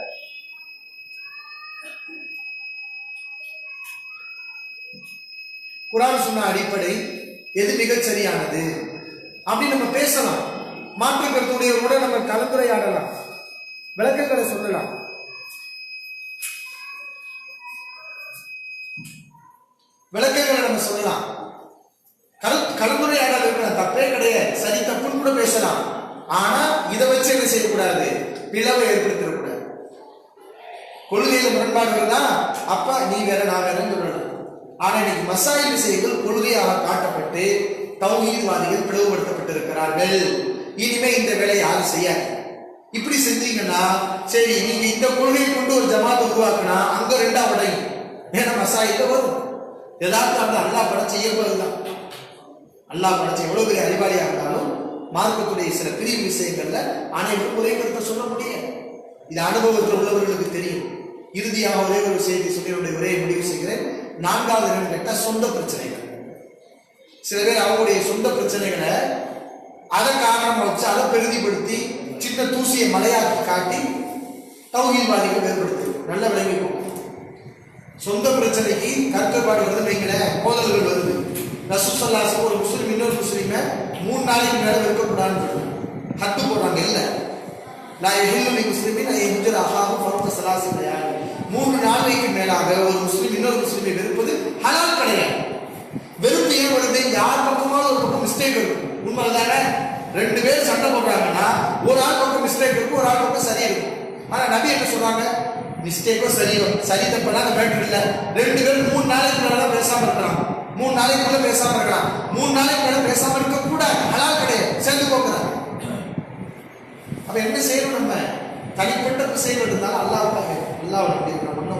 குர்ஆன் சுன்னா அடிப்படை எது மிகச் சரியானது அப்படின்னு நம்ம பேசலாம். மாற்று கருத்துடையவரோட நம்ம கலந்துரையாடலாம், விளக்கங்களை சொல்லலாம். விளக்கங்களை நம்ம சொல்லலாம். கலந்துரையாடல் இருக்கிற தப்பே கிடையாது, சரி தப்புன்னு கூட பேசலாம். ஆனா இதை வச்சு என்ன செய்யக்கூடாது? பிளவை ஏற்படுத்திடக்கூடாது. கொள்கையில முரண்பாடுகள் தான், அப்ப நீ வேற நான் வேறன்னு சொல்லணும். ஆனா இன்னைக்கு மசாயில் விஷயங்கள் கொள்கையாக காட்டப்பட்டு தௌஹீத்வாதிகள் பிளவுபடுத்தப்பட்டிருக்கிறார்கள். இனிமே இந்த வேலையை யாரும் செய்யாது. இப்படி செஞ்சீங்கன்னா சரி, நீங்க இந்த கொள்கையை கொண்டு ஒரு ஜமாத்தை உருவாக்குனா அங்க 2ஆ உடையும். ஏன்னா மசாயில வரும். எதார்த்தம் அல்லாஹ் படைச்ச இயல்புதான். அல்லாஹ் படைச்ச எவ்வளவு பெரிய அறிவாளியா இருந்தாலும் மார்க்கத்துடைய சில பிரிவு விஷயங்கள்ல அனைவரும் ஒரே கருத்தை சொல்ல முடியாது. இது அனுபவத்தில் உள்ளவர்களுக்கு தெரியும். இறுதியாக ஒரே ஒரு செய்தி சொல்லி ஒரே முடிவு செய்கிறேன். 4வது இடம் கேட்டா சொந்த பிரச்சனைகள். சில பேர் அவங்களுடைய சொந்த பிரச்சனைகளை அதை காரணமா வச்சு அதை பெரிதிப்படுத்தி சின்ன தூசியை மலையாக்கி காட்டி தௌஹீத்வாதிகள் வேறுபடுத்து. நல்ல விளைவிக்கும். சொந்த பிரச்சனைக்கு கருத்துப்பாடு வருது வைங்களேன், மோதல்கள் வருது. ரசூல் ஸல்லல்லாஹு அலைஹி வஸல்லம் ஒரு முஸ்லிம் இன்னொரு முஸ்லிமை 3 நாளைக்கு மேல வெறுக்கக்கூடாதுன்னு ஹத்து போடுறாங்க. இல்லை, நான் எஹில்லு முஸ்லிமின் ஐயஹுஜர் அஹாஹு ஃபௌக ஸலாஸி லயால். 3 நாளைக்கு மேலாக ஒரு முஸ்லிம் இன்னொரு முஸ்லிமை வெறுப்பது ஹலால் கிடையாது. வெறுப்பு ஏன் வருது? யார் பக்கமாக ஒரு பக்கம் மிஸ்டேக் இருக்கும். உண்மைதானே? 2 பேர் சண்டை போடுறாங்கன்னா ஒரு ஆள் பக்கம் மிஸ்டேக் இருக்கும், ஒரு ஆள் பக்கம் சரி இருக்கும். ஆனா நபி என்ன சொல்றாங்க? மிஸ்டேக்கோ சரியோ, சரி தப்பெல்லாம் மேட்டர் இல்லை. 2 பேரும் 3 நாளைக்கு மேல பேசாம இருக்கலாம், 3 நாளைக்கு மேல பேசாம இருக்கலாம். 3 நாளைக்கு மேல பேசாம இருக்க கூட ஹலால் கிடையாது, சேர்ந்து போக்குறாங்க. அப்ப என்ன செய்யணும்? நம்ம தனிப்பட்ட விஷயங்கள் இருந்தாலும் அல்லாஹ்வுக்காக, அல்லாஹ்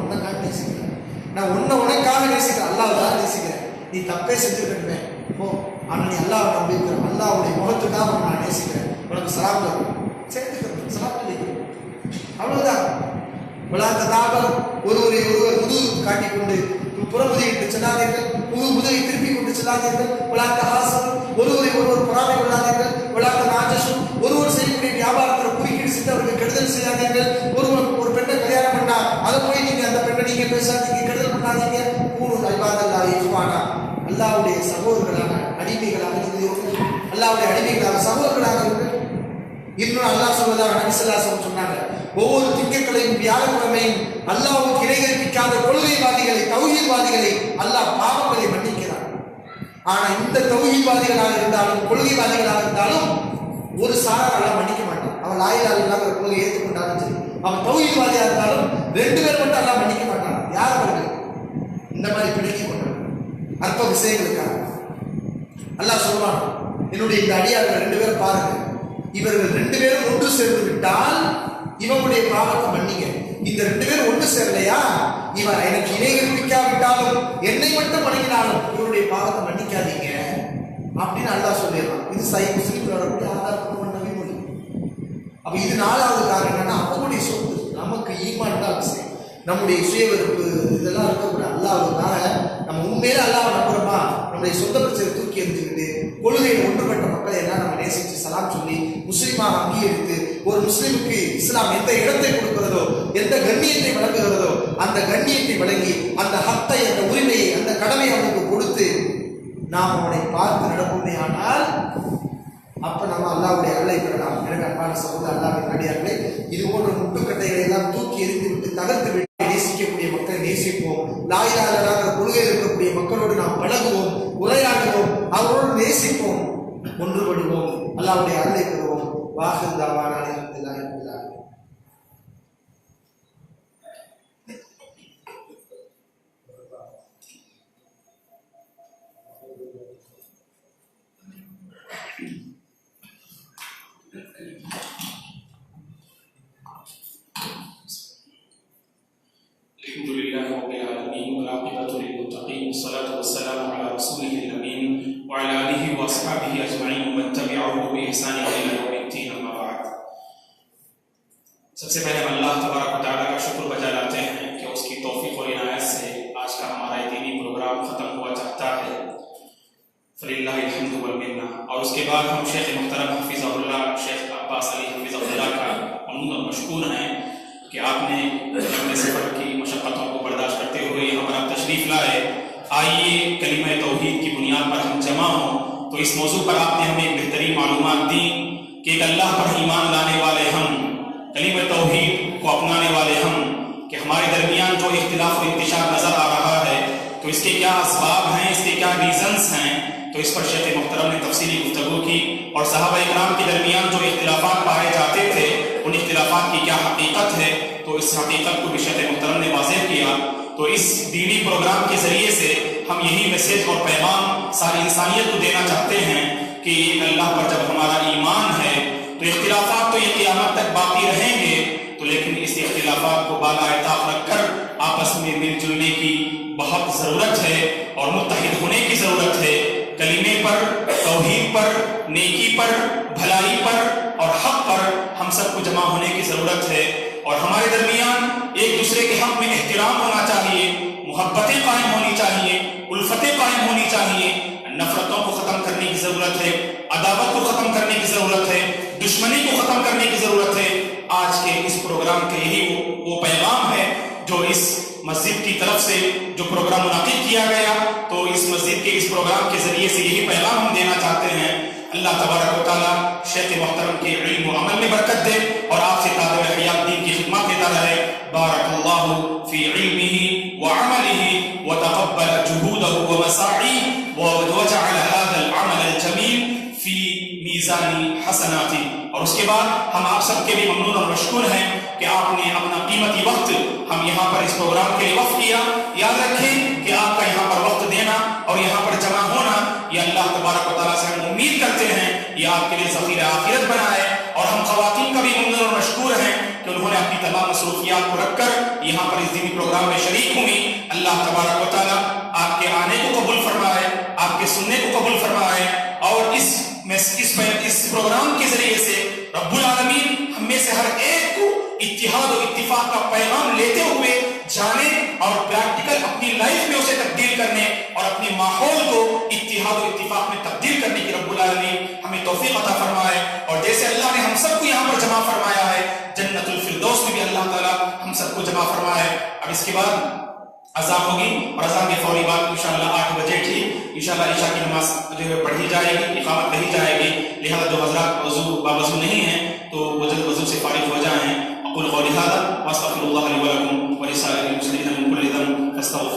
உனக்காக நேசிக்கிறேன், நான் உனக்காக நேசிக்கிறேன், அல்லாஹ் தான் நேசிக்கிறேன். நீ தப்பே செஞ்சுருக்கணுமே போ, ஆனால் நீ அல்லாஹ் நம்பிக்கிற அல்லாஹ்வுடைய முகத்துக்காக நான் நேசிக்கிறேன், உனக்கு சலாம் தரும், சேர்த்துக்கிறேன், சலாம் சொல்லிக்கிறேன், அவ்வளவுதான். விளாந்த தாபம் ஒருவரை ஒருவர் முதுகு காட்டிக்கொண்டு புறமுதுகிட்டு செல்லாதீர்கள், முதுகை திருப்பி கொண்டு செல்லாதீர்கள். விளாந்த ஹாசம் ஒருவரை ஒருவர் பொறாமை கொள்ளாதீர்கள். விளாந்த நாஜசும் ஒருவர் செய்யக்கூடிய வியாபாரத்தில் குறுக்கீடு சென்று அவர்கள் கெடுதல் செய்யாதீர்கள். ஒருவர் ஒரு பெண்ணை கல்யாணம் பண்ணா அதை போய் நீங்க அந்த பெண்ணை நீங்க பேசாதீங்க, கெடுதல் பண்ணாதீங்க. கூணு அல்வாதல்லா இஃப்வானா, அல்லாஹ்வுடைய சகோதரர்களாக அடிமைகளாக நீங்கள், அல்லாஹ்வுடைய அடிமைகளாக சகோதரர்களாக இருங்கள். இன்னும் அல்லாஹ் சொல்வதாக நபி ஸல்லல்லாஹு அலைஹி வஸல்லம் சொன்னாங்க, ஒவ்வொரு திங்கட்கிழமையும் வியாழக்கிழமையும் அல்லாஹ்வுக்கு இணை கற்பிக்காத கொள்கைவாதிகளை, தௌஹீத்வாதிகளை அல்லாஹ் பாவங்களை மன்னிக்கிறார். ஆனா இந்த தௌஹீத்வாதிகளாக இருந்தாலும் கொள்கைவாதிகளாக இருந்தாலும் ஒரு சாரார் அல்லாஹ் மன்னிக்க மாட்டான். அவன் லா இலாஹா இல்லல்லாஹ் கொள்கையை ஏற்றுக்கொண்டாலும் சரி, அவன் தௌஹீத்வாதியா இருந்தாலும் 2 பேர் மட்டும் அல்லாஹ் மன்னிக்க மாட்டான். யார் அவர்கள்? இந்த மாதிரி பிடிக்கி கொண்டவர்கள் அற்ப விஷயங்களுக்காக அல்லாஹ் சொல்வான், என்னுடைய இந்த அடியார்கள் 2 பேரும் பாருங்க, இவர்கள் 2 பேரும் ஒன்று சேர்ந்து விட்டால் இவனுடைய பாவத்தை மன்னிங்க. இந்த 2 பேரும் ஒன்று சேரலையா, இவன் எனக்கு இணை கற்பிக்காவிட்டாலும் என்னை மட்டும் மன்னிக்கினாலும் இவருடைய பாவத்தை மன்னிக்காதீங்க அப்படின்னு அல்லாஹ் சொல்லிடுறான். இது சஹீஹ் முஸ்லிம்ல வரக்கூடிய ஆதாரப்பூர்வமான நபிமொழி. அப்ப இது 4வது காரணம் என்னன்னா, அவனுடைய சொத்து நமக்கு ஈமான் தான் அவசியம். நம்முடைய சுயவெறுப்பு இதெல்லாம் இருக்கக்கூடாது. அல்லாஹ்வுக்காக நம்ம உண்மையில அல்லாஹ்வை நம்புறோமா, நம்முடைய சொந்த பிரச்சனை தூக்கி எறிஞ்சுக்கிட்டு கொள்கையில் ஒன்றுபட்ட மக்களை எல்லாம் நம்ம நேசித்து சலாம் சொல்லி முஸ்லீமாக அங்கீகரித்து, ஒரு முஸ்லீமுக்கு இஸ்லாம் எந்த இடத்தை கொடுக்கிறதோ, எந்த கண்ணியத்தை வழங்குகிறதோ அந்த கண்ணியத்தை வழங்கி, அந்த ஹத்தை, அந்த உரிமையை, அந்த கடமையை அவனுக்கு கொடுத்து நாம் அவனை பார்த்து நடப்போமே ஆனால் அப்ப நம்ம அல்லாஹ்வுடைய அருளை பெறலாம். எனவே அன்பான சகோதர அல்லாஹ்வின் அடியார்களே, இது போன்ற முட்டுக்கட்டைகளை எல்லாம் தூக்கி எறிந்து விட்டு தகர்த்து விட்டு நேசிக்கக்கூடிய மக்களை நேசிப்போம். லா இலாஹா இல்லல்லாஹ் கொள்கையில் இருக்கக்கூடிய மக்களோடு நாம் பழகுவோம், உரையாடுவோம், அவரோடு நேசிப்போம், ஒன்றுபடுவோம், அல்லாஹ்வுடைய அருளை பெறுவோம். வாஹிர் தஅவானா அல்ஹம்துலில்லாஹி ரப்பில் ஆலமீன். Alhamdulillah rabbil alamin wal aqibatu lil muttaqin wassalatu wassalamu ala rasulihil amin wa ala alihi wa ashabihi ajma'in wa man tabi'ahu bi ihsan ila yawmiddin amma ba'd. सबसे पहले अल्लाह तबारक व तआला का शुक्र बजा लाते हैं कि उसकी तौफीक और इनायत से आज का हमारा दीनी प्रोग्राम खत्म हुआ चाहता है, फलिल्लाहिल हम्दु वल मिन्ना। और उसके बाद हम शेख मुहतरम हफिज़हुल्लाह शेख अब्बास अली हफिज़हुल्लाह का ममनून और मशकूर हैं कि आपने अपने सफ़र की मशक्क़तों को बर्दाश्त करते हुए यहाँ पर आप तशरीफ़ लाए। आइए कलिमा तौहीद की बुनियाद पर हम जमा हों। तो इस मौजू पर आपने हमें एक बेहतरीन मालूमात दी कि एक अल्लाह पर ईमान लाने वाले हम, कलिमा तौहीद को अपनाने वाले हम, कि हमारे दरमियान जो इख्तिलाफ और इंतिशार नज़र आ रहा है तो इसके क्या असबाब हैं, इसके क्या रीज़न्स हैं। तो इस पर शेख मुहतरम ने तफसीली गुफ्तगू की और सहाबा इकराम के दरमियान जो इख्तिलाफात पाए जाते थे उन इख्तिलाफात की क्या हकीकत है, तो इस हकीकत को भी शेख मुहतरम ने वाज़ेह किया। तो इस दीनी प्रोग्राम के ज़रिए से हम यही मैसेज और पैगाम सारी इंसानियत को देना चाहते हैं कि अल्लाह पर जब हमारा ईमान है तो इख्तिलाफात तो ये क़यामत तक बाकी रहेंगे, तो लेकिन इस इख्तिलाफात को बाला इताफ़ रखकर आपस में मिलजुलने की बहुत ज़रूरत है और मुत्तहिद होने की ज़रूरत है। कलीमे पर, तौहीद पर, नेकी पर, भलाई पर और हक पर हम सबको जमा होने की ज़रूरत है। और हमारे दरमियान एक दूसरे के हक में एहतराम होना चाहिए, मोहब्बतें कायम होनी चाहिए, उल्फतें कायम होनी चाहिए, नफरतों को ख़त्म करने की ज़रूरत है, अदावत को ख़त्म करने की ज़रूरत है, दुश्मनी को ख़त्म करने की ज़रूरत है। आज के इस प्रोग्राम के यही वो पैगाम है जो इस मस्जिद की तरफ से जो प्रोग्राम मुनाकिद किया गया, तो इस मस्जिद के इस प्रोग्राम के ज़रिए से यही पैगाम हम देना चाहते हैं। अल्लाह तबारक व तआला शेख मुहतरम के इल्म व अमल में बरकत दे और आपसे तालिब हयात दीन की खिदमत देता रहे। बारकल्लाहु फी इल्मिही व अमलिही व तक़ब्बल जुहूदहु व मसाई व जअल हाज़ल अमल अल जमील फी मीज़ानी हसनाती। और उसके बाद हम आप सबके भी ममनून और मशकूर हैं कि आपने अपना कीमती वक्त हम यहाँ पर इस प्रोग्राम के लिए वक्त किया। याद रखें कि आपका यहाँ पर वक्त देना और यहाँ पर जमा होना ये अल्लाह तबारक व तआला से हम उम्मीद करते हैं ये आपके लिए ज़ख़ीरा आखिरत बनाए और ہم خواتین کا بھی ممنون اور مشکور ہیں کہ انہوں نے اپنی تمام مصروفیات کو رکھ کر یہاں پر اس دینی پروگرام میں شریک ہوئی. اللہ تبارک و تعالیٰ آپ کے آنے کو قبول فرمائے, آپ کے سننے کو قبول فرمائے, اور اس پروگرام کے ذریعے سے رب العالمین ہم میں سے ہر ایک کو اتحاد و اتفاق کا پیغام لیتے ہوئے جانے اور پریکٹیکل اپنی لائف میں اسے تبدیل کرنے اور اپنے ماحول کو اتحاد و اتفاق میں تبدیل کرنے کی رب العالمین ہمیں توفیق عطا فرمائے. اور جیسے اللہ نے ہم سب کو یہاں پر جمع فرمایا ہے, جنت الفردوس میں بھی اللہ تعالیٰ ہم سب کو جمع فرمائے. اب اس کے بعد اذان ہوگی اور اذان کے فوری بعد انشاءاللہ 8 بجے ٹھیک انشاءاللہ عشاء کی نماز جو ہے پڑھی جائے گی, اقامت کہی جائے گی. لہذا جو حضرات باوضو نہیں ہیں تو وہ جلد وضو سے فارغ ہو جائیں. اقول قولی ھذا واستغفر اللہ لی ولکم ولسائر المسلمین من کل ذنب فاستغفروہ.